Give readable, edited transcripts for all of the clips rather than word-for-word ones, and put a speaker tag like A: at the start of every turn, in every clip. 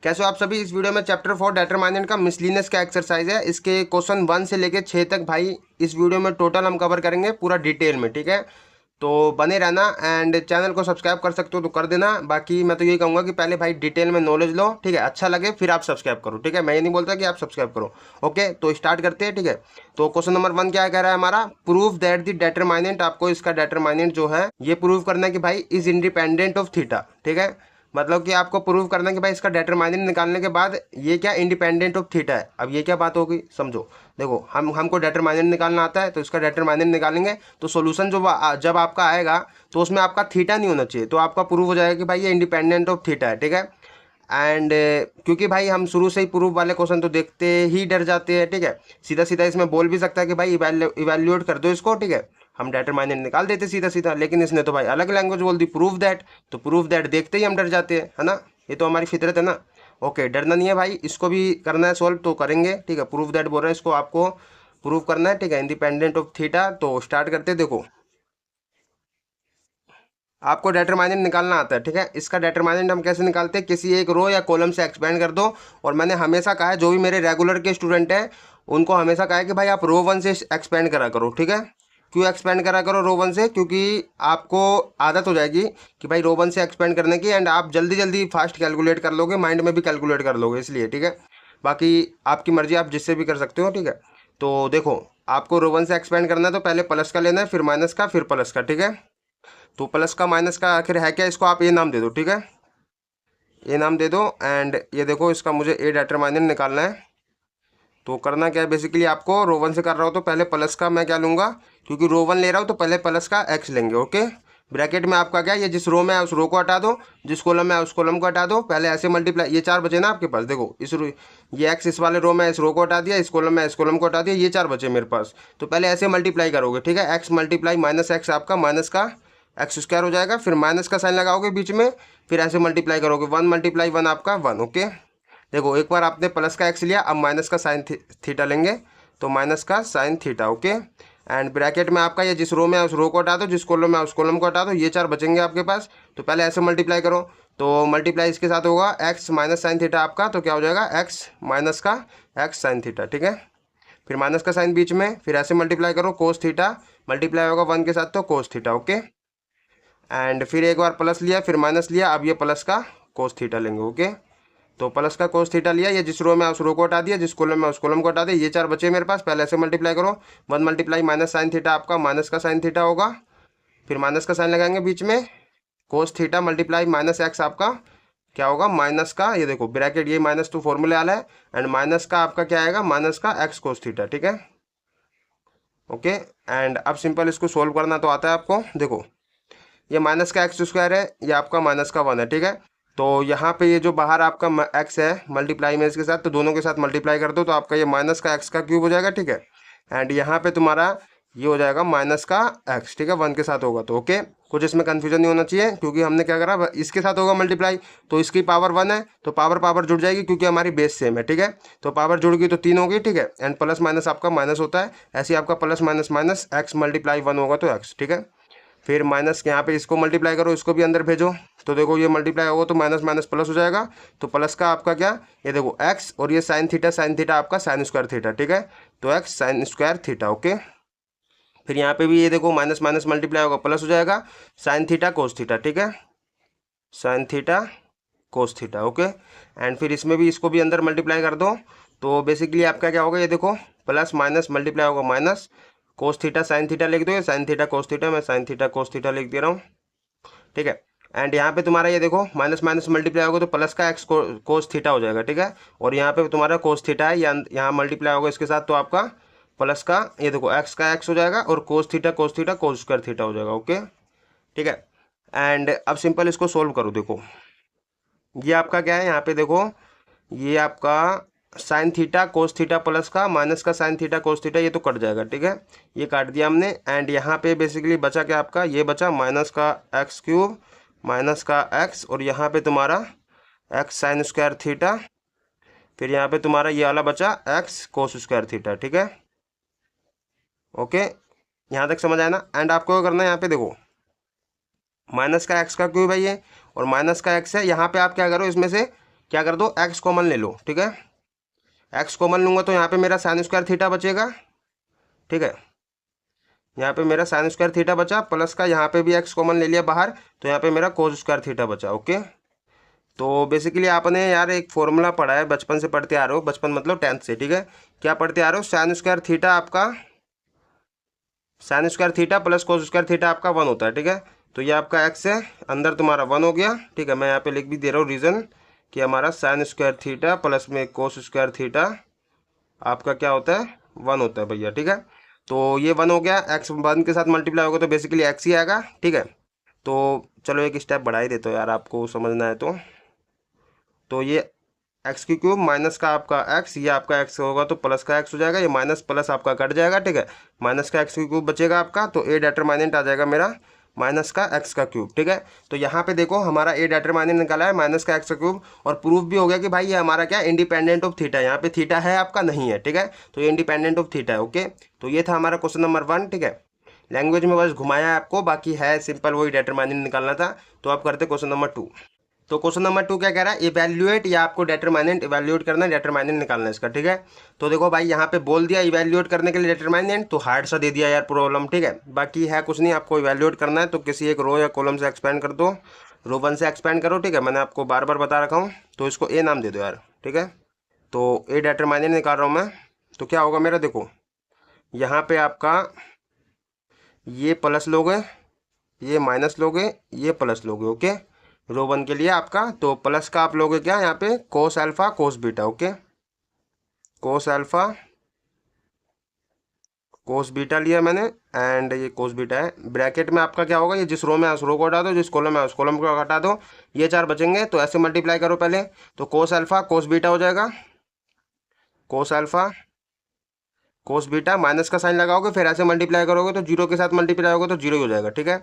A: कैसे हो आप सभी। इस वीडियो में चैप्टर 4 डिटरमिनेंट का मिसलिनियस का एक्सरसाइज है। इसके क्वेश्चन 1 से लेके 6 तक भाई इस वीडियो में टोटल हम कवर करेंगे पूरा डिटेल में, ठीक है। तो बने रहना एंड चैनल को सब्सक्राइब कर सकते हो तो कर देना। बाकी मैं तो यही कहूँगा कि पहले भाई डिटेल में नॉलेज लो, ठीक है। अच्छा लगे फिर आप सब्सक्राइब करो, ठीक है। मैं ये नहीं बोलता कि आप सब्सक्राइब करो। ओके, तो स्टार्ट करते हैं, ठीक है। तो क्वेश्चन नंबर 1 क्या कह रहा है हमारा, प्रूव दैट द डिटरमिनेंट। आपको इसका डिटरमिनेंट जो है ये प्रूव करना है कि भाई इज इंडिपेंडेंट ऑफ थीटा, ठीक है। मतलब कि आपको प्रूव करना है कि भाई इसका डिटरमिनेंट निकालने के बाद ये क्या इंडिपेंडेंट ऑफ थीटा है। अब ये क्या बात होगी समझो। देखो हमको डिटरमिनेंट निकालना आता है तो इसका डिटरमिनेंट निकालेंगे तो सॉल्यूशन जो जब आपका आएगा तो उसमें आपका थीटा नहीं होना चाहिए, तो आपका प्रूव हो जाएगा कि भाई ये इंडिपेंडेंट ऑफ थीटा है, ठीक है। एंड क्योंकि भाई हम शुरू से ही प्रूफ वाले क्वेश्चन तो देखते ही डर जाते हैं, ठीक है। सीधा सीधा इसमें बोल भी सकता है कि भाई इवैल्यूएट कर दो इसको, ठीक है। हम डिटरमिनेंट निकाल देते सीधा सीधा, लेकिन इसने तो भाई अलग लैंग्वेज बोल दी, प्रूफ दैट। तो प्रूफ दैट देखते ही हम डर जाते हैं, है ना। ये तो हमारी फितरत है ना। ओके, डरना नहीं है भाई, इसको भी करना है सॉल्व तो करेंगे, ठीक है। प्रूफ दैट बोल रहे हैं, इसको आपको प्रूव करना है, ठीक है, इंडिपेंडेंट ऑफ थीटा। तो स्टार्ट करते हैं। देखो आपको डिटरमिनेंट निकालना आता है, ठीक है। इसका डिटरमिनेंट हम कैसे निकालते हैं, किसी एक रो या कॉलम से एक्सपेंड कर दो। और मैंने हमेशा कहा है जो भी मेरे रेगुलर के स्टूडेंट हैं उनको हमेशा कहा है कि भाई आप रो 1 से एक्सपेंड करा करो, ठीक है। क्यों एक्सपेंड करा करो रो 1 से, क्योंकि आपको आदत हो जाएगी कि भाई रो 1 से एक्सपेंड करने की, एंड आप जल्दी जल्दी फास्ट कैलकुलेट कर लोगे, माइंड में भी कैलकुलेट कर लोगे, इसलिए, ठीक है। बाकी आपकी मर्जी, आप जिससे भी कर सकते हो, ठीक है। तो देखो आपको रो 1 से एक्सपेंड करना है तो पहले प्लस का लेना है, फिर माइनस का, फिर प्लस का, ठीक है। तो प्लस का माइनस का आखिर है क्या, इसको आप ए नाम दे दो, ठीक है। ए नाम दे दो। एंड ये देखो इसका मुझे ए डिटरमिनेंट निकालना है। तो करना क्या है, बेसिकली आपको रो 1 से कर रहा हो तो पहले प्लस का मैं क्या लूँगा, क्योंकि रो 1 ले रहा हूँ तो पहले प्लस का एक्स लेंगे, ओके। ब्रैकेट में आपका क्या, ये जिस रो में है उस रो को हटा दो, जिस कॉलम में है उस कॉलम को हटा दो, पहले ऐसे मल्टीप्लाई। ये 4 बचे ना आपके पास, देखो इस ये एक्स इस वाले रो में इस रो को हटा दिया, इस कॉलम में इस कॉलम को हटा दिया, ये 4 बचे मेरे पास। तो पहले ऐसे मल्टीप्लाई करोगे, ठीक है। एक्स मल्टीप्लाई माइनस एक्स, आपका माइनस का एक्स स्क्वायर हो जाएगा, फिर माइनस का साइन लगाओगे बीच में, फिर ऐसे मल्टीप्लाई करोगे, 1 मल्टीप्लाई 1 आपका 1, ओके। देखो एक बार आपने प्लस का एक्स लिया, अब माइनस का साइन थीटा लेंगे, तो माइनस का sine theta, okay. And bracket में आपका ये जिस रो में है उस रो को हटा दो, जिस कॉलम में है उस कॉलम को हटा दो, ये 4 बचेंगे आपके पास। तो पहले ऐसे मल्टीप्लाई करो, तो मल्टीप्लाई इसके साथ होगा एक्स माइनस साइन थीटा आपका, तो क्या हो जाएगा एक्स माइनस का एक्स साइन थीटा, ठीक है। फिर माइनस का साइन बीच में, फिर ऐसे मल्टीप्लाई करो कोस थीटा, मल्टीप्लाई होगा 1 के साथ तो कोस थीटा, ओके। एंड फिर एक बार प्लस लिया, फिर माइनस लिया, अब ये प्लस का कोस थीटा लेंगे, ओके। तो प्लस का कोस थीटा लिया, ये जिस रो में उस रो को हटा दिया, जिस कॉलम में उस कॉलम को हटा दिया, ये 4 बचे मेरे पास। पहले ऐसे मल्टीप्लाई करो, 1 मल्टीप्लाई माइनस साइन थीटा आपका माइनस का साइन थीटा होगा, फिर माइनस का साइन लगाएंगे बीच में, cos theta multiply minus x आपका क्या होगा, माइनस का, ये देखो ब्रैकेट, ये माइनस टू फॉर्मूले वाला है, एंड माइनस का आपका क्या आएगा, माइनस का एक्स कोस थीटा, ठीक है, ओके। एंड अब सिंपल इसको सोल्व करना तो आता है आपको। देखो ये माइनस का एक्स स्क्वायर है, ये आपका माइनस का 1 है, ठीक है। तो यहाँ पे ये जो बाहर आपका एक्स है मल्टीप्लाई में इसके साथ, तो दोनों के साथ मल्टीप्लाई कर दो, तो आपका ये माइनस का एक्स का क्यूब हो जाएगा, ठीक है। एंड यहाँ पे तुम्हारा ये हो जाएगा माइनस का एक्स, ठीक है, 1 के साथ होगा तो ओके। कुछ इसमें कन्फ्यूजन नहीं होना चाहिए, क्योंकि हमने क्या करा, इसके साथ होगा मल्टीप्लाई तो इसकी पावर 1 है, तो पावर पावर जुड़ जाएगी क्योंकि हमारी बेस सेम है, ठीक है। तो पावर जुड़ गई तो 3 होगी, ठीक है। एंड प्लस माइनस आपका माइनस होता है, ऐसे ही आपका plus minus minus x multiply 1 होगा तो एक्स, ठीक है। फिर माइनस के यहाँ पे इसको मल्टीप्लाई करो, इसको भी अंदर भेजो, तो देखो ये मल्टीप्लाई होगा तो माइनस माइनस प्लस हो जाएगा, तो प्लस का आपका क्या, ये देखो एक्स, और ये साइन थीटा आपका साइन स्क्वायर थीटा, ठीक है। तो x sine square theta, okay. फिर यहाँ पे भी ये देखो माइनस माइनस मल्टीप्लाई होगा प्लस हो जाएगा, साइन थीटा कोस थीटा, ठीक है, sine theta cos theta, okay. And फिर इसमें भी इसको भी अंदर मल्टीप्लाई कर दो, तो बेसिकली आपका क्या होगा, ये देखो प्लस माइनस मल्टीप्लाई होगा minus cos theta sine theta लिख दो, ये साइन थीटा कोस थीटा, मैं साइन थीटा कोस थीटा लिख दे रहा हूँ, ठीक है। एंड यहाँ पे तुम्हारा ये देखो माइनस माइनस मल्टीप्लाई होगा तो प्लस का एक्स कोस थीटा हो जाएगा, ठीक है। और यहाँ पे तुम्हारा कोस थीटा है, यहाँ मल्टीप्लाई होगा इसके साथ, तो आपका प्लस का ये देखो एक्स का एक्स हो जाएगा, और cos theta cos square theta हो जाएगा, ओके, ठीक है। एंड अब सिंपल इसको सोल्व करो। देखो ये आपका क्या है, यहाँ पे देखो ये आपका sine theta cos theta plus का माइनस का साइन थीटा कोस थीटा, ये तो कट जाएगा, ठीक है, ये काट दिया हमने। एंड यहाँ पे बेसिकली बचा क्या आपका, ये बचा माइनस का एक्स क्यूब माइनस का एक्स, और यहाँ पे तुम्हारा एक्स साइन स्क्वायर थीटा, फिर यहाँ पे तुम्हारा ये वाला बचा एक्स कोस स्क्वायर थीटा, ठीक है, ओके। यहाँ तक समझ आया ना। एंड आपको क्या करना है, यहाँ पे देखो माइनस का एक्स का क्यूब है ये, और माइनस का एक्स है, यहाँ पे आप क्या करो इसमें से क्या कर दो, एक्स कॉमन ले लो, ठीक है। एक्स कॉमन लूँगा तो यहाँ पे मेरा साइन स्क्वायर थीटा बचेगा, ठीक है। यहाँ पे मेरा साइन स्क्वायर थीटा बचा, प्लस का यहाँ पे भी एक्स कॉमन ले लिया बाहर, तो यहाँ पे मेरा कोस स्क्वायर थीटा बचा, ओके। तो बेसिकली आपने यार एक फॉर्मूला पढ़ा है, बचपन से पढ़ते आ रहे हो, बचपन मतलब 10th से, ठीक है। क्या पढ़ते आ रहे हो, साइन स्क्वायर थीटा आपका, sine square theta plus cos square theta आपका 1 होता है, ठीक है। तो ये आपका एक्स है, अंदर तुम्हारा 1 हो गया, ठीक है। मैं यहाँ पे लिख भी दे रहा हूँ रीज़न कि हमारा साइन स्क्वायर थीटा प्लस में कोस स्क्वायर थीटा आपका क्या होता है, 1 होता है भैया, ठीक है। तो ये 1 हो गया, एक्स 1 के साथ मल्टीप्लाई होगा तो बेसिकली एक्स ही आएगा, ठीक है। तो चलो एक स्टेप बढ़ा ही देता हूँ यार, आपको समझना है तो ये एक्स की क्यूब माइनस का आपका एक्स, ये आपका एक्स होगा तो प्लस का एक्स हो जाएगा, ये माइनस प्लस आपका कट जाएगा, ठीक है। माइनस का एक्स की क्यूब बचेगा आपका, तो ए डिटरमिनेंट आ जाएगा मेरा माइनस का एक्स का क्यूब, ठीक है। तो यहाँ पे देखो हमारा ए डिटरमिनेंट निकाला है माइनस का एक्स का क्यूब, और प्रूफ भी हो गया कि भाई ये हमारा क्या इंडिपेंडेंट ऑफ थीटा, यहाँ पे थीटा है आपका नहीं है, ठीक है। तो ये इंडिपेंडेंट ऑफ थीटा है, ओके। तो ये था हमारा क्वेश्चन नंबर 1, ठीक है। लैंग्वेज में बस घुमाया है आपको, बाकी है सिंपल, वही डिटरमिनेंट निकालना था। तो आप करते क्वेश्चन नंबर 2। तो क्वेश्चन नंबर 2 क्या कह रहा है, इवैल्यूएट, या आपको डिटरमिनेंट इवैल्यूएट करना है, डिटरमिनेंट निकालना है इसका, ठीक है। तो देखो भाई यहाँ पे बोल दिया इवैल्यूएट करने के लिए डिटरमिनेंट, तो हार्ड सा दे दिया यार प्रॉब्लम, ठीक है। बाकी है कुछ नहीं, आपको इवैल्यूएट करना है तो किसी एक रो या कॉलम से एक्सपेंड कर दो, रो 1 से एक्सपेंड करो, ठीक है। मैंने आपको बार बार बता रखा हूँ, तो इसको ए नाम दे दो यार, ठीक है। तो ए डिटरमिनेंट निकाल रहा हूँ मैं, तो क्या होगा मेरा, देखो यहाँ पे आपका ये प्लस लोगे, ये माइनस लोगे, ये प्लस लोगे, ओके। रो 1 के लिए आपका, तो प्लस का आप लोगे क्या यहाँ पे, कोस अल्फा कोस बीटा, ओके। कोस अल्फा कोस बीटा लिया मैंने, एंड ये कोस बीटा है। ब्रैकेट में आपका क्या होगा, ये जिस रो में है उस रो को हटा दो, जिस कॉलम में है उस कॉलम को हटा दो, ये 4 बचेंगे, तो ऐसे मल्टीप्लाई करो पहले। तो कोस अल्फा कोस बीटा हो जाएगा, कोस अल्फा कोस बीटा, माइनस का साइन लगाओगे, फिर ऐसे मल्टीप्लाई करोगे तो जीरो के साथ मल्टीप्लाई होगा तो जीरो ही हो जाएगा, ठीक है।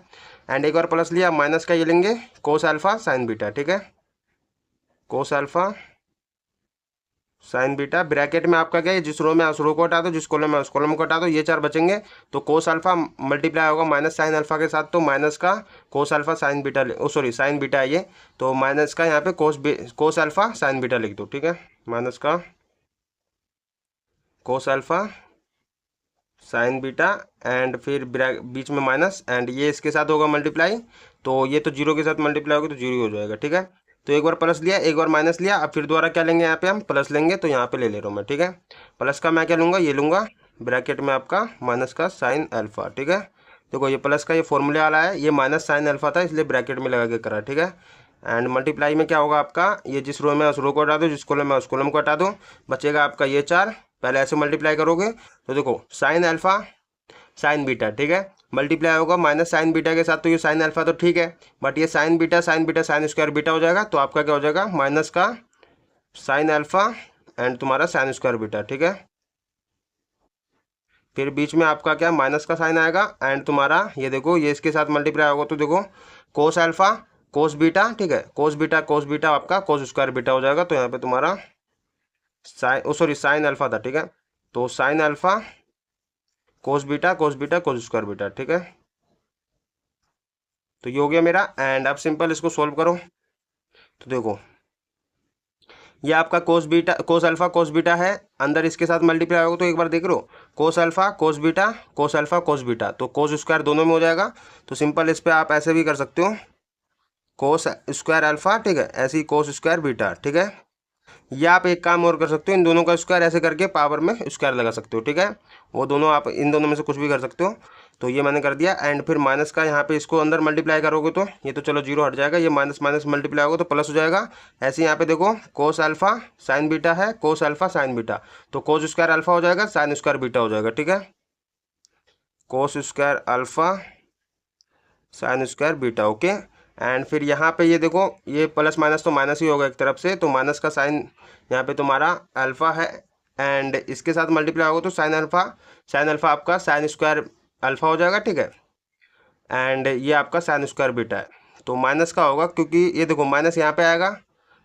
A: एंड एक बार प्लस लिया, माइनस का ये लेंगे, कोस अल्फा साइन बीटा, ठीक है। Cos alpha sign beta, bracket में आपका क्या है, जिस रो में उस रो को हटा दो, जिस कॉलम में उस कॉलम को हटा दो, ये 4 बचेंगे। तो कोस अल्फा मल्टीप्लाई होगा माइनस साइन अल्फा के साथ, तो माइनस का कोस अल्फा साइन बीटा, ओ सॉरी साइन बीटा है ये, तो माइनस का यहाँ पे कोस अल्फा साइन बीटा लिख दो, ठीक है। माइनस का cos alpha sign beta, and फिर बीच में माइनस, एंड ये इसके साथ होगा मल्टीप्लाई, तो ये तो जीरो के साथ मल्टीप्लाई होगा तो जीरो हो जाएगा, ठीक है। तो एक बार प्लस लिया, एक बार माइनस लिया, अब फिर दोबारा क्या लेंगे, यहाँ पे हम प्लस लेंगे, तो यहाँ पे ले रहा हूँ मैं, ठीक है। प्लस का मैं क्या लूँगा, ये लूँगा, ब्रैकेट में आपका माइनस का साइन अल्फा, ठीक है। देखो ये प्लस का ये फॉर्मूले वाला है, ये माइनस साइन अल्फा था इसलिए ब्रैकेट में लगा के करा, ठीक है। एंड मल्टीप्लाई में क्या होगा आपका, ये जिस रो में उस रो को हटा दो, जिस कॉलम में उस कॉलम को हटा दो, बचेगा आपका ये 4, पहले ऐसे मल्टीप्लाई करोगे तो देखो साइन अल्फा साइन बीटा, ठीक है। मल्टीप्लाई होगा माइनस साइन बीटा के साथ, तो ये साइन अल्फा तो ठीक है, बट ये sign beta sine square beta हो जाएगा, तो आपका क्या हो जाएगा, माइनस का साइन अल्फा एंड तुम्हारा साइन स्क्वायर बीटा, ठीक है। फिर बीच में आपका क्या, माइनस का साइन आएगा, एंड तुम्हारा ये देखो ये इसके साथ मल्टीप्लाई होगा तो देखो कोस अल्फा कोस बीटा, ठीक है। कोस बीटा आपका कोस स्क्वायर बीटा हो जाएगा, तो यहाँ पे तुम्हारा साइन, ओ सॉरी साइन अल्फा था, ठीक है। तो sine alpha cos beta cos square beta, ठीक है। तो ये हो गया मेरा, एंड अब सिंपल इसको सोल्व करो, तो देखो ये आपका कोस अल्फा कोस बीटा है, अंदर इसके साथ मल्टीप्लाई होगा तो एक बार देख लो, cos alpha cos beta cos beta, तो कोस स्क्वायर दोनों में हो जाएगा। तो सिंपल इस पर आप ऐसे भी कर सकते हो, कोस स्क्वायर अल्फा, ठीक है, ऐसे ही कोस स्क्वायर बीटा, ठीक है। या आप एक काम और कर सकते हो, इन दोनों का स्क्वायर ऐसे करके पावर में स्क्वायर लगा सकते हो, ठीक है। वो दोनों आप इन दोनों में से कुछ भी कर सकते हो, तो ये मैंने कर दिया। एंड फिर माइनस का यहाँ पे इसको अंदर मल्टीप्लाई करोगे तो ये तो चलो जीरो हट जाएगा, ये माइनस माइनस मल्टीप्लाई होगा तो प्लस हो जाएगा। ऐसे यहाँ पे देखो कोस अल्फा साइन बीटा है, कोस अल्फा साइन बीटा, तो कोस स्क्वायर अल्फा हो जाएगा, साइन स्क्वायर बीटा हो जाएगा, ठीक है। Cos square alpha sine square beta, okay. And फिर यहाँ पे ये देखो ये प्लस माइनस तो माइनस ही होगा एक तरफ से, तो माइनस का साइन यहाँ पे तुम्हारा अल्फा है, एंड इसके साथ मल्टीप्लाई होगा तो साइन अल्फा आपका साइन स्क्वायर अल्फा हो जाएगा, ठीक है। एंड ये आपका साइन स्क्वायर बीटा है, तो माइनस का होगा क्योंकि ये देखो माइनस यहाँ पे आएगा,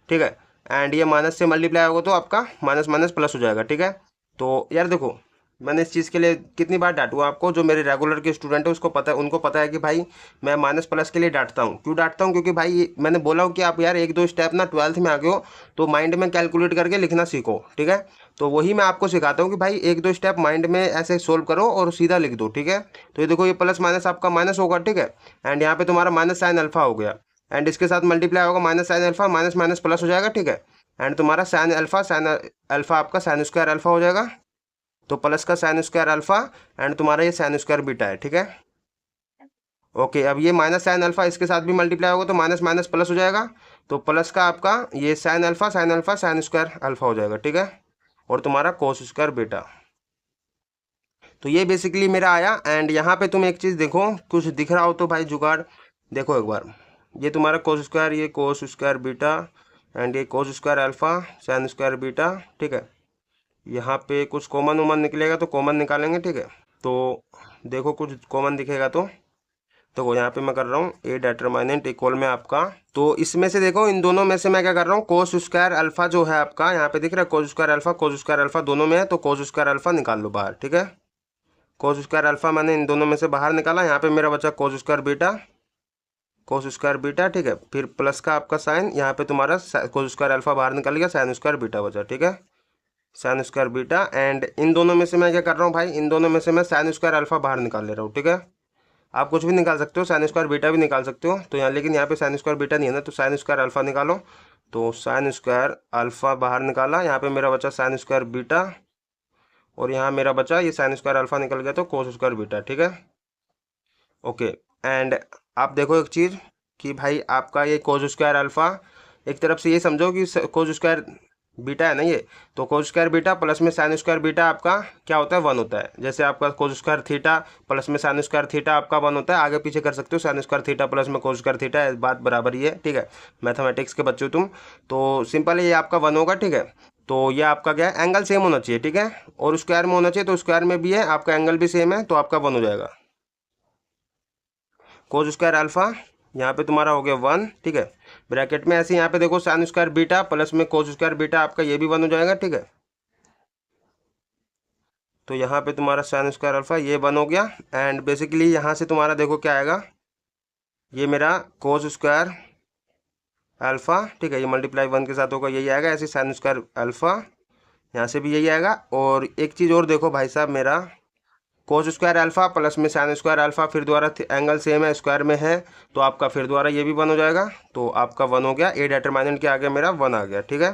A: ठीक है। एंड ये माइनस से मल्टीप्लाई होगा तो आपका माइनस माइनस प्लस हो जाएगा, ठीक है। तो यार देखो मैंने इस चीज़ के लिए कितनी बार डांटूँ आपको, जो मेरे रेगुलर के स्टूडेंट है उसको पता है, उनको पता है कि भाई मैं माइनस प्लस के लिए डांटता हूँ। क्यों डांटता हूँ? क्योंकि भाई मैंने बोला हो कि आप यार एक दो स्टेप ना 12th में आ गए हो तो माइंड में कैलकुलेट करके लिखना सीखो, ठीक है। तो वही मैं आपको सिखाता हूँ कि भाई एक दो स्टेप माइंड में ऐसे सोल्व करो और सीधा लिख दो, ठीक है। तो ये देखो, ये प्लस माइनस आपका माइनस होगा, ठीक है। एंड यहाँ पे तुम्हारा माइनस साइन अल्फा हो गया, एंड इसके साथ मल्टीप्लाई होगा minus sine alpha, minus minus plus हो जाएगा, ठीक है। एंड तुम्हारा साइन अल्फा आपका साइन स्क्वायर अल्फा हो जाएगा। तो प्लस का साइन स्क्वायर अल्फा एंड तुम्हारा ये साइन स्क्वायर बीटा है, ठीक है। ओके, अब ये माइनस साइन अल्फा इसके साथ भी मल्टीप्लाई होगा तो माइनस माइनस प्लस हो जाएगा। तो प्लस का आपका ये sine alpha sine square alpha हो जाएगा, ठीक है। और तुम्हारा कोस स्क्वायर बीटा। तो ये बेसिकली मेरा आया। एंड यहाँ पे तुम एक चीज़ देखो, कुछ दिख रहा हो तो भाई जुगाड़ देखो एक बार। ये तुम्हारा कोस स्क्वायर, ये कोस स्क्वायर बीटा एंड ये cos square alpha sine square beta, ठीक है। यहाँ पे कुछ कॉमन वोमन निकलेगा तो कॉमन निकालेंगे, ठीक है। तो देखो कुछ कॉमन दिखेगा तो देखो यहाँ पे मैं कर रहा हूँ ए डिटरमिनेंट इक्वल में आपका, तो इसमें से देखो इन दोनों में से मैं क्या कर रहा हूँ, कोस स्क्वायर अल्फा जो है आपका यहाँ पे दिख रहा है, कोस स्क्वायर अल्फा दोनों में है, तो कोस स्क्वायर अल्फा निकाल लो बाहर, ठीक है। कोस स्क्वायर अल्फा मैंने इन दोनों में से बाहर निकाला। यहाँ पे मेरा बचा कोस स्क्वायर बीटा, ठीक है। फिर प्लस का आपका साइन, यहाँ पे तुम्हारा कोस स्क्वायर अल्फा बाहर निकल गया, साइन स्क्वायर बीटा बचा, ठीक है। Sine square beta and in दोनों में से मैं क्या कर रहा हूँ भाई, इन दोनों में से मैं साइन स्क्वायर अल्फा बाहर निकाल ले रहा हूँ, ठीक है। आप कुछ भी निकाल सकते हो, साइन स्क्वायर बीटा भी निकाल सकते हो, तो यहाँ लेकिन यहाँ पे साइन स्क्वायर बीटा नहीं है ना, तो साइन स्क्वायर अल्फा निकालो। तो साइन स्क्वायर अल्फा बाहर निकाला, यहाँ पे मेरा बचा साइन स्क्वायर बीटा और यहाँ मेरा बचा ये साइन स्क्वायर अल्फा निकल गया तो कोस स्क्वायर बीटा, ठीक है। ओके, एंड आप देखो एक चीज़ कि भाई आपका ये कोस स्क्वायर अल्फा, एक तरफ से ये समझो कि कोस स्क्वायर बीटा है ना ये, तो कोस स्क्वायर बीटा प्लस में साइन स्क्वायर बीटा आपका क्या होता है, 1 होता है। जैसे आपका कोस स्क्वायर थीटा प्लस में साइन स्क्वायर थीटा आपका 1 होता है, आगे पीछे कर सकते हो, साइन स्क्वायर थीटा प्लस में कोस स्क्वायर थीटा, बात बराबर ही है, ठीक है। मैथमेटिक्स के बच्चे हो तुम, तो सिंपल ये आपका 1 होगा, ठीक है। तो ये आपका क्या है, एंगल सेम होना चाहिए, ठीक है। और स्क्वायर में होना चाहिए, तो स्क्वायर में भी है, आपका एंगल भी सेम है, तो आपका 1 हो जाएगा। कोस स्क्वायर अल्फा यहाँ पे तुम्हारा हो गया 1, ठीक है। ब्रैकेट में ऐसे यहाँ पे देखो साइन स्क्वायर बीटा प्लस में कोस स्क्वायर बीटा आपका ये भी 1 हो जाएगा, ठीक है। तो यहाँ पे तुम्हारा साइन स्क्वायर अल्फा ये 1 हो गया। एंड बेसिकली यहाँ से तुम्हारा देखो क्या आएगा, ये मेरा कोस स्क्वायर अल्फा, ठीक है, ये मल्टीप्लाई 1 के साथ होगा, यही आएगा। ऐसे साइन स्क्वायर अल्फा यहाँ से भी यही आएगा। और एक चीज़ और देखो भाई साहब, मेरा कोस स्क्वायर अल्फा प्लस में साइन स्क्वायर अल्फा, फिर दोबारा एंगल सेम है, स्क्वायर में है, तो आपका फिर दोबारा ये भी 1 हो जाएगा। तो आपका 1 हो गया, ए डिटरमिनेंट के आगे मेरा 1 आ गया, ठीक है।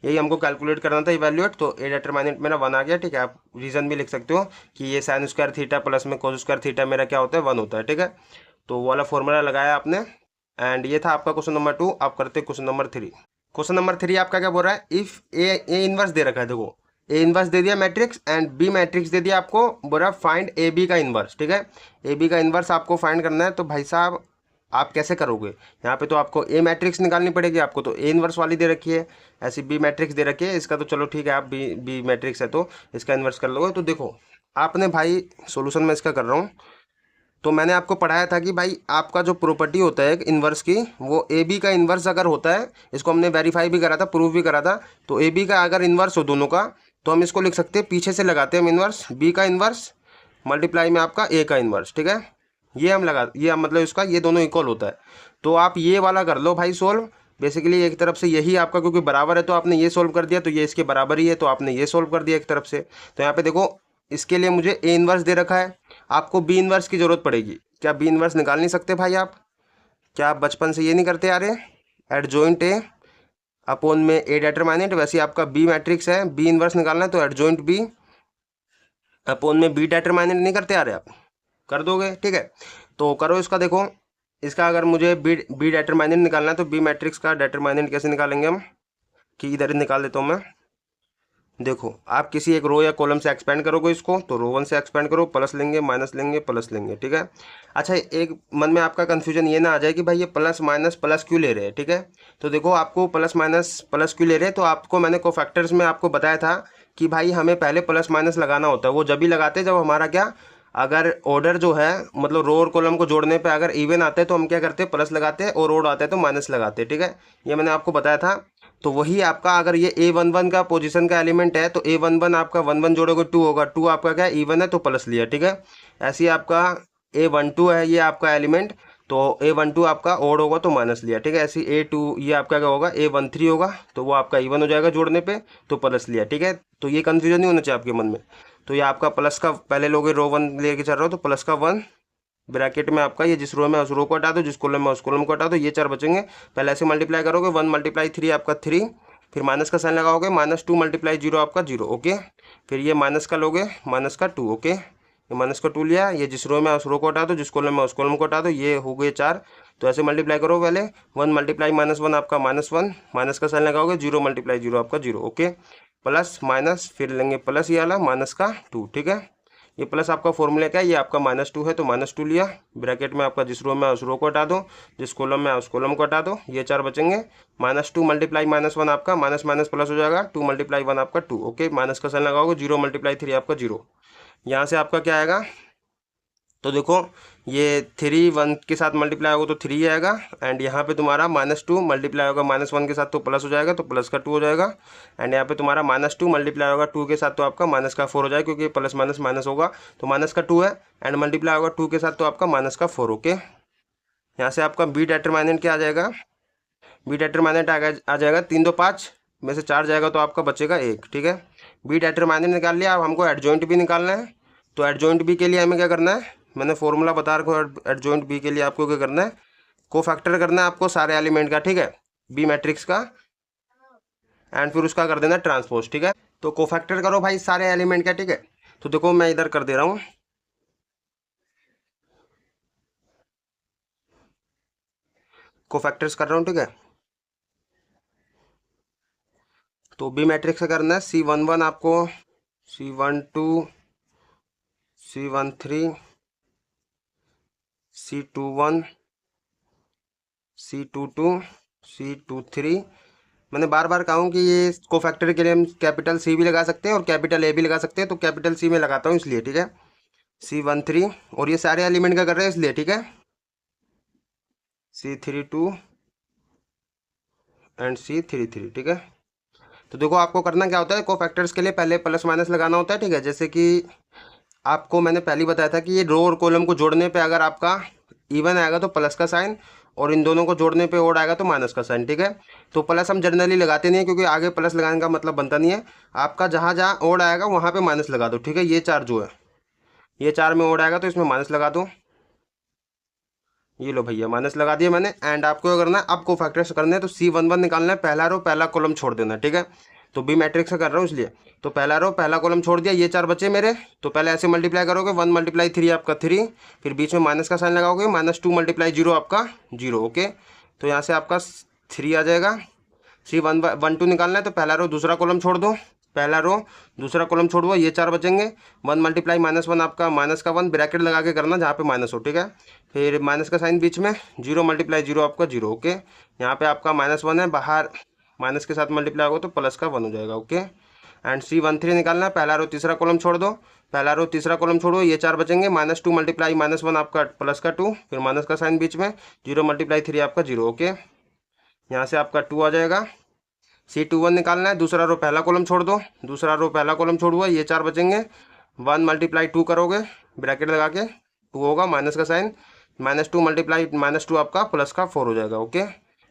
A: यही हमको कैलकुलेट करना था, इवैल्यूएट, तो ए डिटरमिनेंट मेरा 1 आ गया, ठीक है। आप रीज़न भी लिख सकते हो कि ये साइन स्क्वायर थीटा प्लस में कोस स्क्वायर थीटा मेरा क्या होता है, 1 होता है, ठीक है। तो वो वाला फॉर्मूला लगाया आपने। एंड ये था आपका क्वेश्चन नंबर 2। आप करते क्वेश्चन नंबर 3। क्वेश्चन नंबर 3 आपका क्या बोल रहा है, इफ ए इनवर्स दे रखा है, देखो ए इनवर्स दे दिया मैट्रिक्स एंड बी मैट्रिक्स दे दिया आपको, बोल रहा फाइंड ए बी का इनवर्स, ठीक है। ए बी का इनवर्स आपको फाइंड करना है, तो भाई साहब आप कैसे करोगे, यहाँ पे तो आपको ए मैट्रिक्स निकालनी पड़ेगी आपको, तो ए इनवर्स वाली दे रखी है, ऐसी बी मैट्रिक्स दे रखी है, इसका तो चलो ठीक है, आप बी मैट्रिक्स है तो इसका इन्वर्स कर लोगे। तो देखो आपने भाई सोल्यूशन में इसका कर रहा हूँ, तो मैंने आपको पढ़ाया था कि भाई आपका जो प्रॉपर्टी होता है इन्वर्स की, वो ए बी का इन्वर्स अगर होता है, इसको हमने वेरीफाई भी करा था, प्रूव भी करा था, तो ए बी का अगर इन्वर्स हो दोनों का, तो हम इसको लिख सकते हैं, पीछे से लगाते हैं हम इन्वर्स, बी का इन्वर्स मल्टीप्लाई में आपका ए का इन्वर्स, ठीक है। ये हम लगा, ये मतलब इसका ये दोनों इक्वल होता है, तो आप ये वाला कर लो भाई सोल्व। बेसिकली एक तरफ से यही आपका क्योंकि बराबर है तो आपने ये सोल्व कर दिया, तो ये इसके बराबर ही है तो आपने ये सोल्व कर दिया एक तरफ से। तो यहाँ पे देखो इसके लिए मुझे ए इन्वर्स दे रखा है, आपको बी इन्वर्स की ज़रूरत पड़ेगी। क्या बी इन्वर्स निकाल नहीं सकते भाई आप? क्या आप बचपन से ये नहीं करते आ रहे, एडजॉइंट ए अपोन में ए डिटरमिनेंट, वैसे आपका बी मैट्रिक्स है, बी इन्वर्स निकालना है तो एडजॉइंट बी अपोन में बी डिटरमिनेंट नहीं करते आ रहे आप? कर दोगे, ठीक है। तो करो इसका, देखो इसका अगर मुझे बी डिटरमिनेंट निकालना है तो बी मैट्रिक्स का डिटरमिनेंट कैसे निकालेंगे हम, कि इधर ही निकाल देता हूँ मैं। देखो आप किसी एक रो या कॉलम से एक्सपेंड करोगे इसको, तो रो 1 से एक्सपेंड करो, प्लस लेंगे माइनस लेंगे प्लस लेंगे, ठीक है। अच्छा, एक मन में आपका कन्फ्यूजन ये ना आ जाए कि भाई ये प्लस माइनस प्लस क्यों ले रहे हैं, ठीक है। तो देखो आपको प्लस माइनस प्लस क्यों ले रहे हैं, तो आपको मैंने कोफैक्टर्स में आपको बताया था कि भाई हमें पहले प्लस माइनस लगाना होता है, वो जब भी लगाते हैं जब हमारा क्या, अगर ऑर्डर जो है मतलब रो और कॉलम को जोड़ने पे अगर इवन आते हैं तो हम क्या करते हैं, प्लस लगाते हैं, और ओड आते हैं तो माइनस लगाते हैं, ठीक है। ये मैंने आपको बताया था। तो वही आपका अगर ये A11 का पोजीशन का एलिमेंट है तो A11 आपका 1 1 जोड़ोगे 2 होगा, 2 आपका क्या है इवन है तो प्लस लिया, ठीक है। ऐसे ही आपका A12 है ये आपका एलिमेंट, तो A12 आपका ओड होगा तो माइनस लिया, ठीक है। ऐसे ही A2 ये आपका क्या होगा A13 होगा तो वो आपका इवन हो जाएगा जोड़ने पे तो प्लस लिया, ठीक है। तो ये कन्फ्यूजन नहीं होना चाहिए आपके मन में। तो ये आपका प्लस का पहले लोगे रो 1 लेके चल रहे हो तो प्लस का 1 ब्रैकेट में आपका ये जिस रो में उस रो को हटा दो, जिस कॉलम में उस कॉलम को हटा दो, ये 4 बचेंगे। पहले ऐसे मल्टीप्लाई करोगे 1 × 3 आपका 3, फिर माइनस का साइन लगाओगे -2 × 0 आपका 0, ओके। फिर ये माइनस का लोगे माइनस का 2, ओके। ये माइनस का 2 लिया, ये जिस रो में उस रो को हटा दो, जिस कॉलम में उस कॉलम को हटा दो, ये हो गए 4। तो ऐसे मल्टीप्लाई करो पहले 1 × -1 आपका -1, माइनस का साइन लगाओगे 0 × 0 आपका 0, ओके। प्लस माइनस फिर लेंगे प्लस ये वाला -2, ठीक है। ये प्लस आपका फॉर्मूला क्या है, ये आपका -2 है तो -2 लिया, ब्रैकेट में आपका जिस रो में उस रो को हटा दो, जिस कॉलम में उस कॉलम को हटा दो, ये 4 बचेंगे। -2 × -1 आपका माइनस माइनस प्लस हो जाएगा, 2 × 1 आपका 2, ओके। माइनस का साइन लगाओगे 0 × 3 आपका 0। यहाँ से आपका क्या आएगा, तो देखो ये 3 1 के साथ मल्टीप्लाई होगा तो 3 आएगा, एंड यहाँ पे तुम्हारा -2 मल्टीप्लाई होगा -1 के साथ तो प्लस हो जाएगा तो प्लस का 2 हो जाएगा, एंड यहाँ पे तुम्हारा -2 मल्टीप्लाई होगा 2 के साथ तो आपका माइनस का 4 हो जाएगा, क्योंकि प्लस माइनस माइनस होगा तो माइनस का 2 है, एंड मल्टीप्लाई होगा 2 के साथ तो आपका माइनस का 4, ओके। यहाँ से आपका बी डिटरमिनेंट क्या आ जाएगा, बी डिटरमिनेंट आ जाएगा 3 2 5 में से 4 जाएगा तो आपका बचेगा 1, ठीक है। बी डिटरमिनेंट निकाल लिया, अब हमको एडजॉइंट भी निकालना है। तो एडजॉइंट बी के लिए हमें क्या करना है, मैंने फॉर्मूला बता रखा है एडजॉइंट बी के लिए आपको क्या करना है, कोफैक्टर करना है आपको सारे एलिमेंट का, ठीक है, बी मैट्रिक्स का, एंड फिर उसका कर देना ट्रांसपोज, ठीक है। तो कोफैक्टर करो भाई सारे एलिमेंट का, ठीक है। तो देखो मैं इधर कर दे रहा हूँ, कोफैक्टर्स कर रहा हूँ, ठीक है। तो बी मैट्रिक्स का करना है C11 आपको, C12, C13, C21, C22, C23। मैंने बार बार कहा हूँ कि ये कोफैक्टर के लिए हम कैपिटल C भी लगा सकते हैं और कैपिटल A भी लगा सकते हैं, तो कैपिटल C में लगाता हूँ इसलिए, ठीक है। C13 और ये सारे एलिमेंट का कर रहे हैं इसलिए, ठीक है। C32 एंड C33, ठीक है। तो देखो आपको करना क्या होता है, कोफैक्टर्स के लिए पहले प्लस माइनस लगाना होता है, ठीक है। जैसे कि आपको मैंने पहले बताया था कि ये रो और कॉलम को जोड़ने पे अगर आपका इवन आएगा तो प्लस का साइन, और इन दोनों को जोड़ने पे ओड आएगा तो माइनस का साइन, ठीक है। तो प्लस हम जनरली लगाते नहीं है, क्योंकि आगे प्लस लगाने का मतलब बनता नहीं है। आपका जहाँ जहाँ ओड आएगा वहाँ पे माइनस लगा दो, ठीक है। ये 4 जो है, ये 4 में ओड आएगा तो इसमें माइनस लगा दो। ये लो भैया माइनस लगा दिया मैंने, एंड आपको क्या करना है, अब कोफैक्टर्स करने हैं तो C11 निकालना है, पहला रो पहला कॉलम छोड़ देना है, ठीक है। तो बी मैट्रिक्स से कर रहा हूँ इसलिए, तो पहला रो पहला कॉलम छोड़ दिया, ये 4 बचे मेरे। तो पहले ऐसे मल्टीप्लाई करोगे 1 × 3 आपका 3, फिर बीच में माइनस का साइन लगाओगे -2 × 0 आपका 0, ओके। तो यहाँ से आपका 3 आ जाएगा। C12 निकालना है तो पहला रो दूसरा कॉलम छोड़ दो, पहला रो दूसरा कॉलम छोड़ो, ये 4 बचेंगे। 1 × -1 आपका माइनस का 1 ब्रैकेट लगा के करना जहाँ पे माइनस हो, ठीक है। फिर माइनस का साइन बीच में, 0 × 0 आपका 0, ओके। यहाँ पे आपका -1 है, बाहर माइनस के साथ मल्टीप्लाई होगा तो प्लस का 1 हो जाएगा, ओके। एंड C13 निकालना है, पहला रो तीसरा कॉलम छोड़ दो, पहला रो तीसरा कॉलम छोड़ो, ये 4 बचेंगे। -2 × -1 आपका प्लस का 2, फिर माइनस का साइन बीच में, 0 × 3 आपका 0, ओके। यहाँ से आपका 2 आ जाएगा। C21 निकालना है, दूसरा रो पहला कॉलम छोड़ दो, दूसरा रो पहला कॉलम छोड़ुआ, ये 4 बचेंगे। 1 × 2 करोगे ब्रैकेट लगा के, 2 होगा, माइनस का साइन, -2 × -2 आपका प्लस का 4 हो जाएगा, ओके।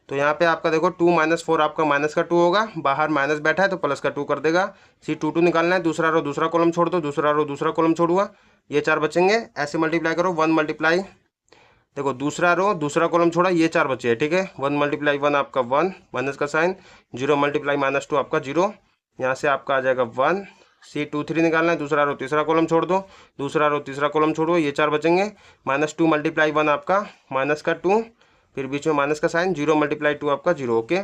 A: तो यहाँ पे आपका देखो 2 - 4 आपका माइनस का 2 होगा, बाहर माइनस बैठा है तो प्लस का 2 कर देगा। C22 निकालना है, दूसरा रो दूसरा कॉलम छोड़ दो, दूसरा रो दूसरा कॉलम छोड़ुआ, ये 4 बचेंगे। ऐसे मल्टीप्लाई करो, 1 मल्टीप्लाई, देखो दूसरा रो दूसरा कॉलम छोड़ा, ये 4 बचे हैं, ठीक है। 1 × 1 आपका 1, माइनस का साइन, 0 × -2 आपका 0, यहाँ से आपका आ जाएगा 1। C23 निकालना है, दूसरा रो तीसरा कॉलम छोड़ दो, दूसरा रो तीसरा कॉलम छोड़ो, ये 4 बचेंगे। -2 × 1 आपका माइनस का 2, फिर बीच में माइनस का साइन, 0 × 2 आपका 0, ओके।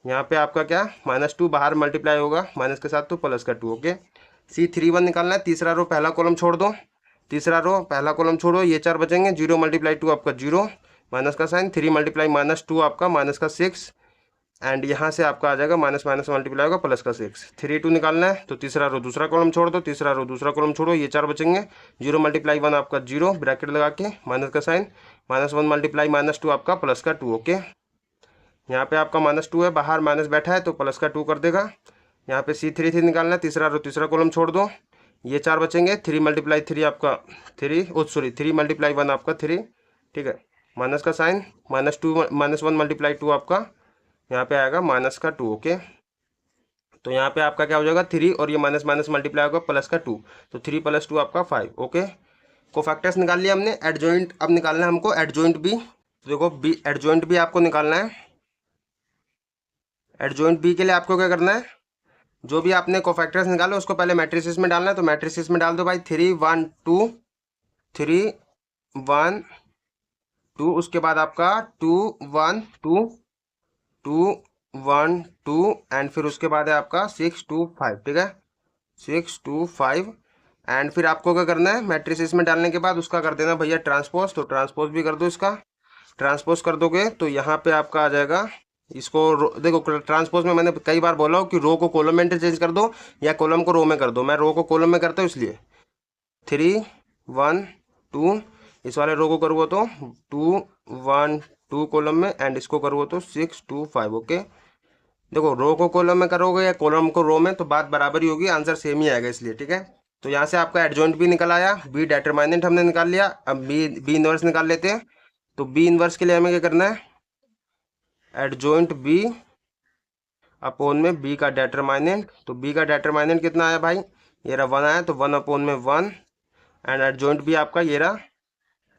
A: यहाँ पे आपका क्या, -2 बाहर मल्टीप्लाई होगा माइनस के साथ तो प्लस का 2, ओके। C31 निकालना है, तीसरा रो पहला कॉलम छोड़ दो, तीसरा रो पहला कॉलम छोड़ो, ये 4 बचेंगे। 0 × 2 आपका 0, माइनस का साइन, 3 × -2 आपका माइनस का 6, एंड यहाँ से आपका आ जाएगा माइनस माइनस मल्टीप्लाई होगा प्लस का 6। 3 2 निकालना है तो तीसरा रो दूसरा कॉलम छोड़ दो, तीसरा रो दूसरा कॉलम छोड़ो, ये 4 बचेंगे। 0 × 1 आपका 0 ब्रैकेट लगा के, माइनस का साइन, -1 × -2 आपका प्लस का 2, ओके। यहाँ पे आपका -2 है, बाहर माइनस बैठा है तो प्लस का 2 कर देगा। यहाँ पे C3 निकालना है, तीसरा रो तीसरा कॉलम छोड़ दो, ये 4 बचेंगे। 3 × 3 आपका 3 3 × 1 आपका 3, ठीक है। माइनस का साइन, -2 -1 × 2 आपका यहाँ पे आएगा -2, ओके। तो यहाँ पे आपका क्या हो जाएगा 3 और ये माइनस माइनस मल्टीप्लाई होगा प्लस का 2, तो 3 + 2 आपका 5, ओके। कोफैक्टर्स निकाल लिया हमने। एडजॉइंट अब निकालना है हमको एडजॉइंट बी। तो देखो बी एडजॉइंट बी आपको निकालना है। एडजॉइंट बी के लिए आपको क्या करना है, जो भी आपने कोफैक्टर्स निकाले उसको पहले मैट्रिसेस में डालना है। तो मैट्रिसेस में डाल दो भाई 3 1 2 3 1 2, उसके बाद आपका 2 1 2 2 1 2 एंड फिर उसके बाद है आपका 6 2 5, ठीक है। 6 2 5 एंड फिर आपको क्या करना है, मैट्रिसेस में डालने के बाद उसका कर देना भैया ट्रांसपोज। तो ट्रांसपोज भी कर दो, इसका ट्रांसपोज कर दोगे तो यहाँ पे आपका आ जाएगा। इसको देखो ट्रांसपोज में मैंने कई बार बोला हो कि रो को कॉलम में चेंज कर दो या कॉलम को रो में कर दो। मैं रो को कॉलम में करता हूँ, इसलिए 3 1 2, इस वाले रो को करूँगा तो 2 1 2 कॉलम में एंड इसको करूँगा तो 6 2 5, ओके। देखो रो को कॉलम में करोगे या कॉलम को रो में तो बात बराबर ही होगी, आंसर सेम ही आएगा, इसलिए ठीक है। तो यहाँ से आपका एडजॉइंट भी निकल आया, बी डिटरमिनेंट हमने निकाल लिया। अब बी इनवर्स निकाल लेते हैं। तो बी इनवर्स के लिए हमें क्या करना है, एडजॉइंट बी अपॉन में बी का डिटरमिनेंट। तो बी का डिटरमिनेंट कितना आया भाई, ये रहा 1 आया, तो 1 अपॉन में 1 एंड एडजॉइंट बी आपका ये रहा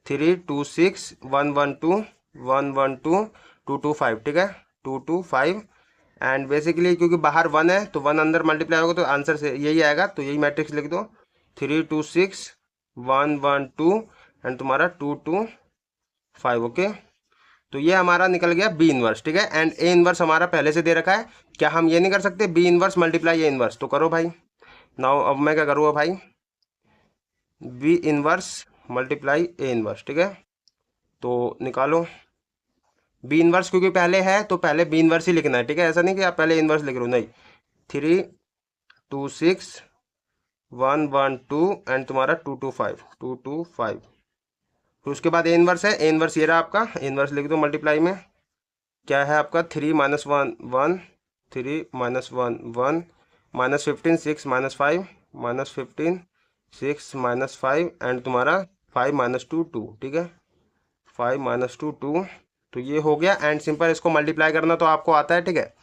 A: 3 2 6 1 1 2 1 1 2 2 2 5, ठीक है। 2 2 5 एंड बेसिकली क्योंकि बाहर 1 है तो 1 अंदर मल्टीप्लाई होगा तो आंसर से यही आएगा। तो यही मैट्रिक्स लिख दो 3 2 6 1 1 2 एंड तुम्हारा 2 2 5, ओके। तो ये हमारा निकल गया बी इनवर्स, ठीक है। एंड ए इनवर्स हमारा पहले से दे रखा है। क्या हम ये नहीं कर सकते B inverse multiply A inverse? तो करो भाई। नाउ अब मैं क्या करूँगा भाई, B inverse multiply A inverse, ठीक है। तो निकालो बी इनवर्स, क्योंकि पहले है तो पहले बी इनवर्स ही लिखना है, ठीक है। ऐसा नहीं कि आप पहले इनवर्स लिख रहे हो, नहीं। 3 2 6 1 1 2 एंड तुम्हारा 2 2 5 2 2 5। फिर उसके बाद ए इनवर्स है, ए इनवर्स ये रहा आपका, ए इनवर्स लिख दो मल्टीप्लाई में। क्या है आपका 3 - 1 1 3 - 1 1 -15 6 -5 -15 6 -5 एंड तुम्हारा 5 - 2 2, ठीक है। 5 - 2 2, तो ये हो गया। एंड सिंपल इसको मल्टीप्लाई करना तो आपको आता है, ठीक है।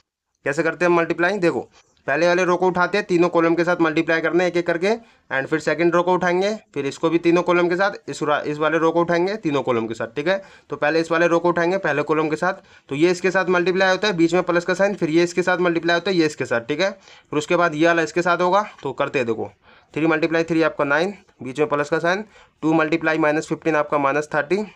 A: कैसे करते हैं मल्टीप्लाई, देखो पहले वाले रो को उठाते हैं, तीनों कॉलम के साथ मल्टीप्लाई करना है एक एक करके। एंड फिर सेकंड रो को उठाएंगे, फिर इसको भी तीनों कॉलम के साथ, इस वाले रो को उठाएंगे तीनों कॉलम के साथ, ठीक है। तो पहले इस वाले रो को उठाएंगे पहले कॉलम के साथ, तो ये इसके साथ मल्टीप्लाई होता है, बीच में प्लस का साइन, फिर ये इसके साथ मल्टीप्लाई होता है ये इसके साथ, ठीक है। फिर उसके बाद ये वाला इसके साथ होगा, तो करते हैं देखो 3 × 3 आपका 9, बीच में प्लस का साइन, 2 × -15 आपका -30,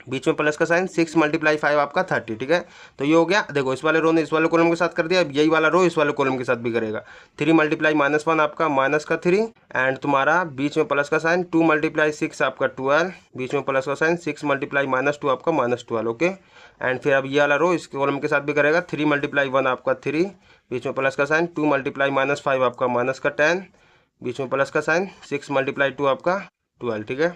A: बीच में प्लस का साइन, 6 × 5 आपका 30, ठीक है। तो ये हो गया। देखो इस वाले रो ने इस वाले कॉलम के साथ कर दिया, अब यही वाला रो इस वाले कॉलम के साथ भी करेगा। 3 × -1 आपका -3 एंड तुम्हारा बीच में प्लस का साइन, 2 × 6 आपका 12, बीच में प्लस का साइन, 6 × -2 आपका -12, ओके। एंड फिर अब ये वाला रो इस कॉलम के साथ भी करेगा, 3 × 1 आपका 3, बीच में प्लस का साइन, 2 × -5 आपका -10, बीच में प्लस का साइन, 6 × 2 आपका 12, ठीक है,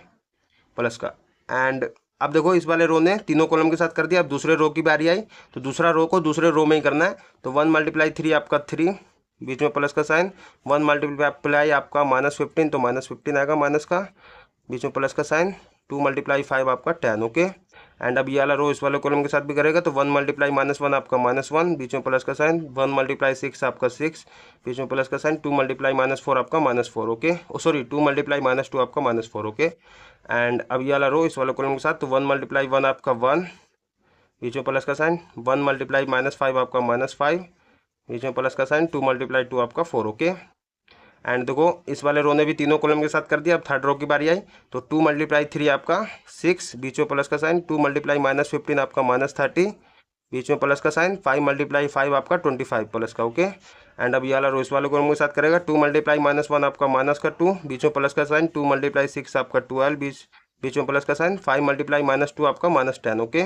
A: प्लस का। एंड अब देखो इस वाले रो ने तीनों कॉलम के साथ कर दिया। अब दूसरे रो की बारी आई, तो दूसरा रो को दूसरे रो में ही करना है। तो 1 × 3 आपका 3, बीच में प्लस का साइन, 1 × आपका -15, तो -15 आएगा माइनस का, बीच में प्लस का साइन, 2 × 5 आपका 10, ओके। एंड अब ये वाला रो इस वाले कॉलम के साथ भी करेगा, तो 1 × -1 आपका -1, बीच में प्लस का साइन, 1 × 6 आपका 6, बीच में प्लस का साइन, 2 × -4 आपका -4, ओके। सॉरी 2 × -2 आपका -4, ओके। एंड अब ये वाला रो इस वाले कॉलम के साथ, तो 1 × 1 आपका 1, बीच में प्लस का साइन, 1 × -5 आपका -5, बीच में प्लस का साइन, 2 × 2 आपका 4, ओके। एंड देखो इस वाले रो ने भी तीनों कॉलम के साथ कर दिया। अब थर्ड रो की बारी आई, तो 2 × 3 आपका 6, बीच में प्लस का साइन, 2 × -15 आपका -30, बीच में प्लस का साइन, 5 × 5 आपका 25 प्लस का, ओके। एंड अब ये वाला रो इस वाले कॉलम के साथ करेगा, 2 × -1 आपका -2, बीच में प्लस का साइन, 2 × 6 आपका 12, बीच में प्लस का साइन, 5 × -2 आपका -10, ओके।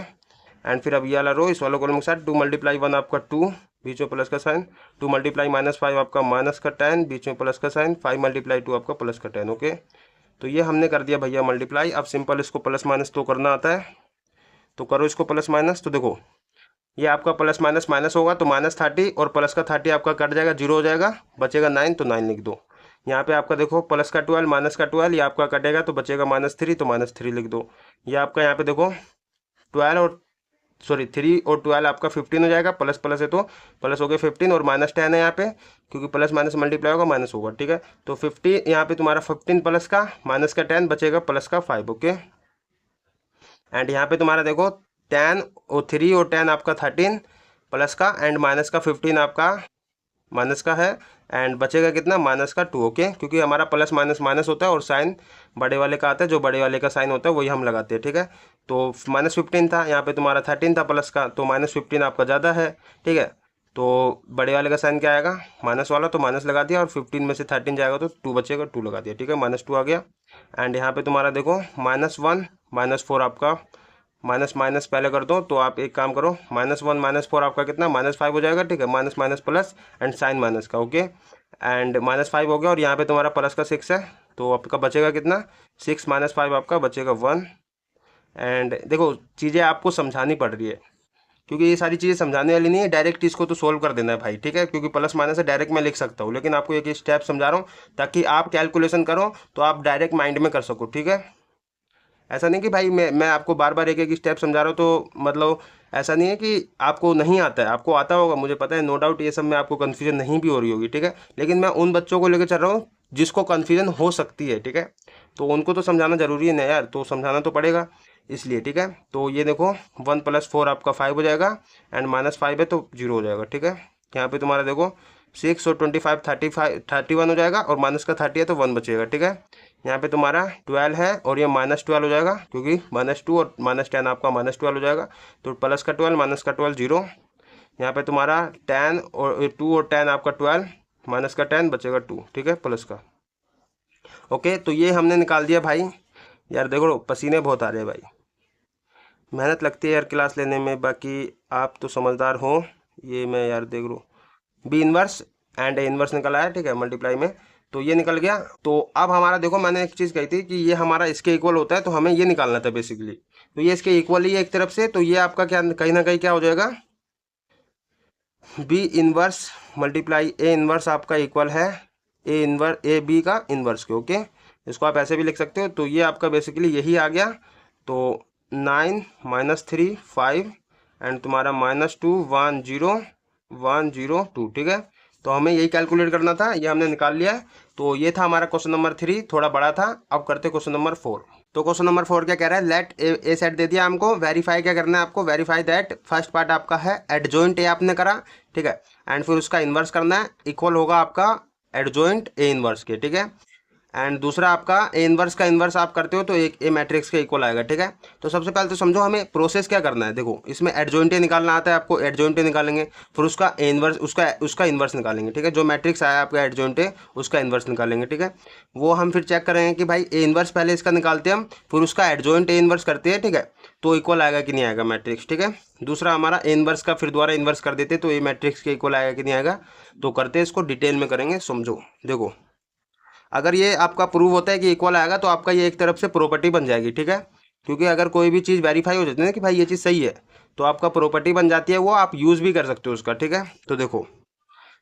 A: एंड फिर अब ये वाला रो इस वाले कॉलम के साथ, 2 × 1 आपका 2, बीच में प्लस का साइन, 2 × -5 आपका -10, बीच में प्लस का साइन, 5 × 2 आपका प्लस का 10, ओके। तो ये हमने कर दिया भैया मल्टीप्लाई। अब सिंपल इसको प्लस माइनस तो करना आता है, तो करो इसको प्लस माइनस। तो देखो ये आपका प्लस माइनस माइनस होगा तो -30 और प्लस का 30 आपका कट जाएगा, 0 हो जाएगा, बचेगा 9 तो 9 लिख दो। यहाँ पे आपका देखो प्लस का 12 माइनस का 12 ये आपका कटेगा तो बचेगा -3 तो -3 लिख दो। ये आपका यहाँ पे देखो 12 और सॉरी 3 और 12 आपका 15 हो जाएगा, प्लस प्लस है तो प्लस हो गया 15 और -10 है यहाँ पे, क्योंकि प्लस माइनस मल्टीप्लाई होगा माइनस होगा, ठीक है। तो 50 यहाँ पे तुम्हारा 15 प्लस का माइनस का 10 बचेगा प्लस का 5, ओके। एंड यहाँ पे तुम्हारा देखो 10 और 3 और 10 आपका 13 प्लस का एंड माइनस का 15 आपका माइनस का है एंड बचेगा कितना -2, ओके। क्योंकि हमारा प्लस माइनस माइनस होता है और साइन बड़े वाले का आता है, जो बड़े वाले का साइन होता है वही हम लगाते हैं, ठीक है। तो -15 था, यहाँ पे तुम्हारा 13 था प्लस का, तो -15 आपका ज़्यादा है, ठीक है। तो बड़े वाले का साइन क्या आएगा माइनस वाला, तो माइनस लगा दिया और 15 में से 13 जाएगा तो 2 बचेगा, 2 लगा दिया, ठीक है, -2 आ गया। एंड यहाँ पे तुम्हारा देखो -1 -4 आपका माइनस माइनस पहले कर दो, तो आप एक काम करो -1 -4 आपका कितना -5 हो जाएगा, ठीक है, minus minus plus and sign minus का, ओके। एंड -5 हो गया और यहाँ पे तुम्हारा प्लस का 6 है, तो आपका बचेगा कितना 6 -5 आपका बचेगा 1। एंड देखो चीज़ें आपको समझानी पड़ रही है, क्योंकि ये सारी चीज़ें समझाने वाली नहीं है, डायरेक्ट इसको तो सोल्व कर देना है भाई, ठीक है। क्योंकि प्लस माइनस है डायरेक्ट मैं लिख सकता हूँ, लेकिन आपको एक स्टेप समझा रहा हूँ ताकि आप कैलकुलेशन करो तो आप डायरेक्ट माइंड में कर सको, ठीक है। ऐसा नहीं कि भाई मैं आपको बार बार एक एक स्टेप समझा रहा हूँ, तो मतलब ऐसा नहीं है कि आपको नहीं आता है, आपको आता होगा, मुझे पता है, नो डाउट ये सब में आपको कन्फ्यूजन नहीं भी हो रही होगी, ठीक है। लेकिन मैं उन बच्चों को लेकर चल रहा हूँ जिसको कन्फ्यूजन हो सकती है, ठीक है। तो उनको तो समझाना जरूरी है ना यार, तो समझाना तो पड़ेगा इसलिए, ठीक है। तो ये देखो 1 + 4 आपका 5 हो जाएगा एंड -5 है तो 0 हो जाएगा, ठीक है। यहाँ पे तुम्हारा देखो 6 और 25 31 हो जाएगा और माइनस का 30 है तो 1 बचेगा, ठीक है। यहाँ पे तुम्हारा 12 है और ये -12 हो जाएगा, क्योंकि -2 और -10 आपका -12 हो जाएगा, तो प्लस का 12 माइनस का 12 0। यहाँ पे तुम्हारा 10 और 2 और 10 आपका 12 माइनस का 10 बचेगा 2, ठीक है, प्लस का, ओके। तो ये हमने निकाल दिया भाई। यार देखो पसीने बहुत आ रहे हैं भाई, मेहनत लगती है यार क्लास लेने में, बाकी आप तो समझदार हो। ये मैं यार देख लो B inverse and A inverse निकल आया, ठीक है, मल्टीप्लाई में, तो ये निकल गया। तो अब हमारा देखो मैंने एक चीज़ कही थी कि ये हमारा इसके इक्वल होता है, तो हमें ये निकालना था बेसिकली। तो ये इसके इक्वल ही है एक तरफ से, तो ये आपका क्या कहीं ना कहीं क्या हो जाएगा B inverse multiply A inverse आपका इक्वल है ए बी का इनवर्स के, ओके। इसको आप ऐसे भी लिख सकते हो, तो ये आपका बेसिकली यही आ गया। तो 9 -3 5 एंड तुम्हारा -2 1 0 1 0 2, ठीक है। तो हमें यही कैलकुलेट करना था, ये हमने निकाल लिया है। तो ये था हमारा क्वेश्चन नंबर 3, थोड़ा बड़ा था। अब करते क्वेश्चन नंबर 4। तो क्वेश्चन नंबर 4 क्या कह रहा है, लेट ए सेट दे दिया हमको, वेरीफाई क्या करना है आपको, वेरीफाई दैट फर्स्ट पार्ट आपका है एडजॉइंट ए आपने करा, ठीक है, एंड फिर उसका इन्वर्स करना है, इक्वल होगा आपका एडजॉइंट ए इन्वर्स के, ठीक है। एंड दूसरा आपका ए इनवर्स का इन्वर्स आप करते हो तो एक ए मैट्रिक्स के इक्वल आएगा, ठीक है। तो सबसे पहले तो समझो हमें प्रोसेस क्या करना है। देखो इसमें एडजॉइंट ए निकालना आता है आपको, एडजॉइंट ए निकालेंगे, फिर उसका ए इनवर्स उसका इन्वर्स निकालेंगे, ठीक है। जो मैट्रिक्स आया आपका एडजॉइंट ए उसका इन्वर्स निकालेंगे, ठीक है। वो हम फिर चेक करेंगे कि भाई ए इनवर्स पहले इसका निकालते हैं हम, फिर उसका एडजॉइंट ए इनवर्स करते हैं, ठीक है, तो इक्वल आएगा कि नहीं आएगा मैट्रिक्स, ठीक है। दूसरा हमारा ए इनवर्स का फिर दोबारा इन्वर्स कर देते तो ए मैट्रिक्स के इक्वल आएगा कि नहीं आएगा, तो करते हैं इसको डिटेल में करेंगे, समझो। देखो अगर ये आपका प्रूव होता है कि इक्वल आएगा तो आपका ये एक तरफ से प्रॉपर्टी बन जाएगी, ठीक है। क्योंकि अगर कोई भी चीज़ वेरीफाई हो जाती है ना कि भाई ये चीज़ सही है, तो आपका प्रॉपर्टी बन जाती है, वो आप यूज़ भी कर सकते हो उसका, ठीक है। तो देखो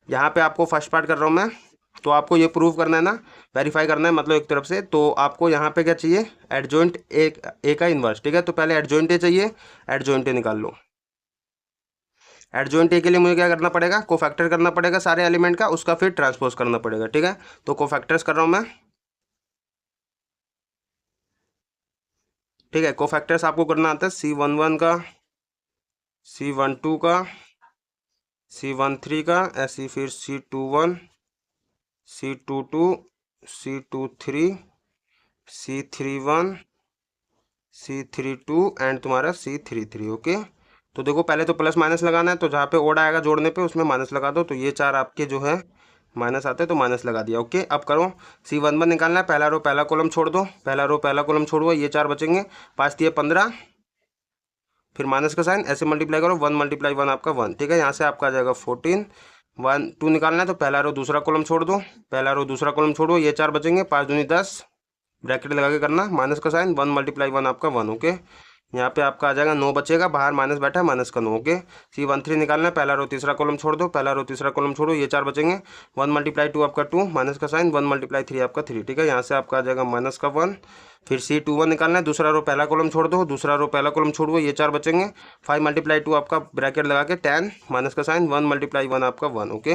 A: यहाँ पे आपको फर्स्ट पार्ट कर रहा हूँ मैं, तो आपको ये प्रूव करना है ना, वेरीफाई करना है मतलब एक तरफ से, तो आपको यहाँ पे क्या चाहिए, एडजॉइंट ए का इन्वर्स, ठीक है। तो पहले एडजॉइंट ए चाहिए, एडजॉइंट ए निकाल लो। एडजॉइंट ए के लिए मुझे क्या करना पड़ेगा, कोफैक्टर करना पड़ेगा सारे एलिमेंट का, उसका फिर ट्रांसपोज करना पड़ेगा, ठीक है। तो कोफैक्टर्स कर रहा हूँ मैं, ठीक है। कोफैक्टर्स आपको करना आता है C11 का, C12 का, C13 का, ऐसे फिर C21 C22 C23 C31 C32 and तुम्हारा C33, ओके। तो देखो पहले तो प्लस माइनस लगाना है, तो जहाँ पे ओड आएगा जोड़ने पे उसमें माइनस लगा दो, तो ये 4 आपके जो है माइनस आते हैं तो माइनस लगा दिया, ओके। अब करो C11 निकालना है, पहला रो पहला कॉलम छोड़ दो, पहला रो पहला कॉलम छोड़ो, ये 4 बचेंगे, 5 दिए 15, फिर माइनस का साइन, ऐसे मल्टीप्लाई करो, 1 × 1 आपका 1, ठीक है। यहाँ से आपका आ जाएगा 14 1 2 निकालना है, तो पहला रो दूसरा कॉलम छोड़ दो, पहला रो दूसरा कॉलम छोड़ो, ये 4 बचेंगे, 5 दूनी 10, ब्रैकेट लगा के करना, माइनस का साइन, 1 × 1 आपका 1, ओके। यहाँ पे आपका आ जाएगा 9 बचेगा, बाहर माइनस बैठा है, माइनस का 9। ओके, C13 निकालना है, पहला रो तीसरा कॉलम छोड़ दो, पहला रो तीसरा कॉलम छोड़ो, ये 4 बचेंगे। 1 × 2 आपका 2, माइनस का साइन, 1 × 3 आपका 3। ठीक है, यहाँ से आपका आ जाएगा माइनस का 1। फिर C21 निकालना है, दूसरा रो पहला कॉलम छोड़ दो, दूसरा रो पहला कॉलम छोड़ो, ये 4 बचेंगे। 5 × 2 आपका ब्रैकेट लगा के 10, माइनस का साइन, 1 × 1 आपका 1। ओके,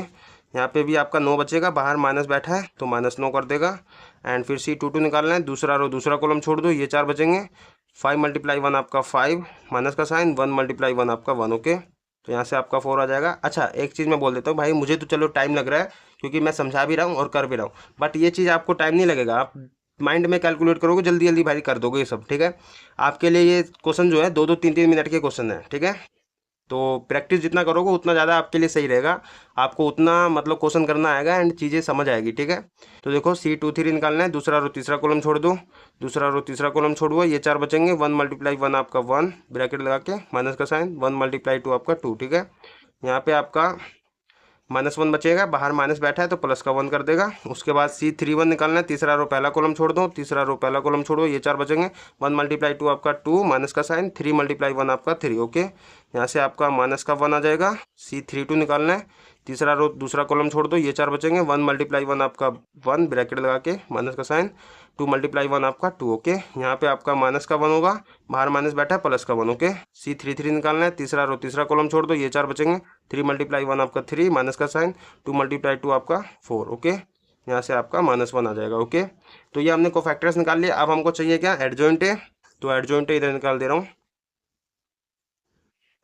A: यहाँ पे भी आपका 9 बचेगा, बाहर माइनस बैठा है तो -9 कर देगा। एंड फिर C22 निकालना है, दूसरा रो दूसरा कॉलम छोड़ दो, ये 4 बचेंगे। 5 × 1 आपका 5, माइनस का साइन, 1 × 1 आपका 1। ओके, तो यहाँ से आपका 4 आ जाएगा। अच्छा, एक चीज़ मैं बोल देता हूँ भाई, मुझे तो चलो टाइम लग रहा है क्योंकि मैं समझा भी रहा हूँ और कर भी रहा हूँ, बट ये चीज़ आपको टाइम नहीं लगेगा, आप माइंड में कैलकुलेट करोगे, जल्दी जल्दी भाई कर दोगे ये सब। ठीक है, आपके लिए ये क्वेश्चन जो है 2-2 3-3 मिनट के क्वेश्चन है। ठीक है, तो प्रैक्टिस जितना करोगे उतना ज़्यादा आपके लिए सही रहेगा, आपको उतना मतलब क्वेश्चन करना आएगा एंड चीज़ें समझ आएगी। ठीक है, तो देखो C23 निकालना है, दूसरा रो तीसरा कॉलम छोड़ दो, दूसरा रो तीसरा कॉलम छोड़ो, ये 4 बचेंगे। 1 × 1 आपका 1, ब्रैकेट लगा के माइनस का साइन, 1 × 2 आपका 2। ठीक है, यहाँ पे आपका -1 बचेगा, बाहर माइनस बैठा है तो प्लस का 1 कर देगा। उसके बाद C31 निकालना है, तीसरा रो पहला कॉलम छोड़ दो, तीसरा रो पहला कॉलम छोड़ो, ये 4 बचेंगे। 1 × 2 आपका 2, माइनस का साइन, 3 × 1 आपका 3। ओके, यहाँ से आपका माइनस का 1 आ जाएगा। C32 निकालना है, तीसरा रो दूसरा कॉलम छोड़ दो, ये 4 बचेंगे। 1 × 1 आपका 1, ब्रैकेट लगा के माइनस का साइन, 2 × 1 आपका 2। ओके, यहाँ पे आपका माइनस का 1 होगा, बाहर माइनस बैठा है, प्लस का 1। ओके, C33 निकालना है, तीसरा रो तीसरा कॉलम छोड़ दो, ये 4 बचेंगे। 3 × 1 आपका 3, माइनस का साइन, 2 × 2 आपका 4। ओके, यहाँ से आपका -1 आ जाएगा। ओके, तो ये हमने कोफैक्टर्स निकाल लिए। अब हमको चाहिए क्या, एडजॉइंट ए, तो एडजॉइंट ए इधर निकाल दे रहा हूँ।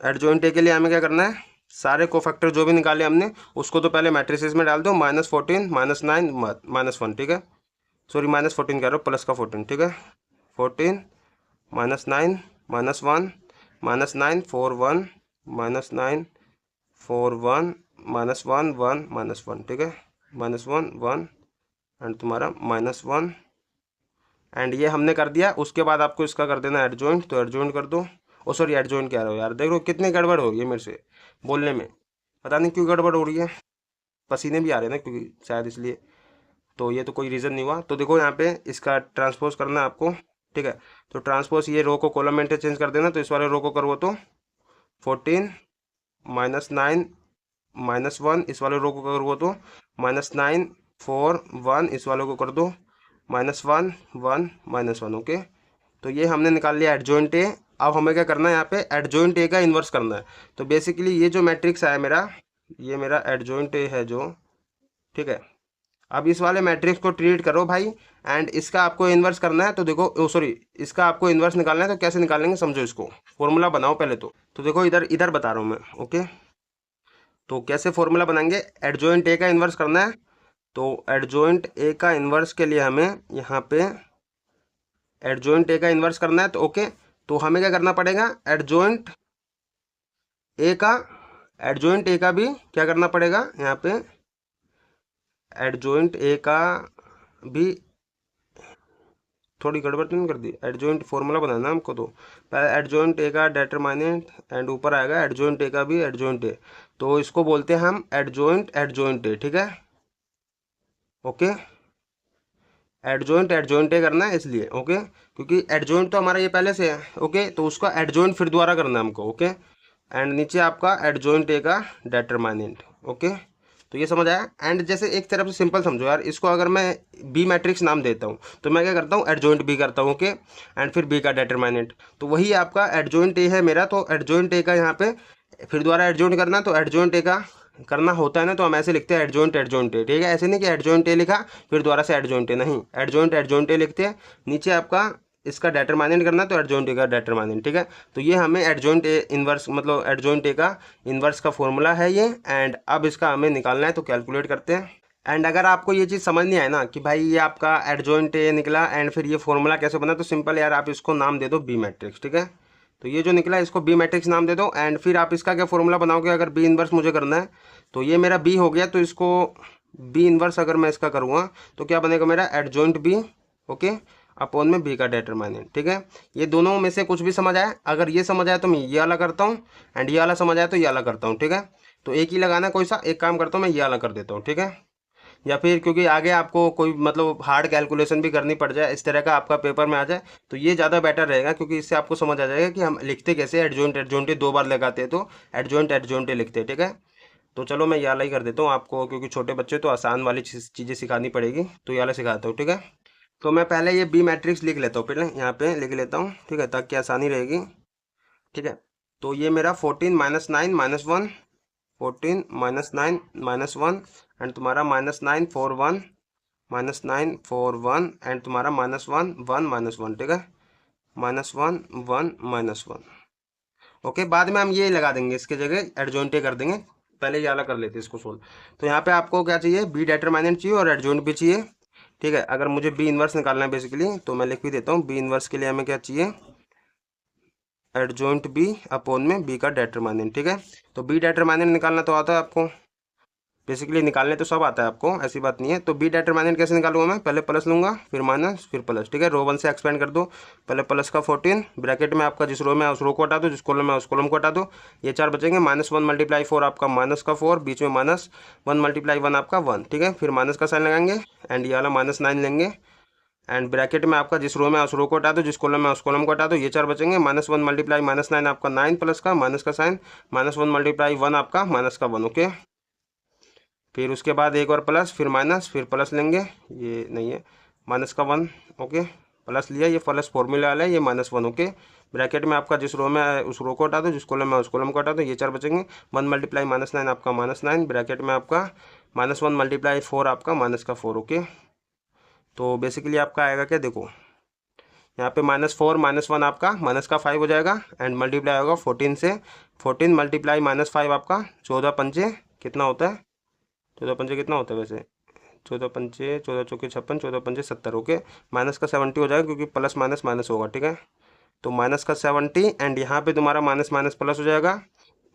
A: एडजॉइंट ए के लिए हमें क्या करना है, सारे कोफैक्टर जो भी निकाले हमने उसको तो पहले मैट्रिसेस में डाल दो, -14, -9, -1। ठीक है, सॉरी -14 कह रहा हूँ, प्लस का 14। ठीक है, 14, -9, -1, -9, 4, 1, -9, 4, 1, -1, 1, -1। ठीक है, -1, 1 एंड तुम्हारा -1 एंड ये हमने कर दिया। उसके बाद आपको इसका कर देना एडजॉइंट, तो एडजॉइंट कर दो। ओ सॉरी, एडजॉइंट कह रहे हो यार, देख लो कितनी गड़बड़ हो गई है मेरे से बोलने में, पता नहीं क्यों गड़बड़ हो रही है, पसीने भी आ रहे हैं ना क्योंकि शायद इसलिए। तो ये तो कोई रीज़न नहीं हुआ। तो देखो यहाँ पे इसका ट्रांसपोज करना है आपको। ठीक है, तो ट्रांसपोज ये रो को कॉलम में इंटरचेंज कर देना, तो इस वाले रो को करो तो 14, -9, -1, इस वाले रो को करो तो -9, 4, 1, इस वाले को कर दो -1, 1, -1। ओके, तो ये हमने निकाल लिया एडजॉइंट ए। अब हमें क्या करना है, यहाँ पे एडजॉइंट ए का इन्वर्स करना है। तो बेसिकली ये जो मैट्रिक्स है मेरा, ये मेरा एडजॉइंट ए है जो, ठीक है। अब इस वाले मैट्रिक्स को ट्रीट करो भाई, एंड इसका आपको इन्वर्स करना है। तो देखो, सॉरी, इसका आपको इन्वर्स निकालना है, तो कैसे निकालेंगे समझो इसको, फॉर्मूला बनाओ पहले तो देखो इधर इधर बता रहा हूँ मैं। ओके, तो कैसे फॉर्मूला बनाएंगे, एडजॉइंट ए का इन्वर्स करना है। तो एडजॉइंट ए का इन्वर्स के लिए हमें यहाँ पे एडजॉइंट ए का इन्वर्स करना है। तो ओके, तो हमें क्या करना पड़ेगा, एडजॉइंट ए का भी क्या करना पड़ेगा, यहाँ पे एडजॉइंट ए का भी थोड़ी गड़बड़ तो नहीं कर दी, एडजॉइंट फॉर्मूला बनाना है हमको। तो पहले एडजॉइंट ए का डेटरमाइनेंट एंड ऊपर आएगा एडजॉइंट ए का भी एडजॉइंट ए, तो इसको बोलते हैं हम एडजॉइंट ए। ठीक है, ओके, एडजॉइंट ए करना है इसलिए। ओके, क्योंकि एडजॉइंट तो हमारा ये पहले से है। ओके, तो उसका एडजॉइंट फिर दोबारा करना है हमको। ओके, एंड नीचे आपका एडजॉइंट ए का डेटरमाइनेंट। ओके, तो ये समझ आया। एंड जैसे एक तरफ से सिंपल समझो यार, इसको अगर मैं बी मैट्रिक्स नाम देता हूँ तो मैं क्या करता हूँ, एडजॉइंट बी करता हूँ। ओके, एंड फिर बी का डेटरमाइनेंट, तो वही आपका एडजॉइंट ए है मेरा। तो एडजॉइंट ए का यहाँ पे फिर दोबारा एडजॉइंट करना, तो एडजॉइंट ए का करना होता है ना, तो हम ऐसे लिखते हैं एडजॉइंट ए। ठीक है, ऐसे नहीं कि एडजॉइंट ए लिखा फिर दोबारा से एडजॉइंट ए, नहीं, एडजॉइंट ए लिखते हैं। नीचे आपका इसका डेटरमाइनेंट करना, तो एडजॉइंट ए का डेटरमाइनेंट। ठीक है, तो ये हमें एडजॉइंट ए इन्वर्स, मतलब एडजॉइंट ए का इन्वर्स का फॉर्मूला है ये। एंड अब इसका हमें निकालना है, तो कैलकुलेट करते हैं। एंड अगर आपको ये चीज़ समझ नहीं आए ना कि भाई ये आपका एडजॉइंट ए निकला एंड फिर ये फॉर्मूला कैसे बना, तो सिंपल यार आप इसको नाम दे दो बी मैट्रिक्स। ठीक है, तो ये जो निकला इसको बी मैट्रिक्स नाम दे दो, एंड फिर आप इसका क्या फॉर्मूला बनाओगे, अगर बी इन्वर्स मुझे करना है तो ये मेरा बी हो गया, तो इसको बी इन्वर्स अगर मैं इसका करूँगा तो क्या बनेगा मेरा एडजॉइंट बी। ओके, अपॉन में बी का डेटरमाइनेंट। ठीक है, ये दोनों में से कुछ भी समझ आया, अगर ये समझ आया तो मैं ये वाला करता हूँ, एंड ये वाला समझ आया तो ये वाला करता हूँ। ठीक है, तो एक ही लगाना कोई सा, एक काम करता हूँ मैं ये वाला कर देता हूँ। ठीक है, या फिर क्योंकि आगे आपको कोई मतलब हार्ड कैलकुलेशन भी करनी पड़ जाए, इस तरह का आपका पेपर में आ जाए, तो ये ज़्यादा बेटर रहेगा, क्योंकि इससे आपको समझ आ जाएगा कि हम लिखते कैसे, एडजॉइंट एडजॉइंट दो बार लगाते हैं तो एडजॉइंट एडजॉइंट लिखते हैं, ठीक है। तो चलो मैं ये वाला ही कर देता हूँ आपको, क्योंकि छोटे बच्चे तो आसान वाली चीज़ें सिखानी पड़ेगी, तो ये वाला सिखाता हूँ, ठीक है। तो मैं पहले ये बी मैट्रिक्स लिख लेता हूँ, पहले यहाँ पे लिख लेता हूँ, ठीक है, ताकि आसानी रहेगी, ठीक है। तो ये मेरा 14 - 9 - 1, 14 - 9 - 1 एंड तुम्हारा -9 4 1, -9 4 1 एंड तुम्हारा -1 1 - 1, ठीक है, -1 1 - 1। ओके, बाद में हम ये लगा देंगे, इसके जगह एडजॉइंटे कर देंगे, पहले ये वाला कर लेते हैं इसको सोल्व। तो यहाँ पे आपको क्या चाहिए, बी डिटरमिनेंट चाहिए और एडजॉइंट भी चाहिए, ठीक है। अगर मुझे बी इनवर्स निकालना है बेसिकली, तो मैं लिख भी देता हूँ, बी इनवर्स के लिए हमें क्या चाहिए, एडजॉइंट बी अपॉन में बी का डिटरमिनेंट, ठीक है। तो बी डिटरमिनेंट निकालना तो आता है आपको, बेसिकली निकालने तो सब आता है आपको, ऐसी बात नहीं है। तो बी डिटरमिनेंट कैसे निकालूंगा मैं, पहले प्लस लूंगा, फिर माइनस, फिर प्लस, ठीक है। रो 1 से एक्सपेंड कर दो, पहले प्लस का 14 ब्रैकेट में आपका, जिस रो में है उस रो को हटा दो, जिस कॉलम में उस कॉलम को हटा दो, ये 4 बचेंगे, -1 × 4 आपका माइनस का 4, बीच में -1 × 1 आपका 1, ठीक है। फिर माइनस का साइन लगाएंगे एंड ये वाला -9 लेंगे एंड ब्रैकेट में आपका जिस रो में उस रो को हटा दो, जिस कॉलम में उस कॉलम को हटा दो, ये 4 बचेंगे, -1 × -9 आपका 9 प्लस का माइनस का साइन, -1 × 1 आपका माइनस का 1, ओके। फिर उसके बाद एक और प्लस, फिर माइनस, फिर प्लस लेंगे, ये नहीं है, माइनस का 1, ओके, प्लस लिया, ये प्लस फॉर्मूला वाला है, ये -1, ओके। ब्रैकेट में आपका जिस रो में है उस रो को हटा दो, जिस कॉलम में उस कॉलम को हटा दो, ये 4 बचेंगे, 1 × -9 आपका -9, ब्रैकेट में आपका -1 × 4 आपका माइनस का 4, ओके। तो बेसिकली आपका आएगा क्या, देखो यहाँ पे -4 -1 आपका माइनस का 5 हो जाएगा एंड मल्टीप्लाई होगा 14 से, 14 × -5 आपका 14 पंचे कितना होता है, 14 पंचे कितना होता है वैसे, 14 पंचे 14 चौके 56, 14 पंचे 70, ओके। माइनस का 70 हो जाएगा, क्योंकि प्लस माइनस माइनस होगा, ठीक है। तो माइनस का 70 एंड यहाँ पे तुम्हारा माइनस माइनस प्लस हो जाएगा,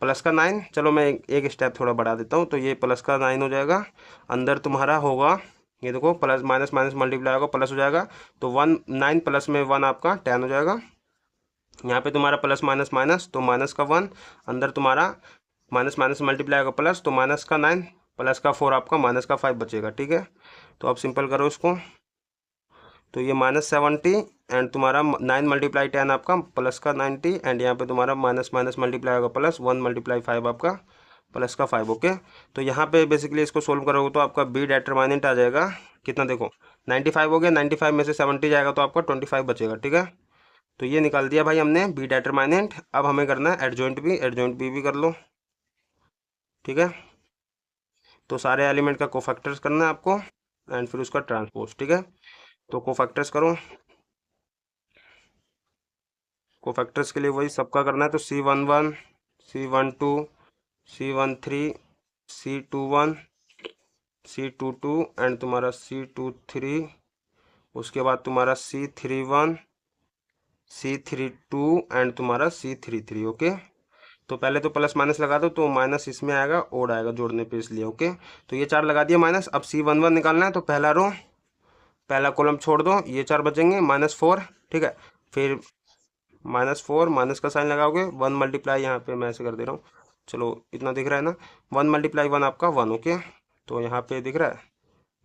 A: प्लस का 9, चलो मैं एक स्टेप थोड़ा बढ़ा देता हूँ, तो ये प्लस का 9 हो जाएगा, अंदर तुम्हारा होगा, ये देखो प्लस माइनस माइनस मल्टीप्लाई होगा, प्लस हो जाएगा, तो 9 प्लस में 1 आपका 10 हो जाएगा। यहाँ पे तुम्हारा प्लस माइनस माइनस, तो माइनस का 1, अंदर तुम्हारा माइनस माइनस मल्टीप्लाई होगा प्लस, तो माइनस का 9 प्लस का 4 आपका माइनस का 5 बचेगा, ठीक है। तो आप सिंपल करो इसको, तो ये -70 एंड तुम्हारा 9 × 10 आपका प्लस का 90 एंड यहाँ पे तुम्हारा माइनस माइनस मल्टीप्लाई होगा प्लस, 1 × 5 आपका प्लस का 5, ओके। तो यहाँ पे बेसिकली इसको सोल्व करोगे तो आपका बी डिटरमिनेंट आ जाएगा कितना, देखो 95 हो गया, 95 में से 70 जाएगा तो आपका 25 बचेगा, ठीक है। तो ये निकाल दिया भाई हमने बी डिटरमिनेंट। अब हमें करना है एडजॉइंट बी, एडजॉइंट बी भी कर लो, ठीक है। तो सारे एलिमेंट का कोफैक्टर्स करना है आपको एंड फिर उसका ट्रांसपोज, ठीक है। तो कोफैक्टर्स करो, कोफैक्टर्स के लिए वही सबका करना है, तो C11 C12 C13 C21 C22 and तुम्हारा C23, उसके बाद तुम्हारा C31 C32 एंड तुम्हारा C33, ओके। तो पहले तो प्लस माइनस लगा दो, तो माइनस इसमें आएगा, ओड आएगा जोड़ने पे, इसलिए ओके। तो ये 4 लगा दिया माइनस। अब C11 निकालना है, तो पहला रो पहला कॉलम छोड़ दो, ये 4 बचेंगे, -4, ठीक है। फिर -4 माइनस का साइन लगाओगे, 1 मल्टीप्लाई, यहाँ पे मैं ऐसे कर दे रहा हूँ, चलो इतना दिख रहा है ना, 1 × 1 आपका 1, ओके। तो यहाँ पे दिख रहा है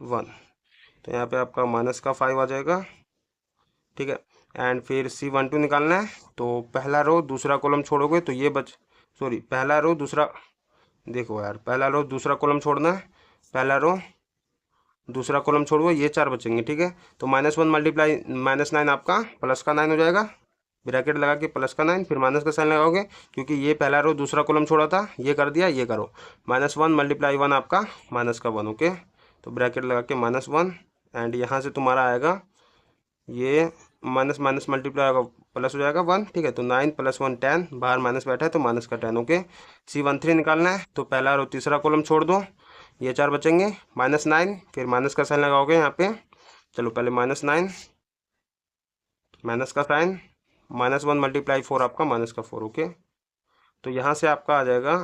A: 1, तो यहाँ पे आपका माइनस का 5 आ जाएगा, ठीक है। एंड फिर C12 निकालना है, तो पहला रो दूसरा कॉलम छोड़ोगे तो ये सॉरी पहला रो दूसरा, देखो यार पहला रो दूसरा कॉलम छोड़ना है, पहला रो दूसरा कॉलम छोड़ो, ये 4 बचेंगे, ठीक है। तो -1 × -9 आपका प्लस का 9 हो जाएगा, ब्रैकेट लगा के प्लस का 9, फिर माइनस का साइन लगाओगे, क्योंकि ये पहला रो दूसरा कॉलम छोड़ा था, ये कर दिया, ये करो, -1 × 1 आपका माइनस का 1, ओके। तो ब्रैकेट लगा के -1 एंड यहाँ से तुम्हारा आएगा, ये माइनस माइनस मल्टीप्लाई होगा, प्लस हो जाएगा 1, ठीक है। तो 9 + 1 10, बाहर माइनस बैठा है तो माइनस का 10, ओके। C13 निकालना है, तो पहला रो तीसरा कॉलम छोड़ दो, ये 4 बचेंगे, -9, फिर माइनस का साइन लगाओगे यहाँ पे, चलो पहले -9 माइनस का साइन, -1 × 4 आपका माइनस का 4, ओके। तो यहाँ से आपका आ जाएगा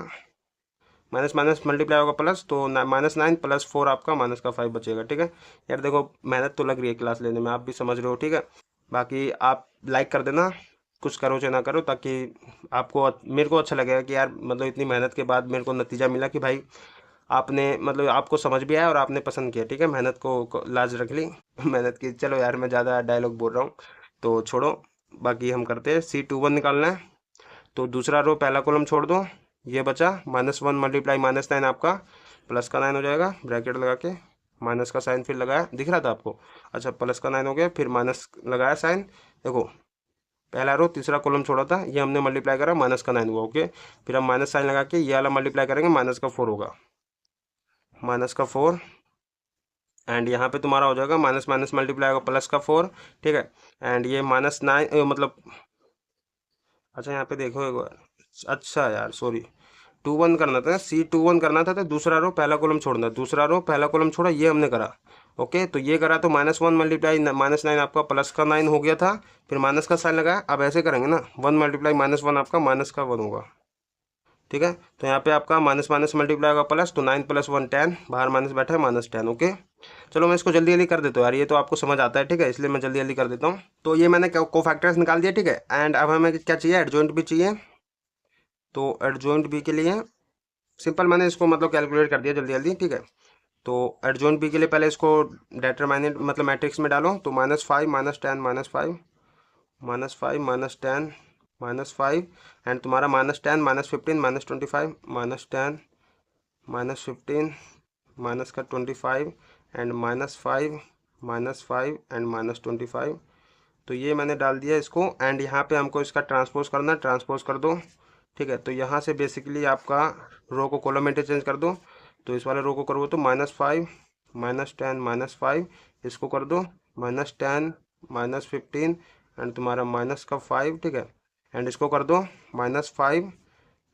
A: माइनस माइनस मल्टीप्लाई होगा प्लस, तो -9 + 4 आपका माइनस का 5 बचेगा, ठीक है। यार देखो मेहनत तो लग रही है क्लास लेने में, आप भी समझ रहे हो, ठीक है। बाकी आप लाइक कर देना, कुछ करो चाहे ना करो, ताकि आपको मेरे को अच्छा लगेगा कि यार मतलब इतनी मेहनत के बाद मेरे को नतीजा मिला कि भाई आपने मतलब आपको समझ भी आया और आपने पसंद किया, ठीक है, मेहनत को लाज रख ली मेहनत की। चलो यार मैं ज़्यादा डायलॉग बोल रहा हूँ तो छोड़ो, बाकी हम करते हैं। C21 निकालना है, तो दूसरा रो पहला कॉलम छोड़ दो, ये बचा -1 मल्टीप्लाई -9 आपका प्लस का 9 हो जाएगा, ब्रैकेट लगा के माइनस का साइन फिर लगाया, दिख रहा था आपको, अच्छा प्लस का 9 हो गया, फिर माइनस लगाया साइन, देखो पहला रो तीसरा कॉलम छोड़ा था, ये हमने मल्टीप्लाई करा, -9 हुआ, ओके। फिर हम माइनस साइन लगा के ये वाला मल्टीप्लाई करेंगे, -4 होगा, -4, एंड यहाँ पे तुम्हारा हो जाएगा माइनस माइनस मल्टीप्लाई होगा +4, ठीक है। एंड ये -9 मतलब, अच्छा यहाँ पे देखो एक बार, अच्छा यार सॉरी, 21 करना था, C21 करना था, तो दूसरा रो पहला कॉलम छोड़ना, दूसरा रो पहला कॉलम छोड़ा, ये हमने करा, ओके। तो ये करा तो -1 मल्टीप्लाई -9 आपका प्लस का 9 हो गया था, फिर माइनस का साइन लगाया, अब ऐसे करेंगे ना, 1 मल्टीप्लाई -1 आपका माइनस का 1 होगा, ठीक है। तो यहाँ पे आपका माइनस माइनस मल्टीप्लाई होगा प्लस, तो 9 + 1 10, बाहर माइनस बैठा है -10, ओके। चलो मैं इसको जल्दी जल्दी कर देता हूँ यार, ये तो आपको समझ आता है, ठीक है, इसलिए मैं जल्दी जल्दी कर देता हूँ। तो ये मैंने को फैक्टर्स निकाल दिया, ठीक है। एंड अब हमें क्या चाहिए, एडजॉइंट भी चाहिए। तो एडजॉइंट बी के लिए सिंपल मैंने इसको मतलब कैलकुलेट कर दिया जल्दी जल्दी, ठीक है। तो एडजॉइंट बी के लिए पहले इसको डेटरमाइनेंट मतलब मैट्रिक्स में डालो, तो -5 -10 -5 -5 -10 -5, एंड तुम्हारा -10 -15 -25 -10 -15 माइनस का 25 एंड -5 -5 एंड -25। तो ये मैंने डाल दिया इसको, एंड यहाँ पे हमको इसका ट्रांसपोज करना, ट्रांसपोज कर दो, ठीक है। तो यहाँ से बेसिकली आपका रो को कॉलम इंटरचेंज कर दो, तो इस वाले रो को करो तो -5 -10 -5, इसको कर दो -10 -15 एंड तुम्हारा माइनस का 5, ठीक है। एंड इसको कर दो -5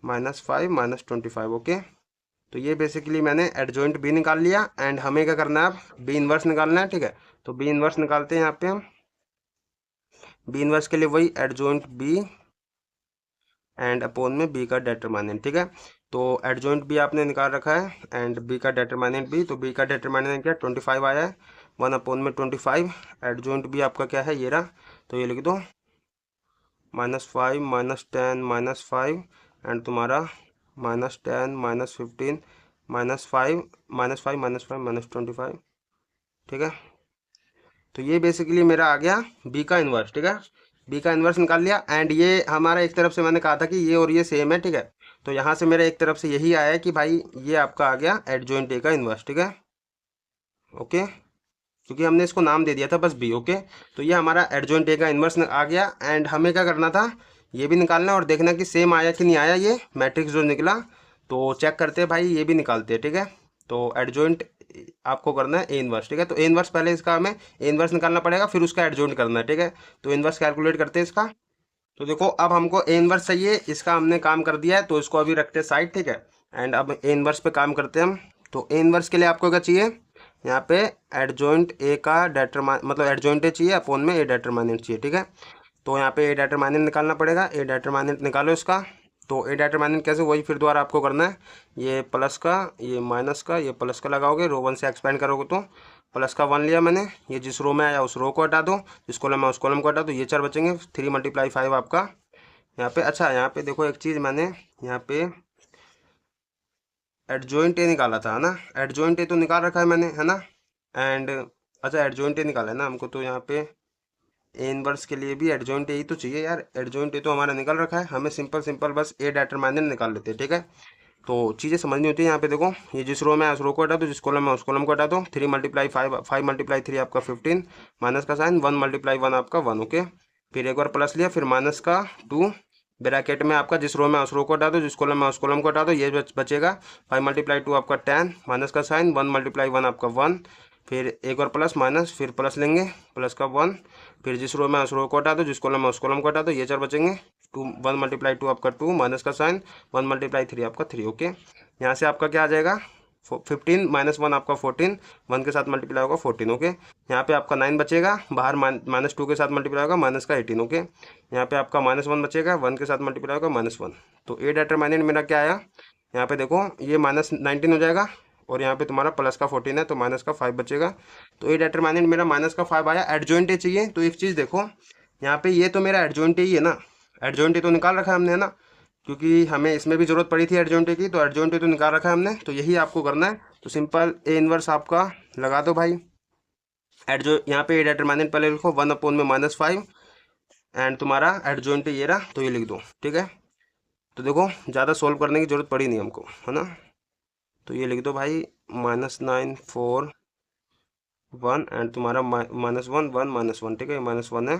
A: -5 -25, ओके। तो ये बेसिकली मैंने एडजॉइंट बी निकाल लिया, एंड हमें क्या करना है, अब बी इनवर्स निकालना है, ठीक है। तो बी इनवर्स निकालते हैं यहाँ पे हम, बी इनवर्स के लिए वही एडजॉइंट बी एंड अपोन में बी का डेटरमाइनेंट, ठीक है। तो एडजॉइंट बी आपने निकाल रखा है एंड बी का डेटरमाइनेंट बी, तो बी का डेटरमाइनेंट क्या 25 आया है, 1/25। एडजॉइंट बी आपका क्या है, ये रहा, तो ये लिख दो -5 -10 -5 एंड तुम्हारा -10 -15 -5 -5 ठीक है। तो ये बेसिकली मेरा आ गया बी का इन्वर्स, ठीक है। बी का इन्वर्स निकाल लिया, एंड ये हमारा एक तरफ से मैंने कहा था कि ये और ये सेम है, ठीक है। तो यहाँ से मेरे एक तरफ से यही आया है कि भाई ये आपका आ गया एडजॉइंट ए का इन्वर्स, ठीक है, ओके। क्योंकि हमने इसको नाम दे दिया था बस बी, ओके। तो ये हमारा एडजॉइंट ए का इन्वर्स आ गया, एंड हमें क्या करना था, ये भी निकालना और देखना कि सेम आया कि नहीं आया, ये मैट्रिक्स जो निकला। तो चेक करते हैं भाई, ये भी निकालते हैं, ठीक है। तो एडजॉइंट आपको करना है ए इन्वर्स, ठीक है। तो ए इन्वर्स पहले इसका हमें ए इन्वर्स निकालना पड़ेगा, फिर उसका एडजॉइंट करना है, ठीक है। तो इन्वर्स कैलकुलेट करते हैं इसका। तो देखो अब हमको ए इन्वर्स चाहिए, इसका हमने काम कर दिया है, तो इसको अभी रखते हैं साइड, ठीक है। एंड अब ए इन्वर्स पे काम करते हैं हम। तो ए इन्वर्स के लिए आपको क्या चाहिए, यहाँ पे एडजॉइंट ए का मतलब एडजॉइंट ए चाहिए, अपोन में ए डेटरमाइनेंट चाहिए, ठीक है। तो यहाँ पे ए डेटरमाइनेंट निकालना पड़ेगा, ए डेटरमाइनेंट निकालो इसका। तो ए डेटरमाइनेंट कैसे, वही फिर दोबारा आपको करना है, ये प्लस का ये माइनस का ये प्लस का लगाओगे, रो 1 से एक्सपेंड करोगे तो प्लस का 1 लिया मैंने, ये जिस रो में आया उस रो को हटा दो, जिस कॉलम में उस कॉलम को हटा दो, ये 4 बचेंगे, 3 × 5 आपका यहाँ पे। अच्छा यहाँ पे देखो एक चीज़ मैंने यहाँ पे एडजॉइंट ए निकाला था, है ना, एडजॉइंट ए तो निकाल रखा है मैंने, है ना। एंड अच्छा एडजॉइंट ए निकाला है ना हमको, तो यहाँ पे ए इनवर्स के लिए भी एडजॉइंट ए ही तो चाहिए यार, एडजॉइंट ए तो हमारा निकल रखा है, हमें सिंपल सिंपल बस ए डेटरमाइनेंट निकाल लेते हैं, ठीक है। तो चीज़ें समझनी होती है। यहाँ पे देखो ये जिस रो में है उस रो को हटा दो, जिस कॉलम में उस कॉलम को हटा दो, 3 × 5 5 × 3 आपका 15, माइनस का साइन 1 × 1 आपका 1, ओके। फिर एक बार प्लस लिया, फिर माइनस का 2, ब्रैकेट में आपका जिस रो में उस रो को हटा दो, जिस कॉलम में उस कॉलम को हटा दो, ये बचेगा 5 × 2 आपका 10, माइनस का साइन 1 × 1 आपका 1, फिर एक और प्लस माइनस, फिर प्लस लेंगे प्लस का 1, फिर जिस रो में उस रो को हटा दो, जिस कॉलम में उस कॉलम को हटा दो, ये 4 बचेंगे, 1 × 2 आपका 2, माइनस का साइन 1 × 3 आपका 3, ओके। यहाँ से आपका क्या आ जाएगा 15 -1 आपका 14, 1 के साथ मल्टीप्लाई होगा 14, ओके। यहाँ पे आपका 9 बचेगा, बाहर -2 के साथ मल्टीप्लाई होगा माइनस का 18, ओके। यहाँ पे आपका -1 बचेगा, 1 के साथ मल्टीप्लाई होगा -1। तो ए डेटरमाइनेंट मेरा क्या आया, यहाँ पे देखो ये -19 हो जाएगा, और यहाँ पे तुम्हारा प्लस का 14 है, तो माइनस का 5 बचेगा। तो ए डेटरमाइनेंट मेरा माइनस का 5 आया। एडजॉइंट ए चाहिए, तो एक चीज़ देखो यहाँ पे ये तो मेरा एडजॉइंट ए ही है ना, एडजॉइंट ए तो निकाल रखा है हमने, है ना। क्योंकि हमें इसमें भी ज़रूरत पड़ी थी एडजॉइंट की, तो एडजॉइंट तो निकाल रखा है हमने, तो यही आपको करना है। तो सिंपल ए इनवर्स आपका लगा दो भाई। एडजो यहाँ पे डिटरमिनेंट पहले लिखो 1/-5 एंड तुम्हारा एडजॉइंट ये रहा, तो ये लिख दो, ठीक है। तो देखो ज़्यादा सोल्व करने की जरूरत पड़ी नहीं हमको, है ना। तो ये लिख दो भाई -9 4 1 एंड तुम्हारा -1 1 ठीक है, -1 है,